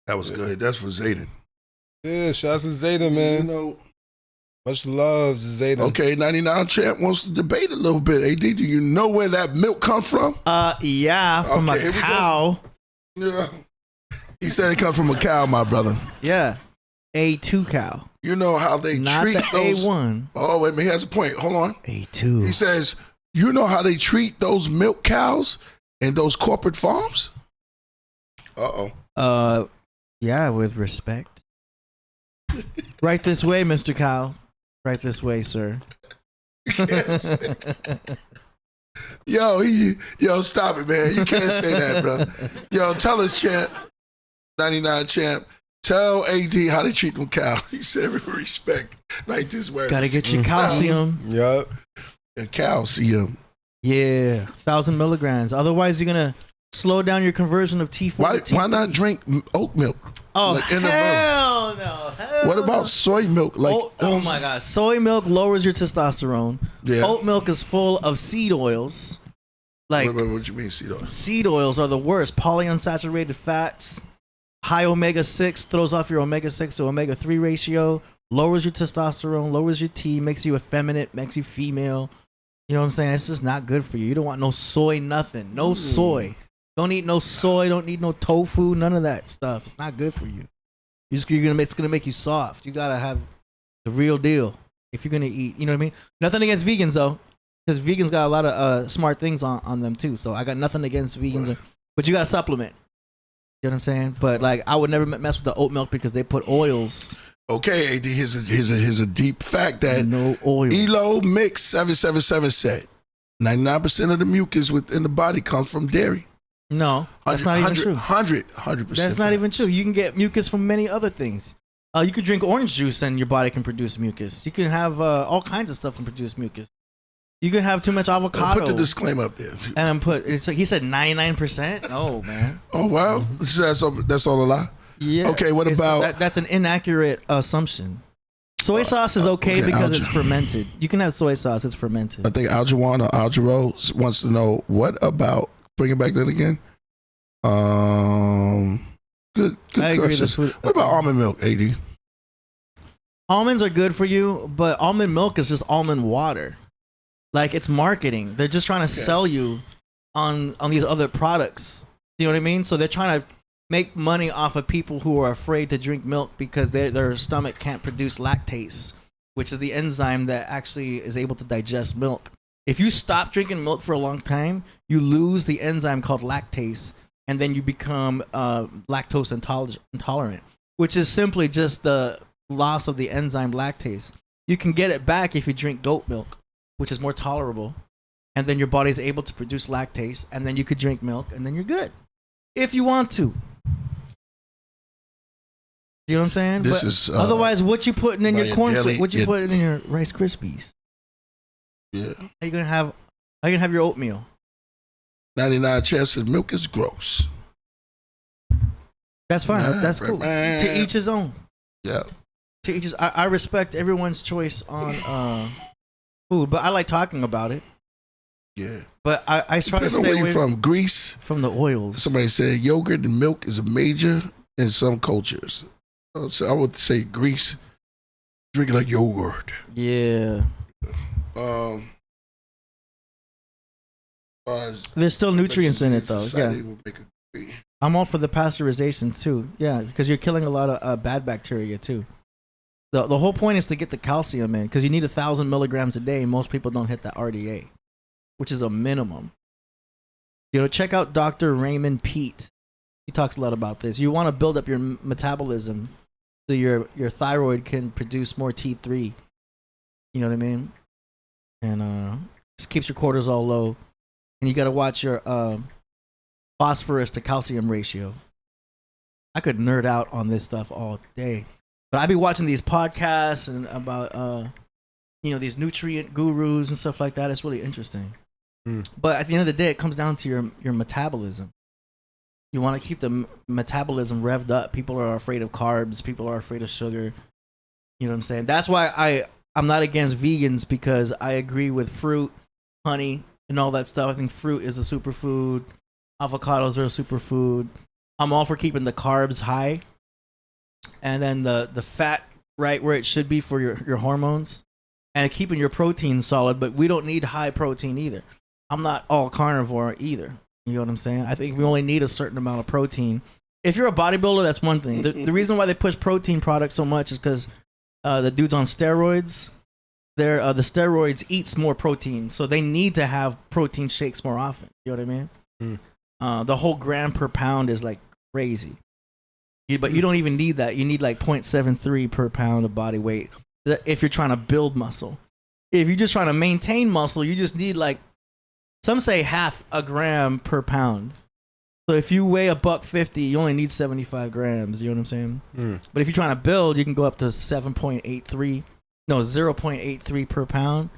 Speaker 1: That was good. That's for Zayden.
Speaker 3: Yeah, shouts to Zayden, man.
Speaker 1: You know,
Speaker 3: much love, Zayden.
Speaker 1: Okay, 99 champ wants to debate a little bit. AD, do you know where that milk comes from?
Speaker 2: Yeah, from a cow.
Speaker 1: Yeah. He said it comes from a cow, my brother.
Speaker 2: Yeah. A2 cow.
Speaker 1: You know how they
Speaker 2: Not
Speaker 1: treat
Speaker 2: the
Speaker 1: those.
Speaker 2: A1.
Speaker 1: Oh, wait a minute. He has a point. Hold on.
Speaker 2: A2.
Speaker 1: He says, you know how they treat those milk cows in those corporate farms?
Speaker 2: Yeah, with respect. Right this way, Mr. Cow. Right this way, sir.
Speaker 1: Yo, stop it, man. You can't say that, bro. Yo, tell us, champ, 99 champ, tell AD how they treat them cows. He said with respect. Right this way.
Speaker 2: Gotta get your calcium.
Speaker 3: Yep.
Speaker 1: And calcium.
Speaker 2: Yeah, 1,000 milligrams. Otherwise, you're gonna slow down your conversion of T4 to T3.
Speaker 1: Why not drink oat milk?
Speaker 2: Oh,
Speaker 1: like
Speaker 2: hell no.
Speaker 1: What about soy milk? Like,
Speaker 2: oh my God. Soy milk lowers your testosterone. Yeah. Oat milk is full of seed oils. Like,
Speaker 1: what you mean seed oils?
Speaker 2: Seed oils are the worst. Polyunsaturated fats, high omega-6, throws off your omega-6 to omega-3 ratio, lowers your testosterone, lowers your T, makes you effeminate, makes you female. You know what I'm saying? It's just not good for you. You don't want no soy, nothing. No soy. Don't eat no soy. Don't eat no tofu. None of that stuff. It's not good for you. It's gonna make you soft. You gotta have the real deal. If you're gonna eat, you know what I mean. Nothing against vegans though, because vegans got a lot of smart things on them too. So I got nothing against vegans, but you gotta supplement. You know what I'm saying? But like, I would never mess with the oat milk because they put oils.
Speaker 1: Okay, AD, here's a deep fact that
Speaker 2: No oil.
Speaker 1: Elo Mix 777 said 99% of the mucus within the body comes from dairy.
Speaker 2: No, that's not even true.
Speaker 1: 100%.
Speaker 2: That's not even true. You can get mucus from many other things. You can drink orange juice and your body can produce mucus. You can have all kinds of stuff and produce mucus. You can have too much avocado.
Speaker 1: Put the disclaimer up there.
Speaker 2: And he said 99%. Oh man.
Speaker 1: Oh wow, that's all a lie.
Speaker 2: Yeah.
Speaker 1: Okay, what about?
Speaker 2: That's an inaccurate assumption. Soy sauce is okay because it's fermented. You can have soy sauce; it's fermented.
Speaker 1: I think Aljawan or Aljaro wants to know what about. Bring it back then again. Good
Speaker 2: I agree.
Speaker 1: question. What about almond milk, AD?
Speaker 2: Almonds are good for you, but almond milk is just almond water. Like, it's marketing. They're just trying to sell you on these other products. You know what I mean? So they're trying to make money off of people who are afraid to drink milk because their stomach can't produce lactase, which is the enzyme that actually is able to digest milk. If you stop drinking milk for a long time, you lose the enzyme called lactase, and then you become lactose intolerant, which is simply just the loss of the enzyme lactase. You can get it back if you drink goat milk, which is more tolerable, and then your body's able to produce lactase, and then you could drink milk, and then you're good if you want to. You know what I'm saying? Otherwise, what you putting in your cornflakes? What you putting in your Rice Krispies?
Speaker 1: Yeah.
Speaker 2: How you gonna have your oatmeal?
Speaker 1: 99 Champs says milk is gross.
Speaker 2: That's fine. That's cool. To each his own.
Speaker 1: Yeah.
Speaker 2: To each his. I respect everyone's choice on food, but I like talking about it.
Speaker 1: Yeah.
Speaker 2: But I try to stay away
Speaker 1: from Greece.
Speaker 2: From the oils.
Speaker 1: Somebody said yogurt and milk is a major in some cultures. So I would say Greece, drink like yogurt.
Speaker 2: Yeah. There's still nutrients in it though. Yeah. I'm all for the pasteurization too. Yeah, because you're killing a lot of bad bacteria too. The whole point is to get the calcium in because you need 1,000 milligrams a day. Most people don't hit that RDA, which is a minimum. You know, check out Dr. Raymond Pete. He talks a lot about this. You want to build up your metabolism so your thyroid can produce more T3. You know what I mean? And just keeps your cortisol low. And you got to watch your phosphorus to calcium ratio. I could nerd out on this stuff all day. But I'd be watching these podcasts and about, these nutrient gurus and stuff like that. It's really interesting. But at the end of the day, it comes down to your metabolism. You want to keep the metabolism revved up. People are afraid of carbs. People are afraid of sugar. You know what I'm saying? That's why I'm not against vegans because I agree with fruit, honey, and all that stuff. I think fruit is a superfood. Avocados are a superfood. I'm all for keeping the carbs high. And then the fat right where it should be for your hormones. And keeping your protein solid. But we don't need high protein either. I'm not all carnivore either. You know what I'm saying? I think we only need a certain amount of protein. If you're a bodybuilder, that's one thing. The reason why they push protein products so much is because the dudes on steroids, the steroids eats more protein, so they need to have protein shakes more often. You know what I mean? The whole gram per pound is like crazy. But you don't even need that. You need like 0.73 per pound of body weight if you're trying to build muscle. If you're just trying to maintain muscle, you just need like, some say half a gram per pound. So if you weigh $150, you only need 75 grams. You know what I'm saying? But if you're trying to build, you can go up to 0.83 per pound,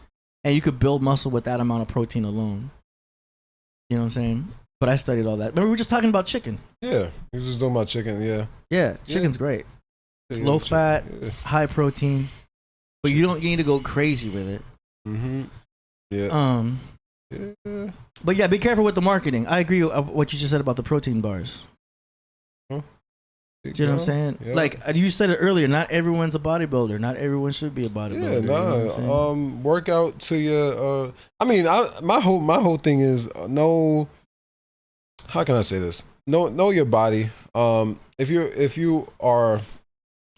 Speaker 2: and you could build muscle with that amount of protein alone. You know what I'm saying? But I studied all that. Remember, we were just talking about chicken.
Speaker 3: Yeah, we were just talking about chicken. Yeah.
Speaker 2: Yeah, chicken's great. It's low fat, high protein, but you don't need to go crazy with it.
Speaker 3: Yeah.
Speaker 2: But yeah, be careful with the marketing. I agree with what you just said about the protein bars. Do you know what I'm saying?
Speaker 3: Yeah.
Speaker 2: Like you said it earlier, not everyone's a bodybuilder. Not everyone should be a bodybuilder.
Speaker 3: Yeah,
Speaker 2: you know
Speaker 3: work out to your. I mean, my whole thing is know. How can I say this? Know your body. If you are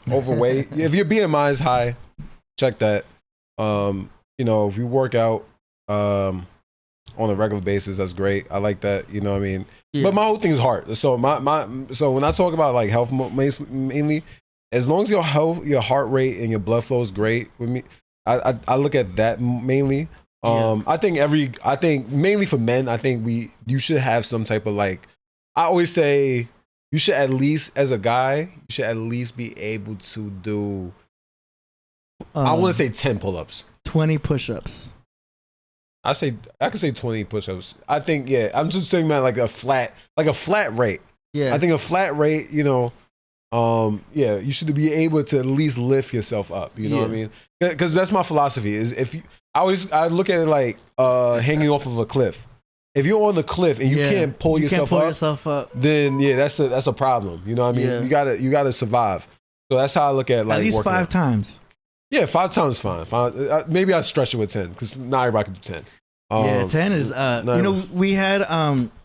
Speaker 3: overweight, if your BMI is high, check that. You know, if you work out on a regular basis, that's great. I like that. You know what I mean? Yeah. But my whole thing is heart. So so when I talk about like health mainly, as long as your heart rate and your blood flow is great with me, I look at that mainly. I think mainly for men, I think you should have some type of like, I always say you should at least, as a guy, you should at least be able to do, I want to say 10 pull-ups.
Speaker 2: 20 push-ups.
Speaker 3: I can say 20 push-ups. I think, yeah, I'm just saying, man, like a flat rate.
Speaker 2: Yeah.
Speaker 3: I think a flat rate, you know, yeah, you should be able to at least lift yourself up. You know what I mean? Because that's my philosophy. Is I look at it like hanging off of a cliff. If you're on the cliff and you can't pull yourself up, then yeah, that's a problem. You know what I mean? Yeah. You gotta survive. So that's how I look at like
Speaker 2: at least 5 times.
Speaker 3: Yeah, 5 times is fine. Maybe I stretch it with 10 because not everybody can do 10.
Speaker 2: Yeah, 10 is you know, we had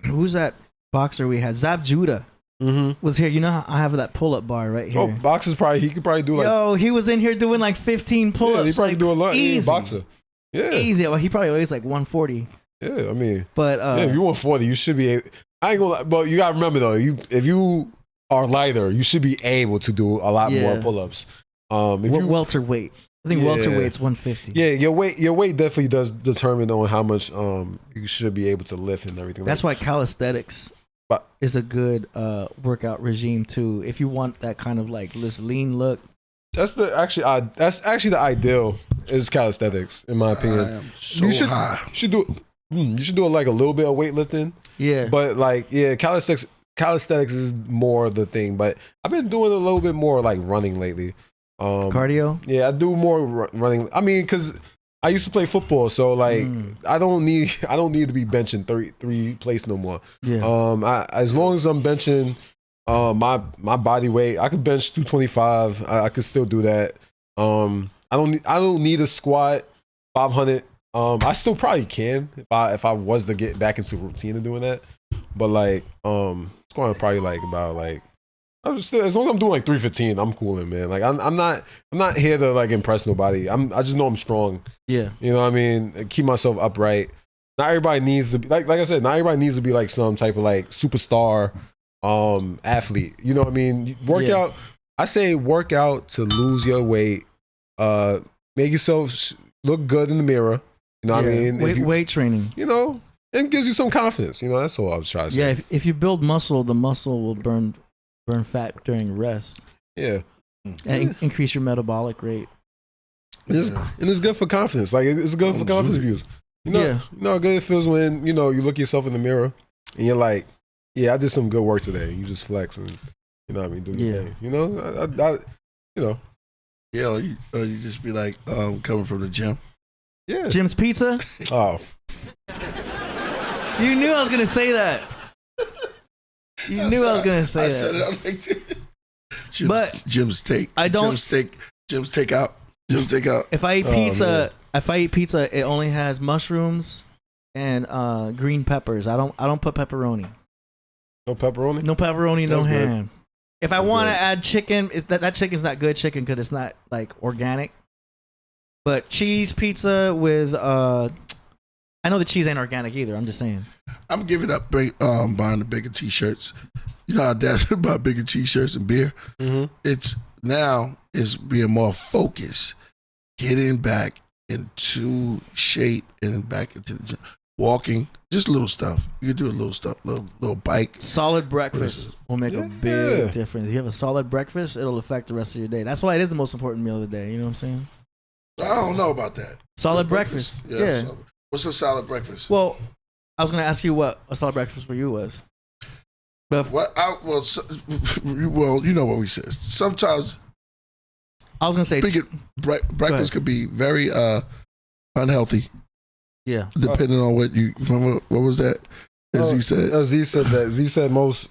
Speaker 2: who's that boxer we had? Zab Judah. Was here. You know how I have that pull-up bar right here.
Speaker 3: Oh, boxers he could probably do like.
Speaker 2: Yo, he was in here doing like 15 pull-ups.
Speaker 3: Yeah, he probably
Speaker 2: like,
Speaker 3: do a lot.
Speaker 2: Easy.
Speaker 3: Boxer. Yeah.
Speaker 2: Easy. Well, he probably weighs like 140.
Speaker 3: Yeah, I mean,
Speaker 2: but
Speaker 3: yeah, if you want 40, you should be able, I ain't gonna lie, but you gotta remember though, if you are lighter, you should be able to do a lot more pull-ups. If you
Speaker 2: welterweight. I think welterweight's 150.
Speaker 3: Yeah, your weight definitely does determine on how much you should be able to lift and everything.
Speaker 2: That's why calisthenics is a good workout regime too. If you want that kind of like this lean look.
Speaker 3: That's actually the ideal is calisthenics, in my opinion.
Speaker 1: I am so high.
Speaker 3: You should do like a little bit of weightlifting. Yeah. But like, yeah, calisthenics is more the thing. But I've been doing a little bit more like running lately.
Speaker 2: Cardio?
Speaker 3: Yeah, I do more running. I mean, because I used to play football, so like I don't need to be benching 33 plates no more. Yeah. As long as I'm benching my body weight, I could bench 225. I could still do that. I don't need a squat 500. I still probably can if I was to get back into routine of doing that. But like squatting probably like about like as long as I'm doing like 315, I'm cooling, man. Like I'm not here to like impress nobody. I just know I'm strong. Yeah. You know what I mean? Keep myself upright. Not everybody needs to be like I said, not everybody needs to be like some type of like superstar athlete. You know what I mean? Workout. I say work out to lose your weight. Make yourself look good in the mirror. You know what I mean?
Speaker 2: Weight training.
Speaker 3: You know, it gives you some confidence. You know, that's all I was trying to say.
Speaker 2: Yeah, if you build muscle, the muscle will burn fat during rest.
Speaker 3: Yeah.
Speaker 2: And increase your metabolic rate.
Speaker 3: And it's good for confidence. Like it's good for confidence views. You know, you know how good it feels when, you know, you look yourself in the mirror and you're like, yeah, I did some good work today. You just flex and, you know what I mean, do your thing. You know, I you know.
Speaker 1: Yeah, you just be like, coming from the gym.
Speaker 3: Yeah.
Speaker 2: Jim's Pizza?
Speaker 3: Oh.
Speaker 2: You knew I was going to say that. You knew I was going to say that. I said it on
Speaker 1: LinkedIn. Jim's Take. Jim's Takeout.
Speaker 2: If I eat pizza, it only has mushrooms and green peppers. I don't put pepperoni.
Speaker 3: No pepperoni?
Speaker 2: No pepperoni, no ham. Good. If I want to add chicken, that chicken's not good chicken because it's not like organic. But cheese pizza with I know the cheese ain't organic either. I'm just saying.
Speaker 1: I'm giving up buying the bigger t-shirts. You know how Dad's buy bigger t-shirts and beer? Mm-hmm. It's being more focused. Getting back into shape and back into the gym. Walking, just little stuff. You can do a little stuff, little bike.
Speaker 2: Solid breakfast will make a big difference. If you have a solid breakfast, it'll affect the rest of your day. That's why it is the most important meal of the day. You know what I'm saying?
Speaker 1: I don't know about that.
Speaker 2: Solid breakfast. Yeah.
Speaker 1: What's a solid breakfast?
Speaker 2: Well, I was going to ask you what a solid breakfast for you was. But
Speaker 1: well, you know what we said. Sometimes
Speaker 2: I was going to say
Speaker 1: breakfast could be very unhealthy.
Speaker 2: Yeah.
Speaker 1: Depending on what you remember, what was that? Z
Speaker 3: said most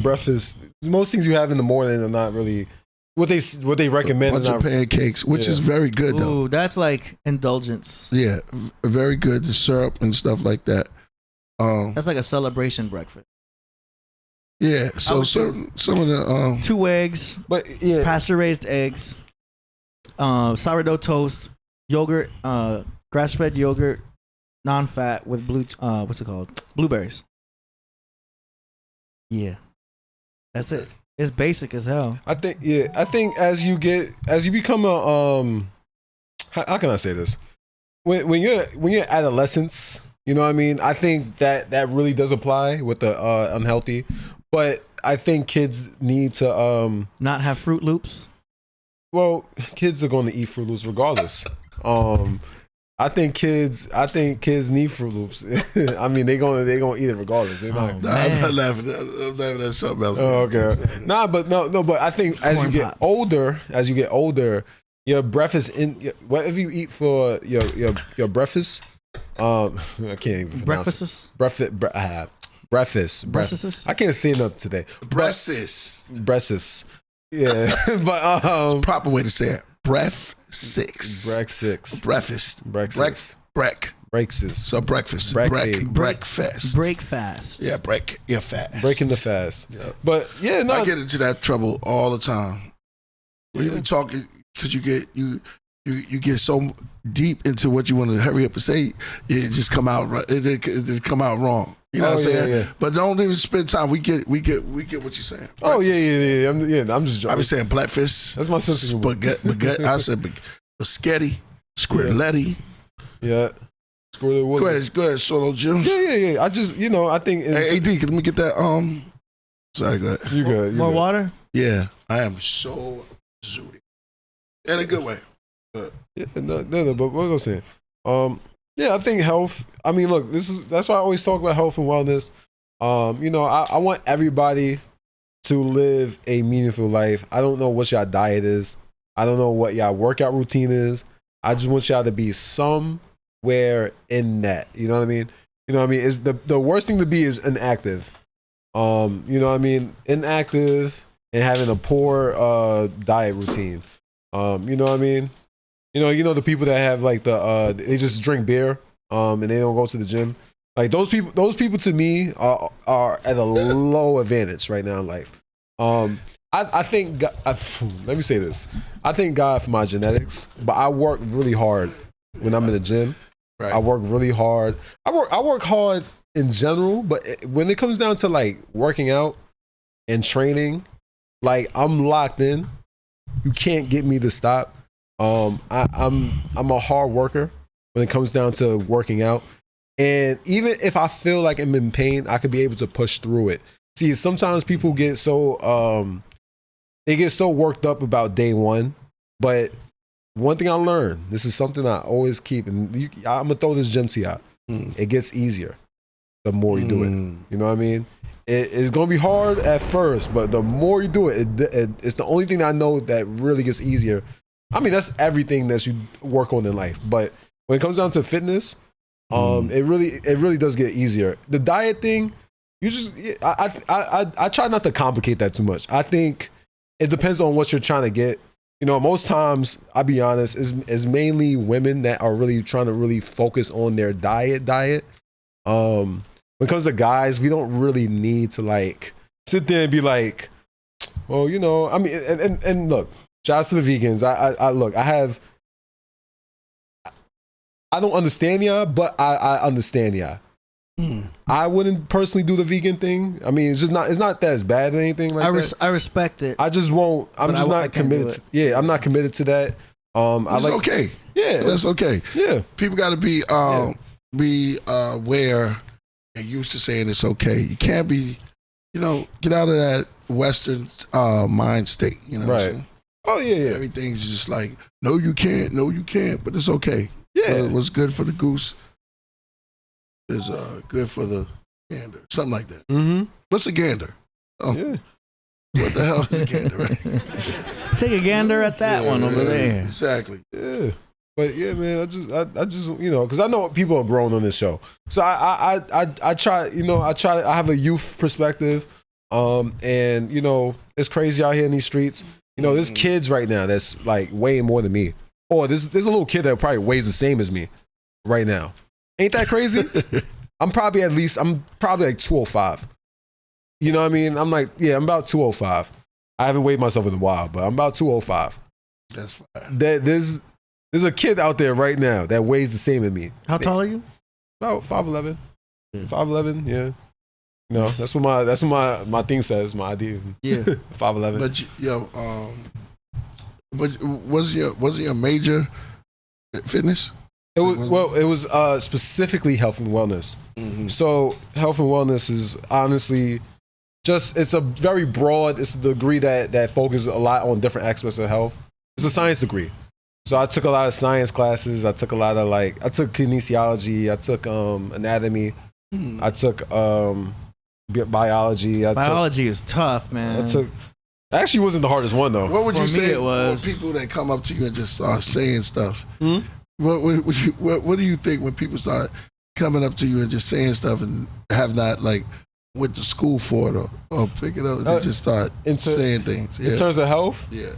Speaker 3: breakfast, most things you have in the morning are not really what they recommend.
Speaker 1: A bunch of pancakes, which is very good though.
Speaker 2: Ooh, that's like indulgence.
Speaker 1: Yeah, very good. The syrup and stuff like that.
Speaker 2: That's like a celebration breakfast.
Speaker 1: Yeah. So some of the
Speaker 2: 2 eggs,
Speaker 3: but
Speaker 2: pasture raised eggs, sourdough toast, yogurt, grass-fed yogurt, non-fat with what's it called? Blueberries. Yeah, that's it. It's basic as hell.
Speaker 3: I think as you become a how can I say this? When you're adolescence, you know what I mean? I think that really does apply with the unhealthy, but I think kids need to
Speaker 2: not have Fruit Loops.
Speaker 3: Well, kids are going to eat Fruit Loops regardless. I think kids need Fruit Loops. I mean, they gonna eat it regardless. They're not.
Speaker 1: I'm not laughing. I'm laughing at something else.
Speaker 3: Oh, okay. But I think as you get older, your breakfast whatever you eat for your breakfast. I can't even pronounce breakfast. I can't say nothing today. Breakfast. Yeah, but
Speaker 1: proper way to say it. Breakfast. So breakfast. Break fast. Yeah, break your fast.
Speaker 3: Breaking the fast. Yeah. But yeah, no,
Speaker 1: I get into that trouble all the time. We be talking because you get so deep into what you want to hurry up and say, it just come out right. It come out wrong. You know what I'm saying? Yeah. But don't even spend time. We get what you're saying. Breakfast.
Speaker 3: Oh yeah. I'm just joking.
Speaker 1: I be saying breakfast.
Speaker 3: That's my sense of
Speaker 1: spaghetti. I said spaghetti, squirreletti.
Speaker 3: Yeah.
Speaker 1: Go ahead, Solo Jim.
Speaker 3: Yeah. I just, I think.
Speaker 1: Hey, AD, can we get that? Sorry, go ahead.
Speaker 3: You good?
Speaker 2: More water?
Speaker 1: Yeah, I am so zooty. In a good way.
Speaker 3: Yeah, no. But what was I saying? Yeah, I think health. I mean, look, that's why I always talk about health and wellness. I want everybody to live a meaningful life. I don't know what y'all diet is. I don't know what y'all workout routine is. I just want y'all to be somewhere in that. You know what I mean? Is the worst thing to be is inactive. You know what I mean? Inactive and having a poor diet routine. You know what I mean? You know the people that have like they just drink beer and they don't go to the gym. Like those people to me are at a low advantage right now in life. I think God, let me say this. I thank God for my genetics, but I work really hard when I'm in the gym. Right. I work really hard. I work hard in general, but when it comes down to like working out and training, like I'm locked in. You can't get me to stop. I'm a hard worker when it comes down to working out. And even if I feel like I'm in pain, I could be able to push through it. See, sometimes people get so they get so worked up about day one. But one thing I learned, this is something I always keep, and I'm gonna throw this gem to y'all. It gets easier the more you do it. You know what I mean? It's gonna be hard at first, but the more you do it, it's the only thing I know that really gets easier. I mean, that's everything that you work on in life. But when it comes down to fitness, it really does get easier. The diet thing, I try not to complicate that too much. I think it depends on what you're trying to get. Most times, I'll be honest, it's mainly women that are really trying to really focus on their diet. When it comes to guys, we don't really need to like sit there and be like, well, I mean, and look, shouts to the vegans. I don't understand y'all, but I understand y'all. I wouldn't personally do the vegan thing. I mean, it's not that as bad or anything like that.
Speaker 2: I respect it.
Speaker 3: I just won't. I'm just not committed. I'm not committed to that.
Speaker 1: It's okay.
Speaker 3: Yeah,
Speaker 1: that's okay.
Speaker 3: Yeah,
Speaker 1: people got to be aware and used to saying it's okay. You can't be, get out of that Western mind state. Right. What I'm saying?
Speaker 3: Oh yeah.
Speaker 1: Everything's just like, no, you can't, but it's okay.
Speaker 3: Yeah.
Speaker 1: What's good for the goose is good for the gander. Something like that.
Speaker 3: Mm-hmm.
Speaker 1: What's a gander? Oh, yeah. What the hell is a gander? Right?
Speaker 2: Take a gander at that one over there.
Speaker 1: Exactly.
Speaker 3: Yeah. But yeah, man, I just because I know people are growing on this show, so I try, I have a youth perspective, and it's crazy out here in these streets. There's kids right now that's like weighing more than me. Or there's a little kid that probably weighs the same as me right now. Ain't that crazy? I'm probably like 205. You know what I mean? I'm about 205. I haven't weighed myself in a while, but I'm about 205.
Speaker 1: That's fine.
Speaker 3: There's a kid out there right now that weighs the same as me.
Speaker 2: How tall are you?
Speaker 3: About 5'11".
Speaker 2: Yeah.
Speaker 3: 5'11", yeah. No, that's what my thing says, my ID.
Speaker 2: Yeah.
Speaker 3: 5'11".
Speaker 1: But wasn't your major fitness?
Speaker 3: It was specifically health and wellness.
Speaker 1: Mm-hmm.
Speaker 3: So health and wellness is honestly it's a very broad, it's a degree that focuses a lot on different aspects of health. It's a science degree. So I took a lot of science classes. I took a lot of I took kinesiology. I took anatomy. I took biology.
Speaker 2: Biology is tough, man.
Speaker 3: Actually wasn't the hardest one though.
Speaker 1: What would you say
Speaker 2: it was
Speaker 1: for people that come up to you and just start saying stuff?
Speaker 3: Hmm?
Speaker 1: What do you think when people start coming up to you and just saying stuff and have not went to school for it or pick it up and they just start saying things?
Speaker 3: In terms of health?
Speaker 1: Yeah.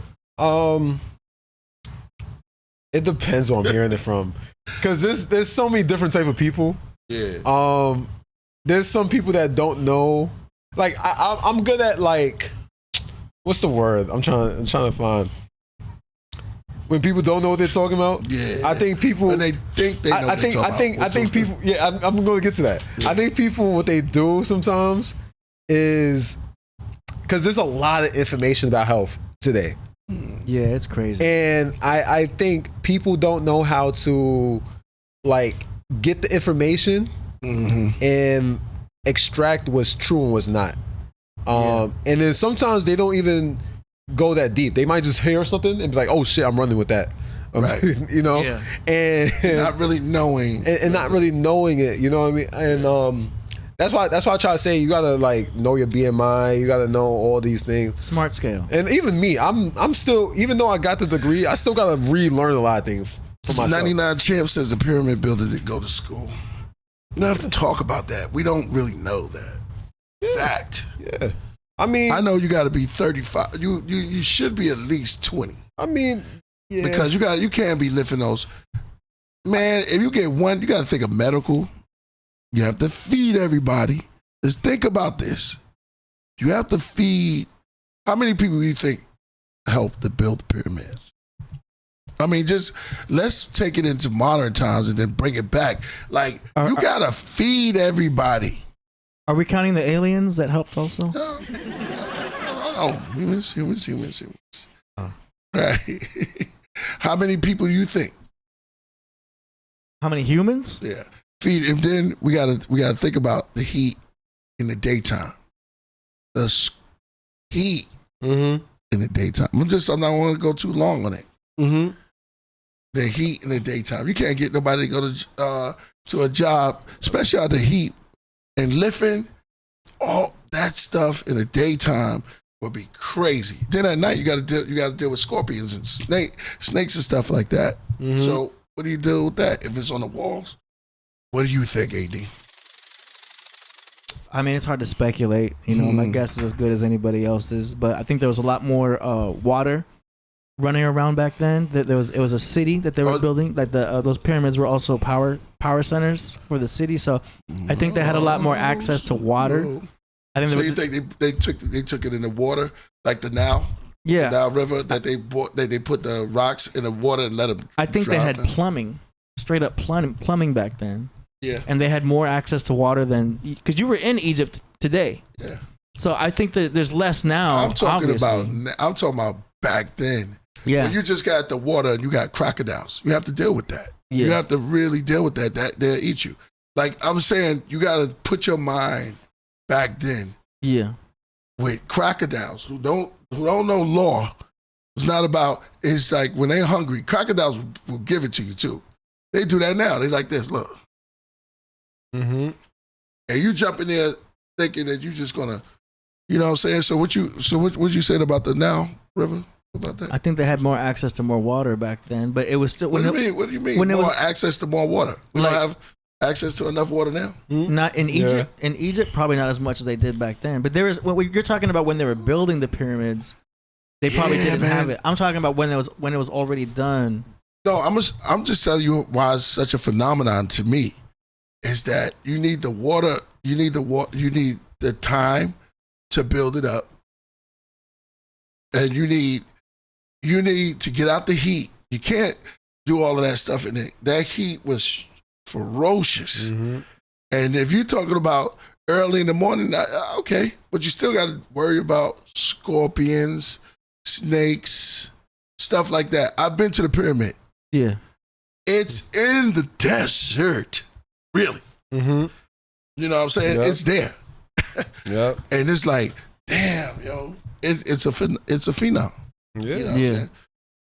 Speaker 3: It depends who I'm hearing it from. Because there's so many different type of people.
Speaker 1: Yeah.
Speaker 3: There's some people that don't know. I'm good at what's the word? I'm trying to find. When people don't know what they're talking about.
Speaker 1: Yeah.
Speaker 3: I think people.
Speaker 1: When they think they know
Speaker 3: I think people. Yeah, I'm going to get to that. Yeah. I think people, what they do sometimes is because there's a lot of information about health today.
Speaker 2: Yeah, it's crazy.
Speaker 3: And I think people don't know how to get the information and extract what's true and what's not. And then sometimes they don't even go that deep. They might just hear something and be like, "Oh shit, I'm running with that."
Speaker 1: Right.
Speaker 2: Yeah.
Speaker 3: And
Speaker 1: not really knowing
Speaker 3: and not really knowing it. You know what I mean? And that's why I try to say you gotta know your BMI. You gotta know all these things.
Speaker 2: Smart scale.
Speaker 3: And even me, I'm still, even though I got the degree, I still gotta relearn a lot of things for myself.
Speaker 1: 99 Champ says the pyramid builder didn't go to school. You don't have to talk about that. We don't really know that. Fact.
Speaker 3: Yeah. I mean,
Speaker 1: I know you got to be 35. You should be at least 20.
Speaker 3: I mean, yeah.
Speaker 1: Because you can't be lifting those. Man, if you get one, you got to think of medical. You have to feed everybody. Just think about this. You have to feed. How many people do you think helped to build the pyramids? I mean, just let's take it into modern times and then bring it back. You got to feed everybody.
Speaker 2: Are we counting the aliens that helped also?
Speaker 1: Humans. Oh. Right. How many people do you think?
Speaker 2: How many humans?
Speaker 1: Yeah. Feed, and then we gotta think about the heat in the daytime. The heat in the daytime. I'm not want to go too long on it.
Speaker 3: Mm-hmm.
Speaker 1: The heat in the daytime. You can't get nobody to go to a job, especially out the heat, and lifting all that stuff in the daytime would be crazy. Then at night you got to deal with scorpions and snakes and stuff like that. Mm-hmm. So what do you do with that if it's on the walls? What do you think, AD?
Speaker 2: I mean, it's hard to speculate. My guess is as good as anybody else's. But I think there was a lot more water running around back then. It was a city that they were building. Those pyramids were also power centers for the city. So I think they had a lot more access to water. I think.
Speaker 1: So you think they took it in the water, like the Nile?
Speaker 2: Yeah,
Speaker 1: the Nile River that they bought. They put the rocks in the water and let them.
Speaker 2: I think they had plumbing, straight up plumbing back then.
Speaker 1: Yeah,
Speaker 2: and they had more access to water than because you were in Egypt today.
Speaker 1: Yeah,
Speaker 2: so I think that there's less now.
Speaker 1: I'm talking about back then.
Speaker 2: Yeah,
Speaker 1: when you just got the water and you got crocodiles, you have to deal with that. Yeah. You have to really deal with that. That they'll eat you. Like I'm saying, you got to put your mind back then.
Speaker 2: Yeah,
Speaker 1: with crocodiles who don't know law. It's not about. It's like when they're hungry, crocodiles will give it to you too. They do that now. They like this. Look.
Speaker 3: Mm-hmm.
Speaker 1: And you jump in there thinking that you're just gonna, you know what I'm saying? So what you said about the Nile River? About that?
Speaker 2: I think they had more access to more water back then, but it was still.
Speaker 1: What do you mean? When more access to more water? We don't have access to enough water now.
Speaker 2: Not in Egypt. Yeah. In Egypt, probably not as much as they did back then. But there was when you're talking about when they were building the pyramids, they probably didn't have it. I'm talking about when it was already done.
Speaker 1: No, I'm just telling you why it's such a phenomenon to me. Is that you need the water, you need the time to build it up. And you need to get out the heat. You can't, do all of that stuff in it. That heat was ferocious.
Speaker 3: Mm-hmm.
Speaker 1: And if you're talking about early in the morning, okay, but you still got to worry about scorpions, snakes, stuff like that. I've been to the pyramid.
Speaker 2: Yeah.
Speaker 1: It's in the desert, really.
Speaker 3: Mm-hmm.
Speaker 1: You know what I'm saying?
Speaker 3: Yep.
Speaker 1: It's there.
Speaker 3: Yep.
Speaker 1: And it's like, damn, yo, it's a phenom.
Speaker 3: Yeah.
Speaker 1: You know what I'm
Speaker 2: Yeah.
Speaker 1: saying?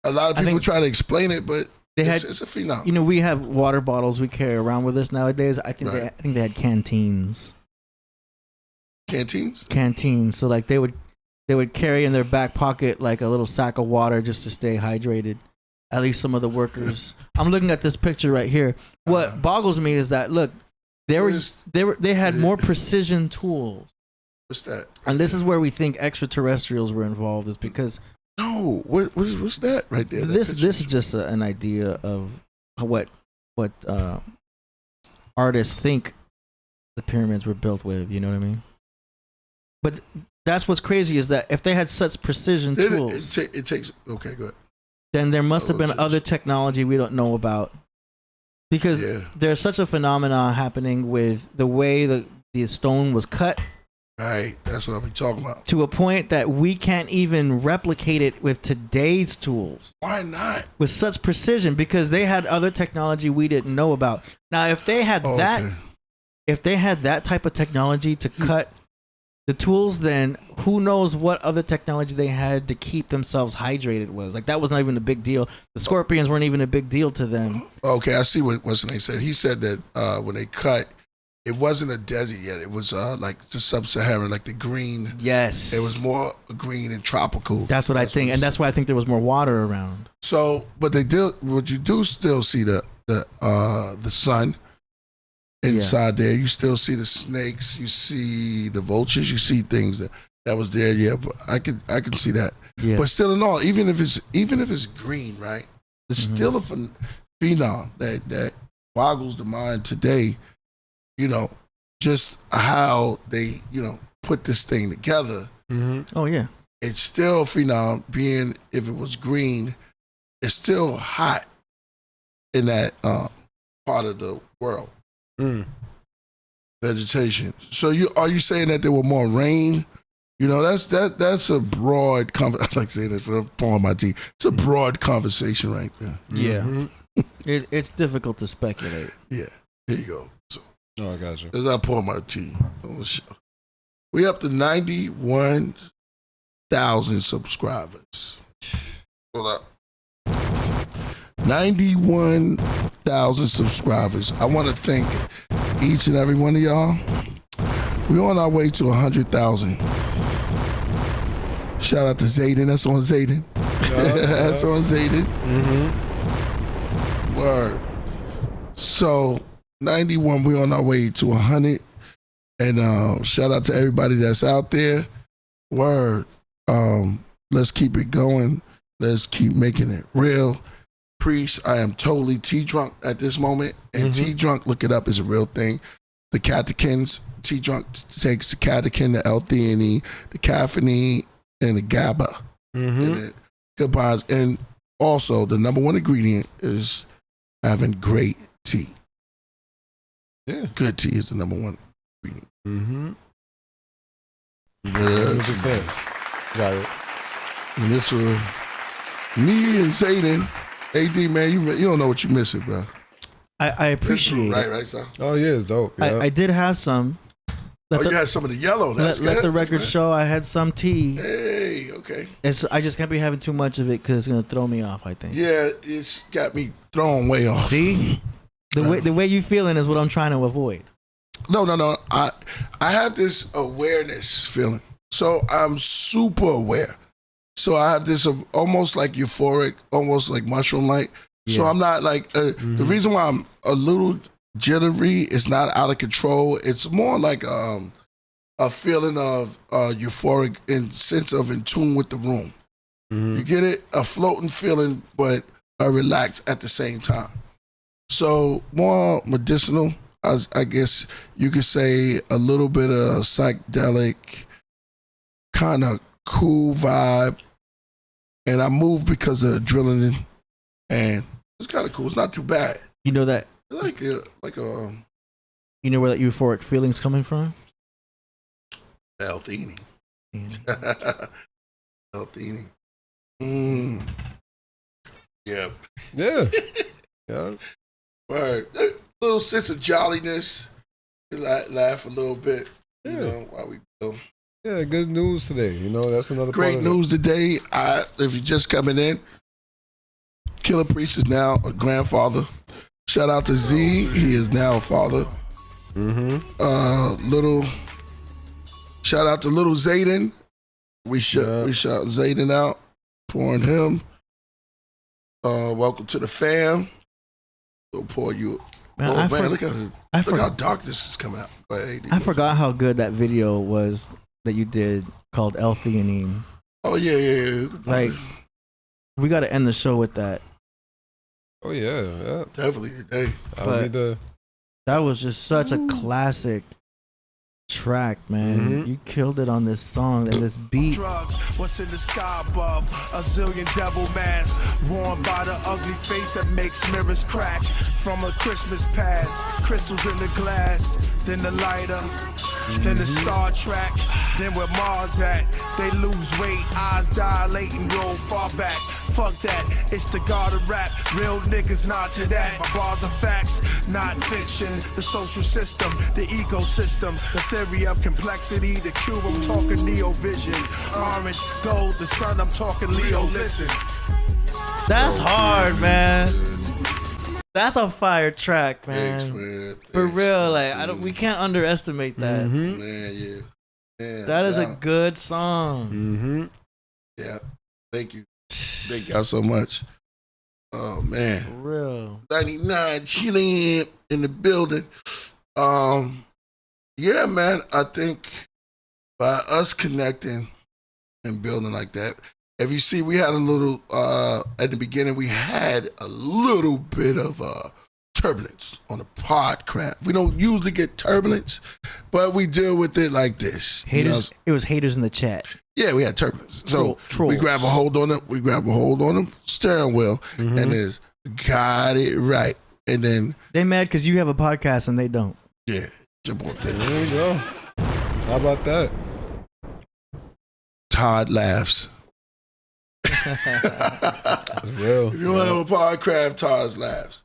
Speaker 1: A lot of people try to explain it, but it's a phenom.
Speaker 2: You know, we have water bottles we carry around with us nowadays. I think
Speaker 1: Right.
Speaker 2: they had canteens.
Speaker 1: Canteens?
Speaker 2: Canteens. So like they would carry in their back pocket like a little sack of water just to stay hydrated. At least some of the workers. I'm looking at this picture right here. What boggles me is that look, they had more precision tools.
Speaker 1: What's that?
Speaker 2: And this is where we think extraterrestrials were involved, is because
Speaker 1: no, what's that right there?
Speaker 2: This is just an idea of what artists think the pyramids were built with. You know what I mean? But that's what's crazy, is that if they had such precision tools,
Speaker 1: it takes. Okay, go ahead.
Speaker 2: Then there must have been other technology we don't know about, because there's such a phenomenon happening with the way the stone was cut.
Speaker 1: Right, that's what I'll be talking about.
Speaker 2: To a point that we can't even replicate it with today's tools.
Speaker 1: Why not?
Speaker 2: With such precision, because they had other technology we didn't know about. Now, if they had that type of technology to cut the tools, then who knows what other technology they had to keep themselves hydrated was. Like, that was not even a big deal. The scorpions weren't even a big deal to them.
Speaker 1: Okay, I see what's they said. He said that when they cut, it wasn't a desert yet. It was like the sub-Saharan, like the green.
Speaker 2: Yes.
Speaker 1: It was more green and tropical.
Speaker 2: That's what I think, and that's why I think there was more water around.
Speaker 1: So, but you do still see the sun inside there. You still see the snakes. You see the vultures. You see things that was there. Yeah, but I can see that.
Speaker 2: Yeah.
Speaker 1: But still, in all, even if it's green, right? It's still a phenom that boggles the mind today. You know, just how they, put this thing together.
Speaker 3: Mm-hmm.
Speaker 2: Oh, yeah.
Speaker 1: It's still a phenom, being if it was green, it's still hot in that part of the world. Vegetation. So are you saying that there were more rain? That's a broad I like saying this for pulling my teeth. It's a broad conversation right there.
Speaker 2: Yeah.
Speaker 3: Mm-hmm.
Speaker 2: It's difficult to speculate.
Speaker 1: Yeah. Here you go. So,
Speaker 3: I got you.
Speaker 1: as I pour my tea on the show, we up to 91,000 subscribers. Hold up. 91,000 subscribers. I want to thank each and every one of y'all. We're on our way to 100,000. Shout out to Zayden. That's on Zayden. That's on Zayden.
Speaker 3: Mm-hmm.
Speaker 1: Word. So 91, we're on our way to 100. And shout out to everybody that's out there. Word. Let's keep it going. Let's keep making it real. Priest, I am totally tea-drunk at this moment. And tea-drunk, look it up, is a real thing. The catechins, tea-drunk takes the catechin, the L-theanine, the caffeine, and the GABA. And it combines. And also, the number one ingredient is having great tea.
Speaker 3: Yeah.
Speaker 1: Good tea is the number one ingredient.
Speaker 3: 100%. Got it.
Speaker 1: And this was me and Zayden. AD, man, you don't know what you're missing, bro.
Speaker 2: I appreciate it.
Speaker 1: Right, son?
Speaker 3: Oh, yeah, it's dope. Yeah.
Speaker 2: I did have some.
Speaker 1: You had some of the yellow. That's
Speaker 2: let
Speaker 1: good.
Speaker 2: the record show I had some tea.
Speaker 1: Hey, okay.
Speaker 2: I just can't be having too much of it because it's going to throw me off, I think.
Speaker 1: Yeah, it's got me thrown way off.
Speaker 2: See? The way you feeling is what I'm trying to avoid.
Speaker 1: No. I have this awareness feeling. So I'm super aware. So I have this almost like euphoric, almost like mushroom-like. Yeah. So I'm not like, the reason why I'm a little jittery is not out of control. It's more like a feeling of euphoric sense of in tune with the room. You get it? A floating feeling, but a relaxed at the same time. So more medicinal, I guess you could say, a little bit of psychedelic, kind of cool vibe. And I move because of adrenaline, and It's kind of cool. It's not too bad.
Speaker 2: You know that.
Speaker 1: Like
Speaker 2: You know where that euphoric feeling's coming from?
Speaker 1: Althini.
Speaker 2: Yeah.
Speaker 1: Althini. Yep.
Speaker 3: Yeah. Yeah.
Speaker 1: Right. A little sense of jolliness. Laugh a little bit. You know, while we go.
Speaker 3: Yeah, good news today. You know, that's another
Speaker 1: Great
Speaker 3: part of
Speaker 1: news today. If you're just coming in, Killah Priest is now a grandfather. Shout out to Z. He is now a father. Shout out to little Zayden. We shout Zayden out. Pouring him. Welcome to the fam. We'll pour you. Man, look how dark this is coming out. Go ahead,
Speaker 2: I forgot how good that video was that you did called L-theanine.
Speaker 1: Oh yeah.
Speaker 2: Like, we got to end the show with that.
Speaker 3: Oh yeah.
Speaker 1: Definitely today.
Speaker 2: That was just such a classic track, man. You killed it on this song and this beat.
Speaker 6: Drugs, what's in the sky above? A zillion devil masks worn by the ugly face that makes mirrors crack. From a Christmas past, crystals in the glass, then the lighter, then the Star Trek, then where Mars at. They lose weight, eyes dilating, roll far back. Fuck that, it's the god of rap. Real niggas nod to that. My bars are facts, not fiction. The social system, the ecosystem, the theory of complexity, the cube, I'm talking Neo vision. Orange, gold, the sun, I'm talking Leo, listen.
Speaker 2: That's hard, man. That's a fire track, man.
Speaker 1: Thanks, man.
Speaker 2: For real, like we can't underestimate that.
Speaker 1: Man, yeah.
Speaker 2: That is a good song.
Speaker 1: Yeah. Thank you. Thank y'all so much. Oh man.
Speaker 2: For real.
Speaker 1: 99 chilling in the building. Yeah, man. I think by us connecting and building like that, if you see, we had a little at the beginning, we had a little bit of turbulence on the Podcraft. We don't usually get turbulence, but we deal with it like this.
Speaker 2: Haters. It was haters in the chat.
Speaker 1: Yeah, we had turbulence. So
Speaker 2: Trolls.
Speaker 1: we grab a hold on them. Steering wheel, and then got it right. And then
Speaker 2: they mad because you have a podcast and they don't.
Speaker 1: Yeah, jump on that.
Speaker 3: There you go. How about that?
Speaker 1: Todd laughs.
Speaker 3: That's real.
Speaker 1: If you don't have a Podcraft, Todd laughs.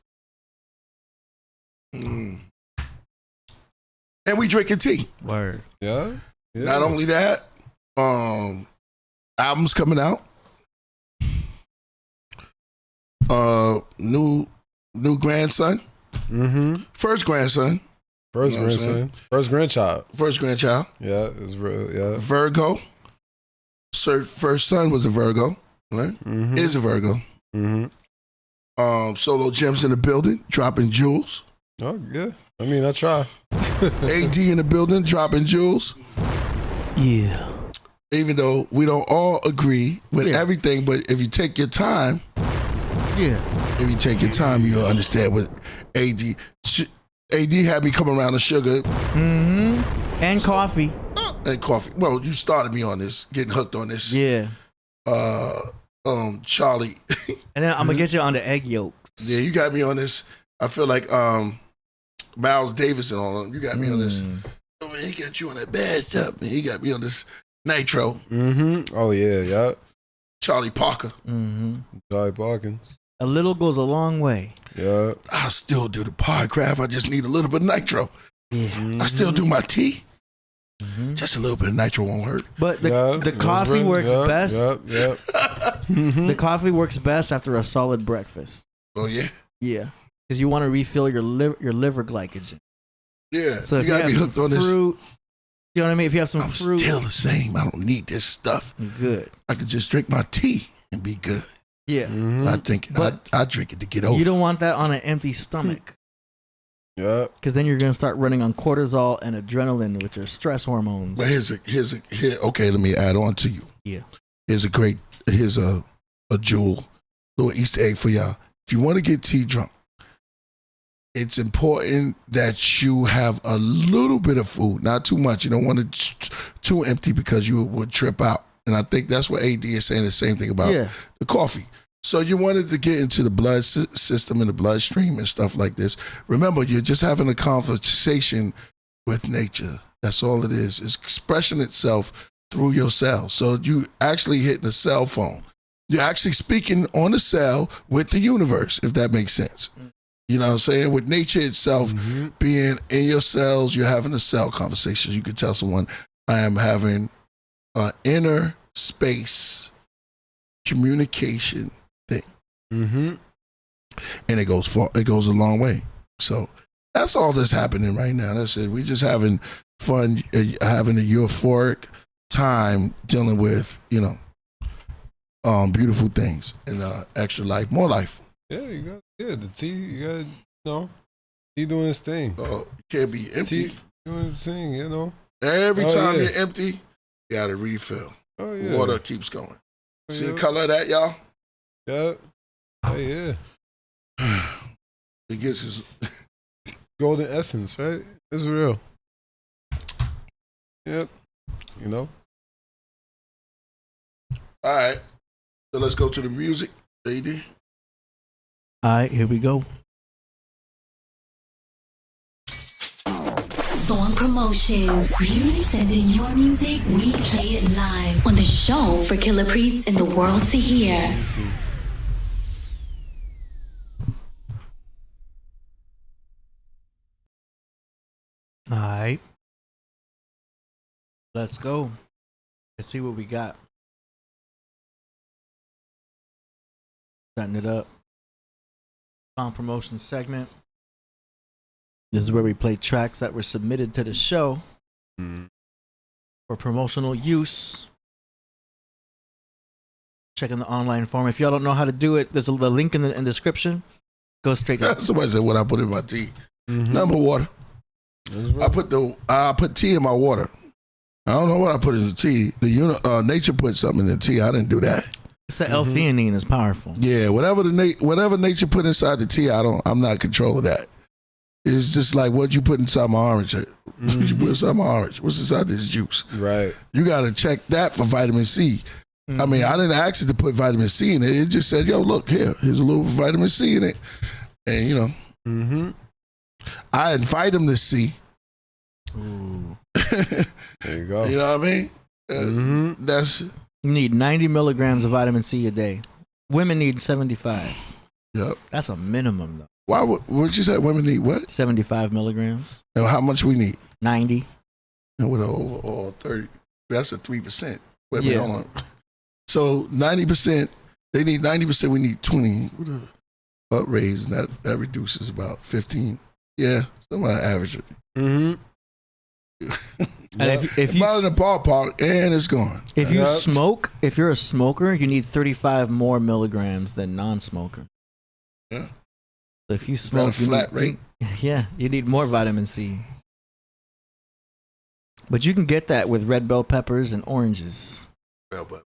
Speaker 1: And we drinking tea.
Speaker 2: Word.
Speaker 3: Yeah.
Speaker 1: Not only that, albums coming out. New grandson. First grandson.
Speaker 3: First grandson. First grandchild.
Speaker 1: First grandchild.
Speaker 3: Yeah, it's real. Yeah.
Speaker 1: Virgo. First son was a Virgo, right? Is a Virgo. Solo Gems in the building, dropping jewels.
Speaker 3: Oh, yeah. I mean, I try.
Speaker 1: AD in the building, dropping jewels.
Speaker 2: Yeah.
Speaker 1: Even though we don't all agree with everything, but if you take your time, if you take your time, you'll understand what AD had me come around to sugar.
Speaker 2: And coffee.
Speaker 1: And coffee. Well, you started me on this, getting hooked on this.
Speaker 2: Yeah.
Speaker 1: Charlie.
Speaker 2: And then I'm gonna get you on the egg yolks.
Speaker 1: Yeah, you got me on this. I feel like Miles Davis and all of them. You got me on this. Oh, man, he got you on that bad stuff, man. He got me on this nitro.
Speaker 3: Oh, yeah.
Speaker 1: Charlie Parker.
Speaker 3: Charlie Parker.
Speaker 2: A little goes a long way.
Speaker 3: Yeah.
Speaker 1: I still do the Podcraft. I just need a little bit of nitro. I still do my tea. Just a little bit of nitro won't hurt.
Speaker 2: But the coffee works best. The coffee works best after a solid breakfast.
Speaker 1: Oh, yeah?
Speaker 2: Yeah. Because you want to refill your liver glycogen.
Speaker 1: Yeah.
Speaker 2: So
Speaker 1: you got me hooked on this.
Speaker 2: Fruit, you know what I mean? If you have some fruit.
Speaker 1: I'm still the same. I don't need this stuff.
Speaker 2: Good.
Speaker 1: I could just drink my tea and be good.
Speaker 2: Yeah.
Speaker 1: I think I drink it to get over.
Speaker 2: You don't want that on an empty stomach.
Speaker 3: Yeah.
Speaker 2: Because then you're going to start running on cortisol and adrenaline, which are stress hormones.
Speaker 1: But okay, let me add on to you.
Speaker 2: Yeah.
Speaker 1: Here's a jewel, little Easter egg for y'all. If you want to get tea drunk, it's important that you have a little bit of food, not too much. You don't want it too empty because you would trip out. And I think that's what AD is saying, the same thing about the coffee. So you wanted to get into the blood system and the bloodstream and stuff like this. Remember, you're just having a conversation with nature. That's all it is. It's expressing itself through your cell. So you actually hitting a cell phone. You're actually speaking on the cell with the universe, if that makes sense. You know what I'm saying? With nature itself being in your cells, you're having a cell conversation. You could tell someone, I am having an inner space communication thing. And it goes a long way. So that's all that's happening right now. That's it. We're just having fun, having a euphoric time dealing with, beautiful things and extra life, more life.
Speaker 3: Yeah, you got the tea. You got he doing his thing.
Speaker 1: You can't be empty.
Speaker 3: Tea doing his thing,
Speaker 1: Every time you're empty, you got to refill.
Speaker 3: Oh yeah.
Speaker 1: Water keeps going. See the color of that, y'all?
Speaker 3: Yeah. Oh yeah.
Speaker 1: It gets his
Speaker 3: golden essence, right? It's real. Yep.
Speaker 1: All right. So let's go to the music, lady.
Speaker 2: All right, here we go.
Speaker 7: Thorn Promotions. You send in your music, we play it live on the show for Killah Priest and the world to hear.
Speaker 2: All right. Let's go. Let's see what we got. Setting it up. Song promotion segment. This is where we play tracks that were submitted to the show for promotional use. Checking the online form. If y'all don't know how to do it, there's a link in the description. Go straight to
Speaker 1: Somebody said what I put in my tea. Number water. I put tea in my water. I don't know what I put in the tea. Nature put something in the tea. I didn't do that.
Speaker 2: It's that L-theanine is powerful.
Speaker 1: Yeah, whatever nature put inside the tea, I'm not controlling that. It's just like what you put inside my orange. What you put inside my orange? What's inside this juice?
Speaker 3: Right.
Speaker 1: You got to check that for vitamin C. I mean, I didn't ask it to put vitamin C in it. It just said, yo, look, here's a little vitamin C in it. And, I invite him to see.
Speaker 2: Ooh.
Speaker 3: There you go.
Speaker 1: You know what I mean? That's
Speaker 2: You need 90 milligrams of vitamin C a day. Women need 75.
Speaker 1: Yep.
Speaker 2: That's a minimum, though.
Speaker 1: Why would you say women need what?
Speaker 2: 75 milligrams.
Speaker 1: And how much we need?
Speaker 2: 90.
Speaker 1: And with overall 30, that's a 3%. Wait,
Speaker 2: Yeah.
Speaker 1: hold on. So 90%, they need 90%, we need 20 with a up raise, and that reduces about 15. Yeah, somebody average it.
Speaker 2: And if you
Speaker 1: about in the ballpark, and it's gone.
Speaker 2: if you smoke, if you're a smoker, you need 35 more milligrams than non-smoker.
Speaker 1: Yeah.
Speaker 2: So if you smoke,
Speaker 1: a flat rate?
Speaker 2: Yeah, you need more vitamin C. But you can get that with red bell peppers and oranges.
Speaker 1: Well, but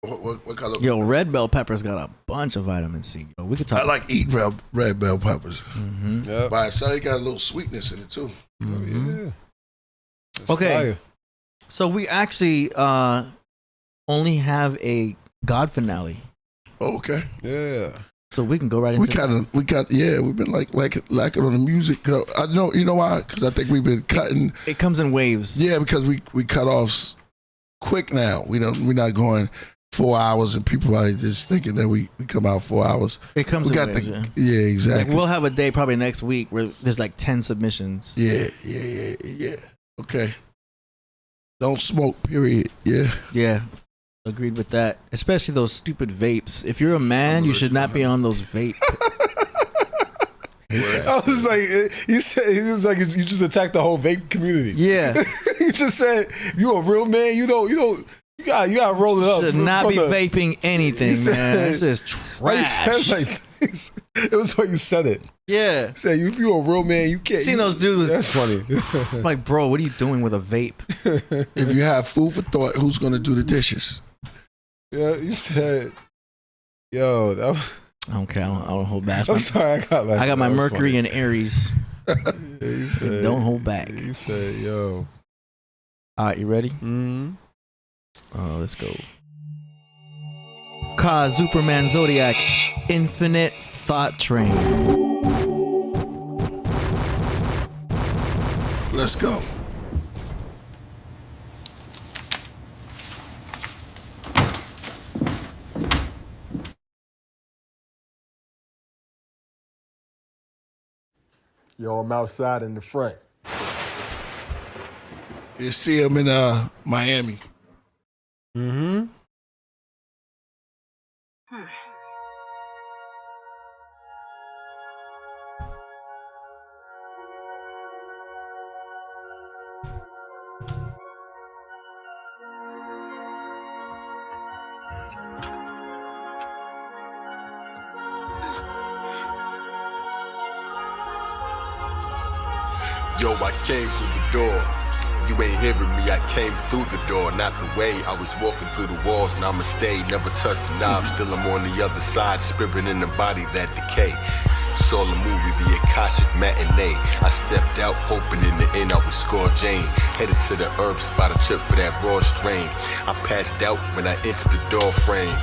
Speaker 1: what color?
Speaker 2: Yo, red bell peppers got a bunch of vitamin C. Yo, we could talk.
Speaker 1: I like eating red bell peppers.
Speaker 3: Yep.
Speaker 1: By itself, it got a little sweetness in it too.
Speaker 3: Yeah. That's
Speaker 2: Okay.
Speaker 3: fire.
Speaker 2: So we actually only have a God finale,
Speaker 1: Oh, okay.
Speaker 3: Yeah.
Speaker 2: so we can go right into.
Speaker 1: We've been lacking on the music. I know, you know why? Because I think we've been cutting.
Speaker 2: It comes in waves.
Speaker 1: Yeah, because we cut off quick now. We're not going 4 hours, and people are just thinking that we come out 4 hours.
Speaker 2: It comes
Speaker 1: We
Speaker 2: in
Speaker 1: got
Speaker 2: waves.
Speaker 1: the
Speaker 2: Yeah.
Speaker 1: exactly.
Speaker 2: Like we'll have a day probably next week where there's like 10 submissions.
Speaker 1: Yeah. Okay. Don't smoke. Period. Yeah.
Speaker 2: Yeah. Agreed with that. Especially those stupid vapes. If you're a man, you should not be on those vape.
Speaker 3: I was like, you said he was like, you just attacked the whole vape community.
Speaker 2: Yeah.
Speaker 3: You just said, you a real man. You gotta roll it up.
Speaker 2: Should not be vaping anything,
Speaker 3: you said-
Speaker 2: man. This is
Speaker 3: Why you
Speaker 2: trash.
Speaker 3: said like this? It was like you said it.
Speaker 2: Yeah.
Speaker 3: You said if you're a real man, you can't.
Speaker 2: Seen those dudes.
Speaker 3: That's funny.
Speaker 2: Like, bro, what are you doing with a vape?
Speaker 1: If you have food for thought, who's gonna do the dishes?
Speaker 3: Yeah, you said, yo, that was,
Speaker 2: I don't care. I don't hold back.
Speaker 3: I'm sorry, I got
Speaker 2: I got my
Speaker 3: that was
Speaker 2: Mercury
Speaker 3: funny.
Speaker 2: and Aries.
Speaker 3: Yeah, you said,
Speaker 2: Don't hold back.
Speaker 3: You said, yo.
Speaker 2: All right, you ready?
Speaker 3: Mm-hmm.
Speaker 2: Let's go. Ka, ZUPERMAN, Zodiac, Infinite Thought Train.
Speaker 1: Let's go.
Speaker 8: Yo, I'm outside in the front.
Speaker 1: You see him in Miami.
Speaker 3: Mm-hmm.
Speaker 9: Yo, I came through the door. You ain't hearing me, I came through the door, not the way. I was walking through the walls and I'ma stay. Never touched the knob, still I'm on the other side. Spirit in the body that decay. Saw the movie, the Akashic matinee. I stepped out, hoping in the end I would score Jane. Headed to the herb spot, a trip for that raw strain. I passed out when I entered the door frame.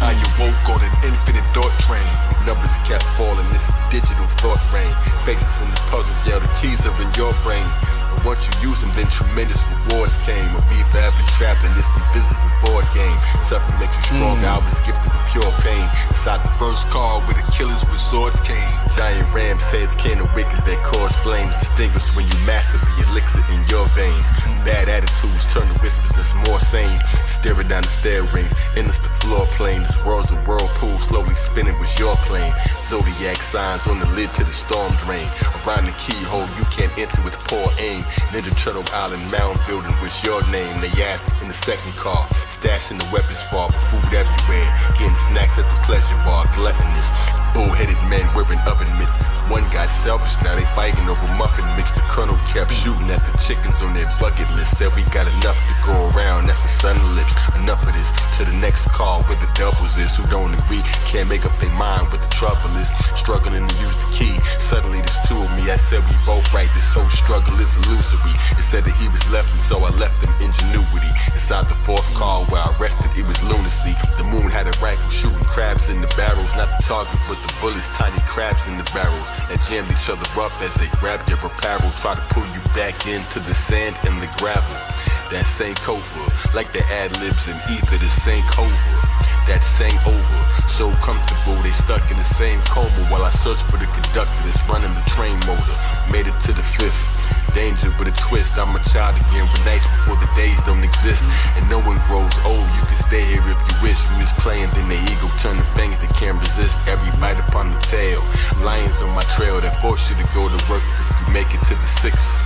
Speaker 9: I awoke on an infinite thought train. Numbers kept falling, this is digital thought rain. Faces in the puzzle, yeah, the keys are in your brain. And once you use them, then tremendous rewards came. Or be forever trapped in this invisible board game. Suffering makes you stronger, I was gifted with pure pain. Inside the first car where the killers with swords came. Giant ram's heads can't awaken that cause flames. Distinguished when you master the elixir in your veins. Bad attitudes turn to whispers that's more sane. Staring down the stair rings, endless the floor plane. This world's a whirlpool, slowly spinning was your claim. Zodiac signs on the lid to the storm drain. Around the keyhole you can't enter with poor aim. Ninja Turtle Island mound building was your name. They asked in the second car, stashing the weapons far, but food everywhere. Getting snacks at the pleasure bar, gluttonous. Bull-headed men wearing oven mitts. One got selfish, now they fighting over muffin mix. The colonel kept shooting at the chickens on their bucket list. Said we got enough to go around, that's the sun lips. Enough of this, to the next call where the doubles is. Who don't agree, can't make up their mind what the trouble is. Struggling to use the key, suddenly there's two of me. I said we both right, this whole struggle is illusory. It said that he was left and so I left him ingenuity. Inside the fourth car where I rested, it was lunacy. The moon had a rifle shooting crabs in the barrels. Not the target, but the bullets, tiny crabs in the barrels. That jammed each other up as they grabbed their apparel. Try to pull you back into the sand and the gravel. That same cover, like the ad-libs in ether, the same cover. That sang over, so comfortable, they stuck in the same coma. While I searched for the conductor that's running the train motor. Made it to the fifth. Danger with a twist, I'm a child again with nights before the days don't exist. And no one grows old, you can stay here if you wish. We was playing, then the ego turned the fingers that can't resist. Every bite upon the tail, lions on my trail that force you to go to work if you make it to the sixth.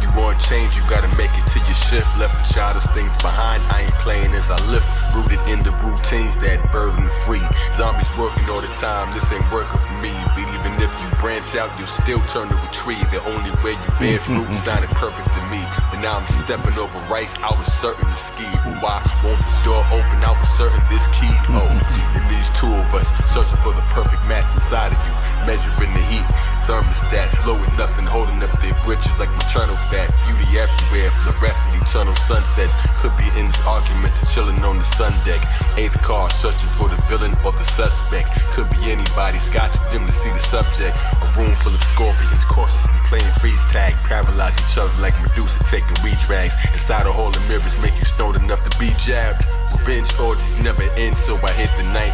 Speaker 9: You want change, you gotta make it to your shift. Left the childish things behind, I ain't playing as I lift. Rooted in the routines that burden free. Zombies working all the time, this ain't working for me. But even if you branch out, you'll still turn to a tree. The only way you bear fruit sounded perfect to me. But now I'm stepping over rice, I was certain to ski. But why won't this door open? I was certain this key. Oh, and these two of us searching for the perfect match inside of you. Measuring the heat, thermostat, flowing nothing, holding up their britches like maternal fat. Beauty everywhere, fluorescent, eternal sunsets. Could be in this argument and chilling on the sun deck. Eighth car, searching for the villain or the suspect. Could be anybody, scotch them to see the subject. A room full of scorpions, cautiously playing freeze tag. Paralyze each other like Medusa taking weed drags. Inside a hole of mirrors, make you snowed enough to be jabbed. Revenge orgies never end, so I hit the night.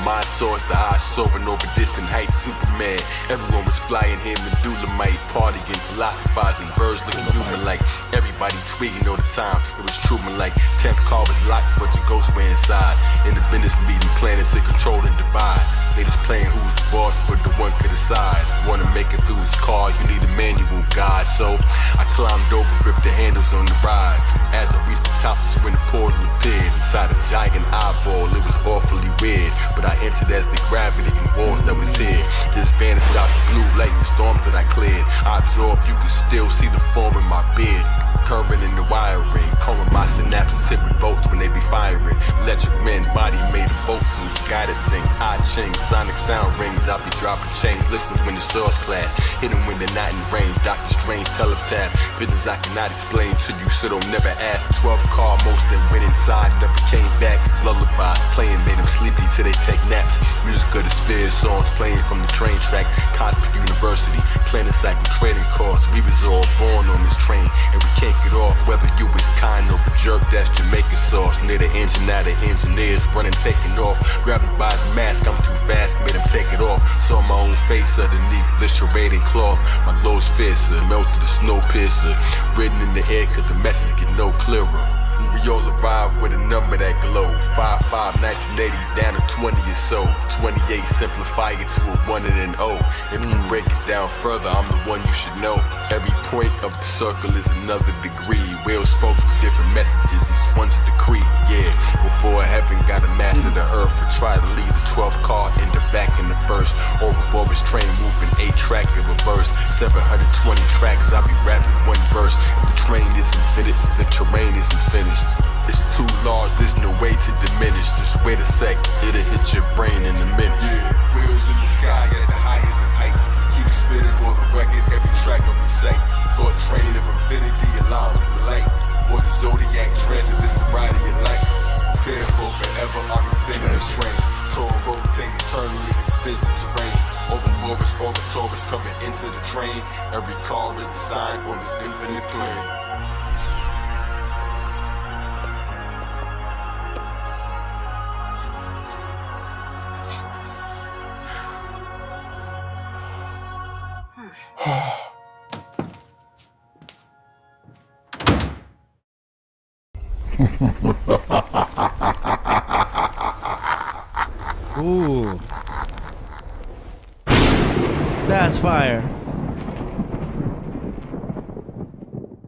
Speaker 9: My source, the high soaring over distant heights. Superman, everyone was flying here, Medulamite. Partying, philosophizing, birds looking human like. Everybody tweeting all the time, it was Truman like. 10th car was locked, but your ghosts were inside. In the business meeting, planning to control and divide. They just playing who's the boss, but the one could decide. Wanna make it through his car, you need a manual guide. So I climbed over, gripped the handles on the ride. As I reached the top, that's when the portal appeared. Inside a giant eyeball, it was awfully weird. But I entered as the gravity and walls that was here just vanished out the blue lightning storm that I cleared. I absorbed, you can still see the form in my beard. Current in the wiring, combing my synapses. synapses hit revolts when they be firing. Electric men, body made of bolts in the sky that sing. I ching, sonic sound rings. I'll be dropping chains. Listen when the source clash. Hit them when they're not in range. Doctor Strange telepath. Visions I cannot explain to you, so don't never ask. The 12th car, most that went inside, never came back. Lullabies playing, made them sleepy till they take naps. Music of the spheres, songs playing from the train track. Cosmic University, planning cycle trading cards. We was all born on this train, and we can't get off. Whether you was kind or a jerk, that's Jamaican sauce. Near the engine, now the engineers running, taking off. Grabbed him by his mask, I'm too fast, made him take it off. Saw my own face underneath the serrated cloth. My glow's fiercer, melted the snow piercer. Written in the air, could the message get no clearer. We all arrived with a number that glow. 5-5, 1980, down to 20 or so. 28, simplify it to a 1 and an O. If you break it down further, I'm the one you should know. Every point of the circle is another degree. Whales spoke for different messages, each one's a decree. Yeah, before heaven got a master the earth, but try to lead the 12th car in the back in the first. Ouroboros train moving 8-track in reverse. 720 tracks, I'll be rapping one verse. If the train isn't fitted, the terrain isn't finished. It's too large, there's no way to diminish. Just wait a sec, it'll hit your brain in a minute. Yeah, wheels in the sky at the highest of heights. Keep spinning for the record, every track I recite. For a train of infinity, allow me to light. For the Zodiac transit, this the ride of your life. Prepare for forever, I'm infinity train. Tour rotate eternally and spins the terrain. Ouroboros, Orbitores coming into the train. Every car is a sign on this infinite plane.
Speaker 2: Ooh. That's fire.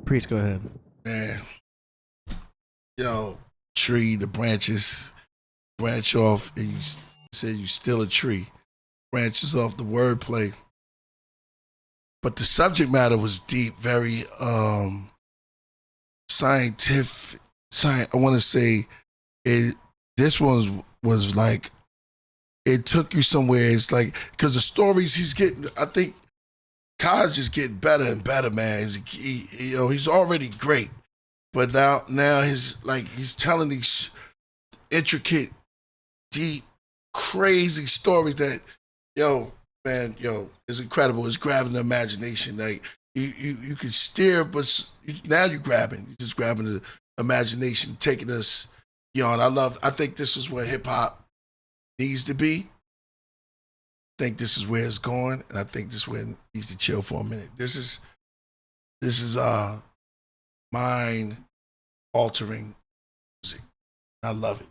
Speaker 2: Priest, go ahead.
Speaker 1: Man. Yo, tree, the branches branch off, and you said you still a tree. Branches off the wordplay. But the subject matter was deep, very scientific. I want to say it. This one was like, it took you somewhere. It's like, because the stories he's getting, I think Kai's just getting better and better, man. He's already great, but now he's telling these intricate, deep, crazy stories that, it's incredible. It's grabbing the imagination. Like you can steer, but now you're just grabbing the imagination, taking us beyond. I think this is where hip hop needs to be. I think this is where it's going, and I think this is where it needs to chill for a minute. This is mind altering music. I love it.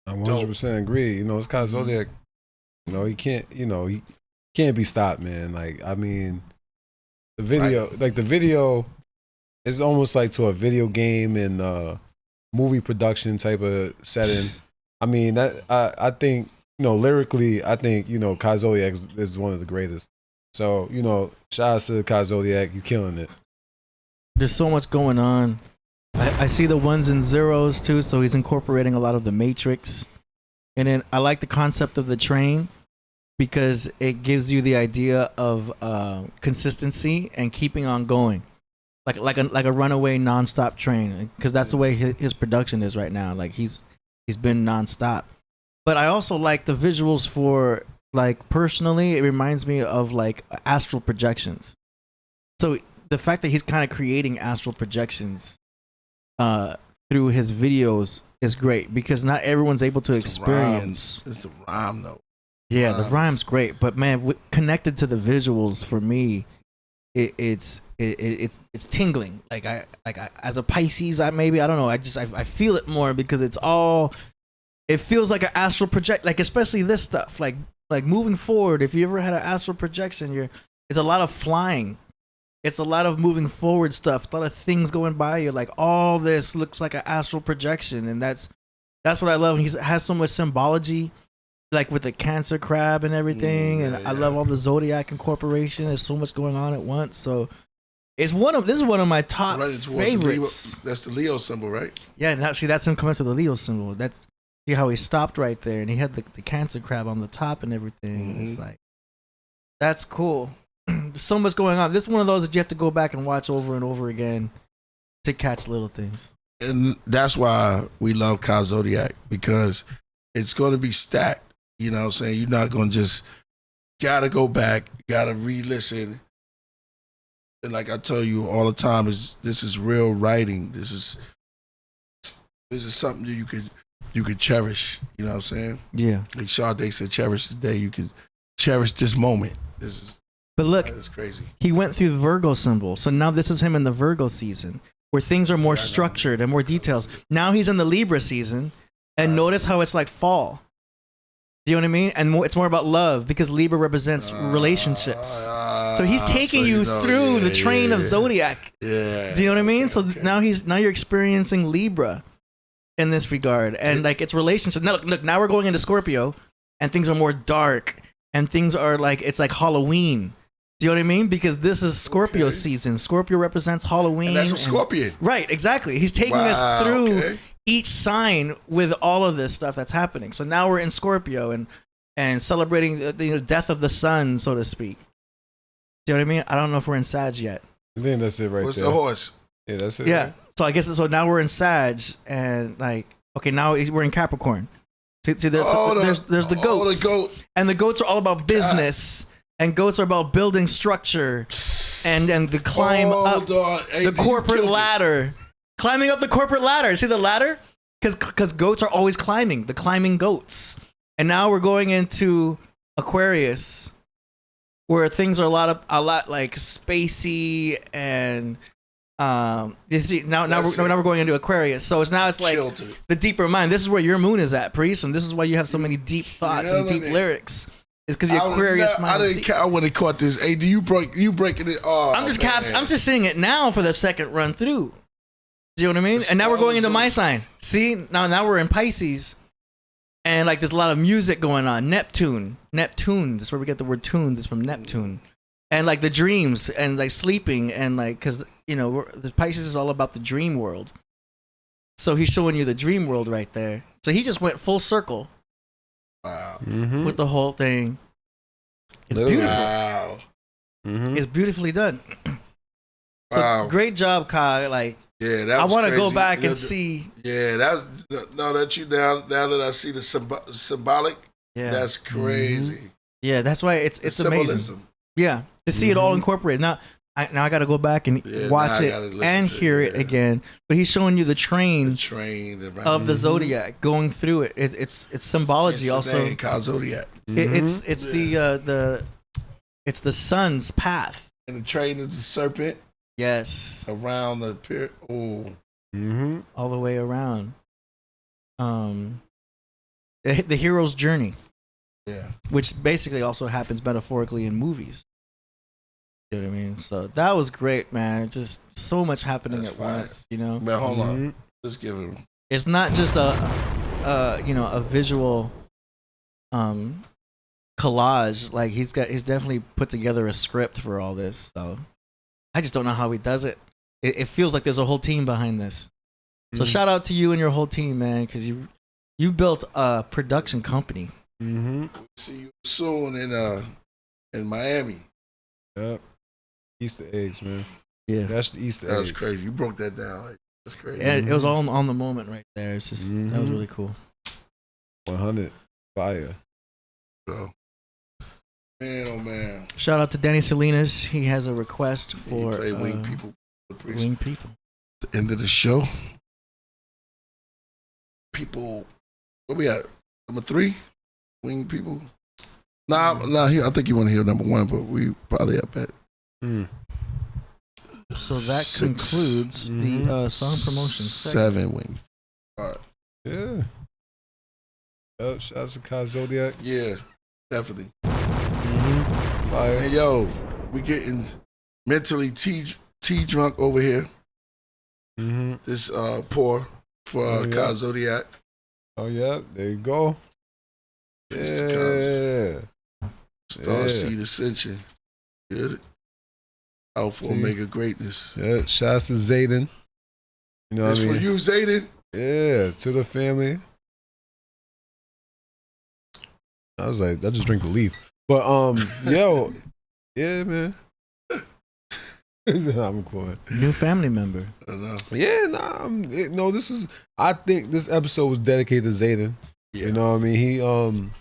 Speaker 3: I 100% agree. It's K-Zodiac. He can't be stopped, man. Like, I mean, the video is almost like to a video game and movie production type of setting. I mean, I think, lyrically, I think, K-Zodiac is one of the greatest. So, shout out to K-Zodiac, you killing it.
Speaker 2: There's so much going on. I see the ones and zeros too, so he's incorporating a lot of the Matrix. And then I like the concept of the train because it gives you the idea of consistency and keeping on going. Like a runaway nonstop train, because that's the way his production is right now. Like he's been nonstop. But I also like the visuals for, like, personally, it reminds me of like astral projections. So the fact that he's kind of creating astral projections through his videos is great, because not everyone's able to experience.
Speaker 1: It's the rhyme though.
Speaker 2: Yeah, the rhyme's great, but man, connected to the visuals for me, it's tingling. Like I as a Pisces, I don't know. I feel it more because it's all. It feels like an astral project, like especially this stuff, like moving forward. If you ever had an astral projection, it's a lot of flying. It's a lot of moving forward stuff. A lot of things going by you. Like all this looks like an astral projection, and that's what I love. He has so much symbology, like with the Cancer crab and everything. I love all the Zodiac incorporation. There's so much going on at once. So This is one of my top
Speaker 1: Running towards
Speaker 2: favorites.
Speaker 1: That's the Leo symbol, right?
Speaker 2: Yeah, now see that's him coming to the Leo symbol. That's see how he stopped right there, and he had the Cancer crab on the top and everything. It's like that's cool. There's so much going on. This is one of those that you have to go back and watch over and over again to catch little things.
Speaker 1: And that's why we love K-Zodiac, because it's going to be stacked. You know what I'm saying? You're not going to just gotta go back, gotta re-listen. And like I tell you all the time, this is real writing. This is something that you could cherish. You know what I'm saying?
Speaker 2: Yeah.
Speaker 1: Like Sade said, cherish the day. You can cherish this moment.
Speaker 2: But look,
Speaker 1: it's crazy.
Speaker 2: He went through the Virgo symbol, so now this is him in the Virgo season, where things are more structured and more details. Now he's in the Libra season, and notice how it's like fall. Do you know what I mean? And it's more about love, because Libra represents relationships. So he's taking you through the train of Zodiac.
Speaker 1: Yeah.
Speaker 2: Do you know what I mean? So now you're experiencing Libra in this regard, and like it's relationships. Now look, now we're going into Scorpio, and things are more dark, and things are like it's like Halloween. Do you know what I mean? Because this is Scorpio season. Scorpio represents Halloween.
Speaker 1: And that's a Scorpion.
Speaker 2: Right, exactly. He's taking us through each sign with all of this stuff that's happening. So now we're in Scorpio and celebrating the death of the sun, so to speak. Do you know what I mean? I don't know if we're in Sag yet.
Speaker 3: I think that's it right
Speaker 1: What's
Speaker 3: there.
Speaker 1: the horse?
Speaker 3: Yeah, that's it.
Speaker 2: Yeah.
Speaker 3: Right?
Speaker 2: So I guess so. Now we're in Sag, and like okay, now we're in Capricorn. See, there's the goats.
Speaker 1: The goat.
Speaker 2: And the goats are all about business. And goats are about building structure and the climb up the corporate ladder. Climbing up the corporate ladder. See the ladder? Because goats are always climbing. The climbing goats. And now we're going into Aquarius, where things are a lot like spacey and you see, now we're going into Aquarius. So it's like the deeper mind. This is where your moon is at, Priest, and this is why you have so many deep thoughts and deep lyrics. It's because your Aquarius mind.
Speaker 1: I would have caught this. Hey, you breaking it? Oh,
Speaker 2: I'm just seeing it now for the second run through. Do you know what I mean? And now we're going into my sign. See, now we're in Pisces, and like there's a lot of music going on. Neptune. That's where we get the word tunes. It's from Neptune, and like the dreams and like sleeping and like because the Pisces is all about the dream world. So he's showing you the dream world right there. So he just went full circle.
Speaker 1: Wow.
Speaker 2: With the whole thing. It's beautiful. Wow. It's beautifully done. So great job, Kai. Like,
Speaker 1: yeah, that
Speaker 2: I
Speaker 1: want to
Speaker 2: go back and see.
Speaker 1: Yeah, now that I see the symbolic.
Speaker 2: Yeah,
Speaker 1: that's crazy.
Speaker 2: Yeah, that's why it's
Speaker 1: symbolism.
Speaker 2: Amazing. Yeah, to see it all incorporated. Now I got to go back and watch it and hear it again. But he's showing you the train of the Zodiac going through it. It's symbology also.
Speaker 1: K-Zodiac.
Speaker 2: It's the sun's path.
Speaker 1: And the train is the serpent.
Speaker 2: Yes.
Speaker 1: Around the pier. Oh.
Speaker 2: All the way around. The hero's journey.
Speaker 1: Yeah.
Speaker 2: Which basically also happens metaphorically in movies. You know what I mean? So that was great, man. Just so much happening at once,
Speaker 1: Man, hold on. Just give it.
Speaker 2: It's not just a visual collage. Like he's definitely put together a script for all this. So I just don't know how he does it. It feels like there's a whole team behind this. So shout out to you and your whole team, man, because you built a production company.
Speaker 1: See you soon in Miami.
Speaker 3: Yep. Easter eggs, man.
Speaker 2: Yeah,
Speaker 3: that's the Easter eggs.
Speaker 1: That was crazy. You broke that down. Like, that's crazy.
Speaker 2: Yeah, it was all on the moment right there. It's just that was really cool.
Speaker 3: 100 fire.
Speaker 1: So, man, oh man!
Speaker 2: Shout out to Danny Salinas. He has a request for
Speaker 1: Winged People.
Speaker 2: Winged People.
Speaker 1: The end of the show. People, what we at? Number 3, Winged People. Nah. I think you want to hear number 1, but we probably up at.
Speaker 2: So that concludes the song promotion.
Speaker 1: 7 Wings. All right.
Speaker 3: Yeah. Shout out to K-Zodiac.
Speaker 1: Yeah, definitely.
Speaker 3: Fire.
Speaker 1: And yo, we getting mentally tea drunk over here. This pour for K-Zodiac.
Speaker 3: Oh yeah, there you go. Yeah.
Speaker 1: Star Seed Ascension. Good. Out for Omega greatness.
Speaker 3: Yeah, shouts to Zayden. You know what I mean?
Speaker 1: For you, Zayden.
Speaker 3: Yeah, to the family. I was like, I just drink the leaf. But yo, yeah, man. I'm cool.
Speaker 2: New family member.
Speaker 3: Yeah, no, this is. I think this episode was dedicated to Zayden. Yeah. You know what I mean?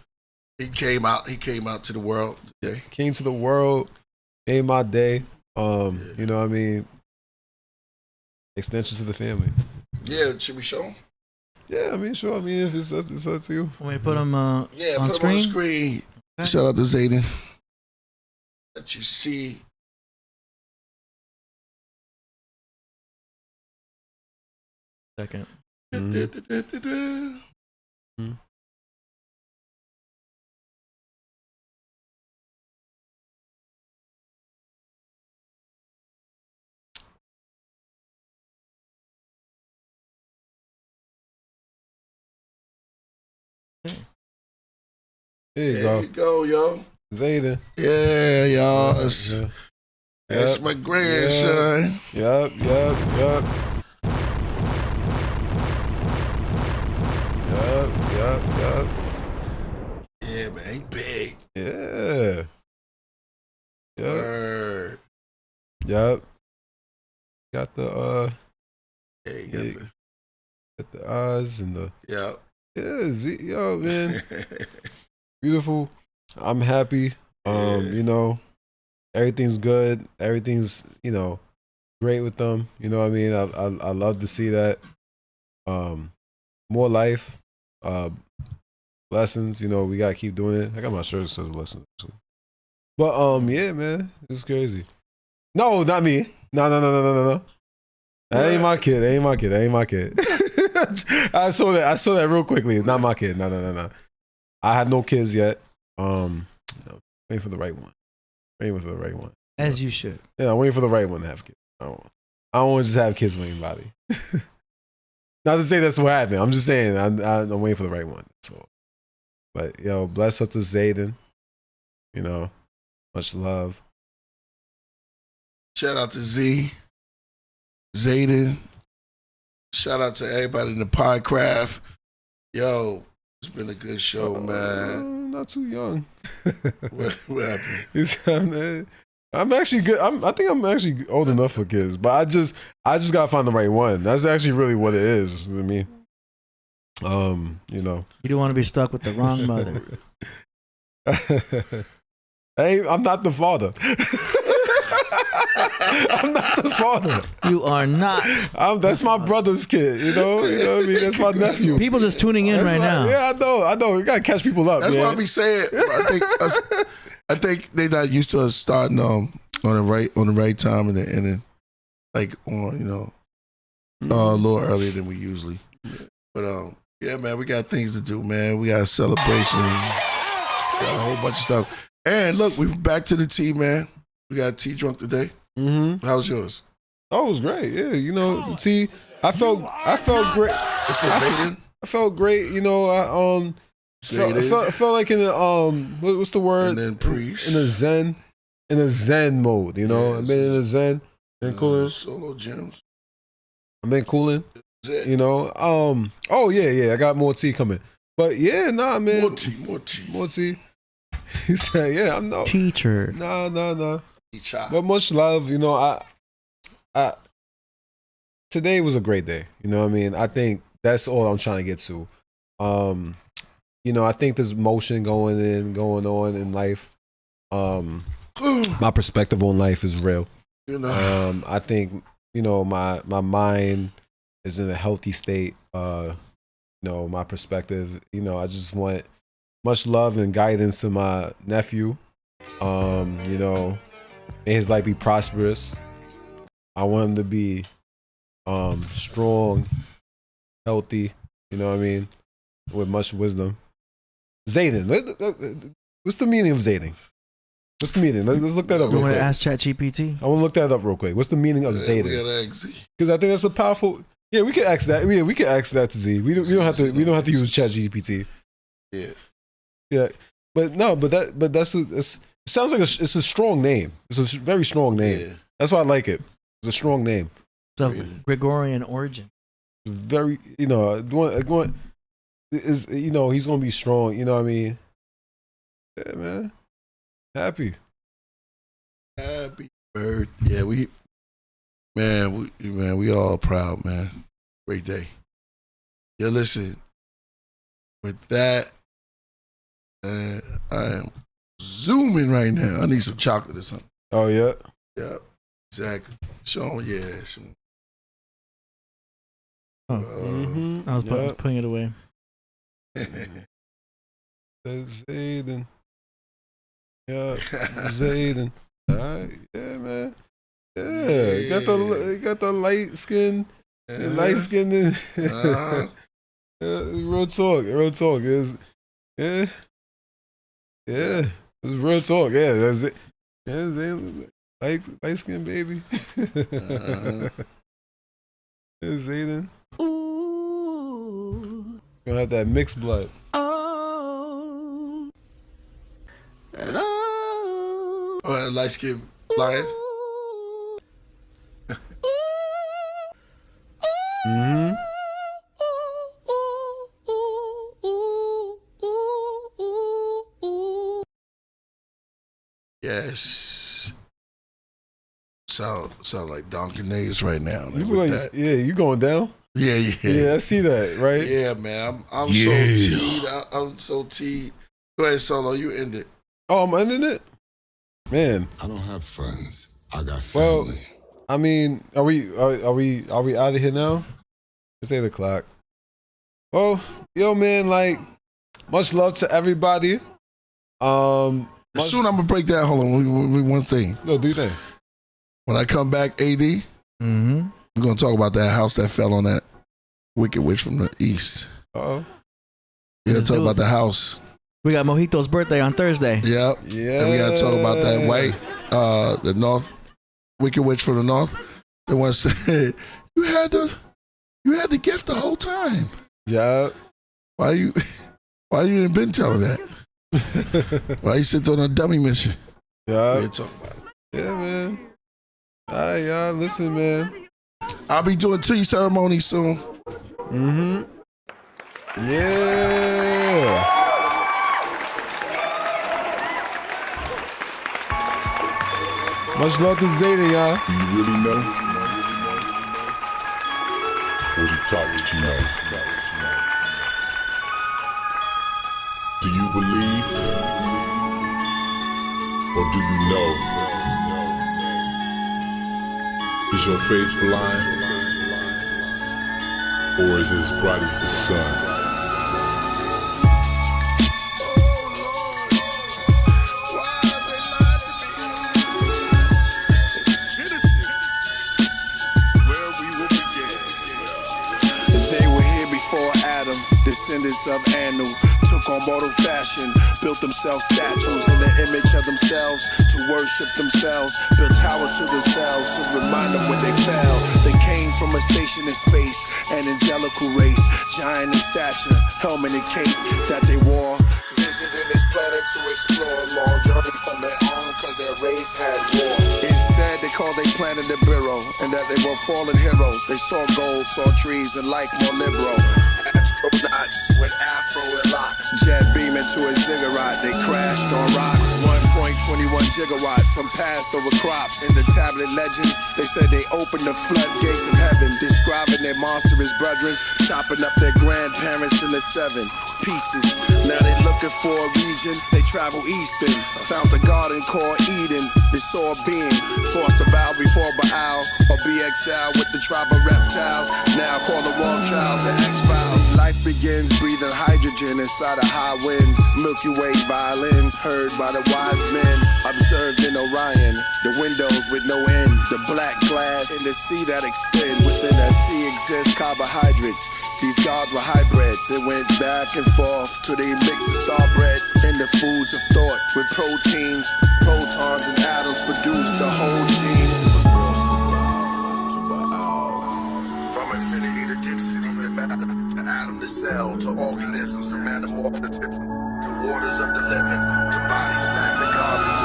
Speaker 1: He came out to the world today.
Speaker 3: Came to the world, made my day. You know what I mean? Extension to the family.
Speaker 1: Yeah, should we show him?
Speaker 3: Yeah, I mean, sure. I mean, if it's up to you.
Speaker 2: Want me to put him on
Speaker 1: put him on the screen. Okay. Shout out to Zayden. Let you see.
Speaker 2: Second.
Speaker 3: Mm-hmm.
Speaker 1: There you go, yo.
Speaker 3: Zayden.
Speaker 1: Yeah, y'all. That's my grandson.
Speaker 3: Yup. Yup.
Speaker 1: Yeah, man, he big.
Speaker 3: Yeah.
Speaker 1: Word.
Speaker 3: Yup. Got the got the eyes and the
Speaker 1: Yep.
Speaker 3: Yeah, yo, man. Beautiful. I'm happy. You know, everything's good. Everything's, you know, great with them. You know what I mean? I love to see that. More life. Lessons, you know, we gotta keep doing it. I got my shirt that says lessons. But yeah, man, it's crazy. No, not me. No. That ain't my kid. I saw that real quickly. Not my kid. No. I have no kids yet. No, waiting for the right one.
Speaker 2: As you should.
Speaker 3: Yeah, I'm waiting for the right one to have kids. I don't want to just have kids with anybody. Not to say that's what happened. I'm just saying I'm waiting for the right one. So, but yo, bless up to Zayden. You know, much love.
Speaker 1: Shout out to Zayden. Shout out to everybody in the Podcraft. Yo, it's been a good show, man.
Speaker 3: Not too young.
Speaker 1: What happened?
Speaker 3: I'm actually good. I think I'm actually old enough for kids, but I just gotta find the right one. That's actually really what it is. You know what I mean, you know,
Speaker 2: you don't want to be stuck with the wrong mother.
Speaker 3: Hey, I'm not the father. I'm not the father.
Speaker 2: You are not.
Speaker 3: That's my brother's kid. You know what I mean? That's my nephew.
Speaker 2: People just tuning in right now.
Speaker 3: Yeah, I know. You gotta catch people up.
Speaker 1: That's
Speaker 3: man.
Speaker 1: what I be saying. I think they not used to us starting on the right time and then like on a little earlier than we usually. But yeah, man, we got things to do, man. We got a celebration, got a whole bunch of stuff. And look, we're back to the tea, man. We got tea drunk today.
Speaker 3: Mm-hmm.
Speaker 1: How was yours?
Speaker 3: Oh, it was great. Yeah, you know, the tea. I felt great. I felt great. You know, I felt like in the what's the word?
Speaker 1: And then priest.
Speaker 3: In a zen mode. You know, I've been in a zen. Been cooling.
Speaker 1: Solo gems.
Speaker 3: I've been cooling. You know. Oh yeah. I got more tea coming. But yeah, nah, man. More tea. He said, "Yeah, I'm no
Speaker 2: teacher."
Speaker 3: No. But much love. You know, I today was a great day. You know what I mean? I think that's all I'm trying to get to. You know, I think there's motion going on in life. My perspective on life is real.
Speaker 1: You know,
Speaker 3: I think, you know, my mind is in a healthy state. You know, my perspective, you know, I just want much love and guidance to my nephew. You know, may his life be prosperous. I want him to be strong, healthy, you know what I mean, with much wisdom. Zayden, what's the meaning of Zayden? What's the meaning? Let's look that up real quick.
Speaker 2: You want to ask ChatGPT?
Speaker 3: I want to look that up real quick. What's the meaning of Zayden? Because I think that's a powerful. Yeah, we could ask that. Yeah, we could ask that to Z. We don't have to. We don't have to use ChatGPT. Yeah, but no, but that's it sounds like it's a strong name. It's a very strong name. That's why I like it. It's a strong name.
Speaker 2: It's of Gregorian origin.
Speaker 3: Very, he's gonna be strong. You know what I mean? Yeah, man. Happy
Speaker 1: birthday. Yeah, we all proud, man. Great day. Yeah, listen. With that, I am zooming right now. I need some chocolate or something.
Speaker 3: Oh yeah.
Speaker 1: Yeah, exactly. Sean, yeah.
Speaker 2: Oh, I was putting it away.
Speaker 3: Zayden. Yeah, Zayden. All right, yeah, man. Yeah, you got the light skin, light skin. Real talk. Is it's real talk. Yeah, that's it. Yeah, Zayden, light skin baby. Zayden.
Speaker 5: Ooh.
Speaker 3: Gonna have that mixed blood.
Speaker 5: Oh.
Speaker 1: Light skin lion. Yes. Sound like donkey niggas right now.
Speaker 3: You like that. Yeah, you going down?
Speaker 1: Yeah.
Speaker 3: Yeah, I see that, right?
Speaker 1: Yeah, man. I'm so teed. I'm so teed. Go ahead, Solo. You end it.
Speaker 3: Oh, I'm ending it? Man.
Speaker 4: I don't have friends. I got family.
Speaker 3: Well, I mean, are we out of here now? It's 8 o'clock. Well, yo, man, like, much love to everybody.
Speaker 1: Soon I'm gonna break that. Hold on, one thing.
Speaker 3: No, do you think?
Speaker 1: When I come back, AD, we're gonna talk about that house that fell on that wicked witch from the east.
Speaker 3: Uh-oh.
Speaker 1: Yeah, talk about the house.
Speaker 2: We got Mojito's birthday on Thursday.
Speaker 1: Yep. Yeah. And we gotta talk about that white, the north, wicked witch from the north. The one said, you had the gift the whole time.
Speaker 3: Yeah.
Speaker 1: Why you didn't been telling that? Why you sit on a dummy mission?
Speaker 3: Yeah.
Speaker 1: We talk about it.
Speaker 3: Yeah, man. All right, y'all. Listen, man.
Speaker 1: I'll be doing tea ceremony soon.
Speaker 3: Yeah. Much love to Zeta, y'all.
Speaker 10: Do you really know? Or you talk what you know? Do you believe? Or do you know? Is your faith blind? Or is it as bright as the sun?
Speaker 6: Descendants of Anu took on mortal fashion, built themselves statues in the image of themselves to worship themselves, built towers to themselves to remind them when they fell. They came from a station in space, an angelical race, giant in stature, helmet and cape that they wore. Visiting this planet to explore a long journey from their own cause their race had war. It's said they called their planet the Bureau and that they were fallen heroes. They saw gold, saw trees and like more liberal. Astronauts with afro and locks, jet beam into a ziggurat. They crashed on rocks. 1.21 gigawatts. Some passed over crops. In the tablet legends, they said they opened the floodgates of heaven, describing their monstrous brethren, chopping up their grandparents in the 7 pieces. Now they looking for a region. They travel eastern, found the garden called Eden. They saw a being, forced the vow before Baal or BXL with the tribe of reptiles. Now call the Rothschilds the X-Files. Life begins breathing hydrogen inside of high winds. Milky Way violin heard by the wise men, observed in Orion. The windows with no end, the black glass in the sea that extend. Within that sea exists carbohydrates. These gods were hybrids. It went back and forth till they mixed the star bread in the foods of thought with proteins. Protons and atoms produce the whole gene. From infinity to density to matter, to atom to cell, to organisms to metamorphosis, to waters of the living, to bodies back to God.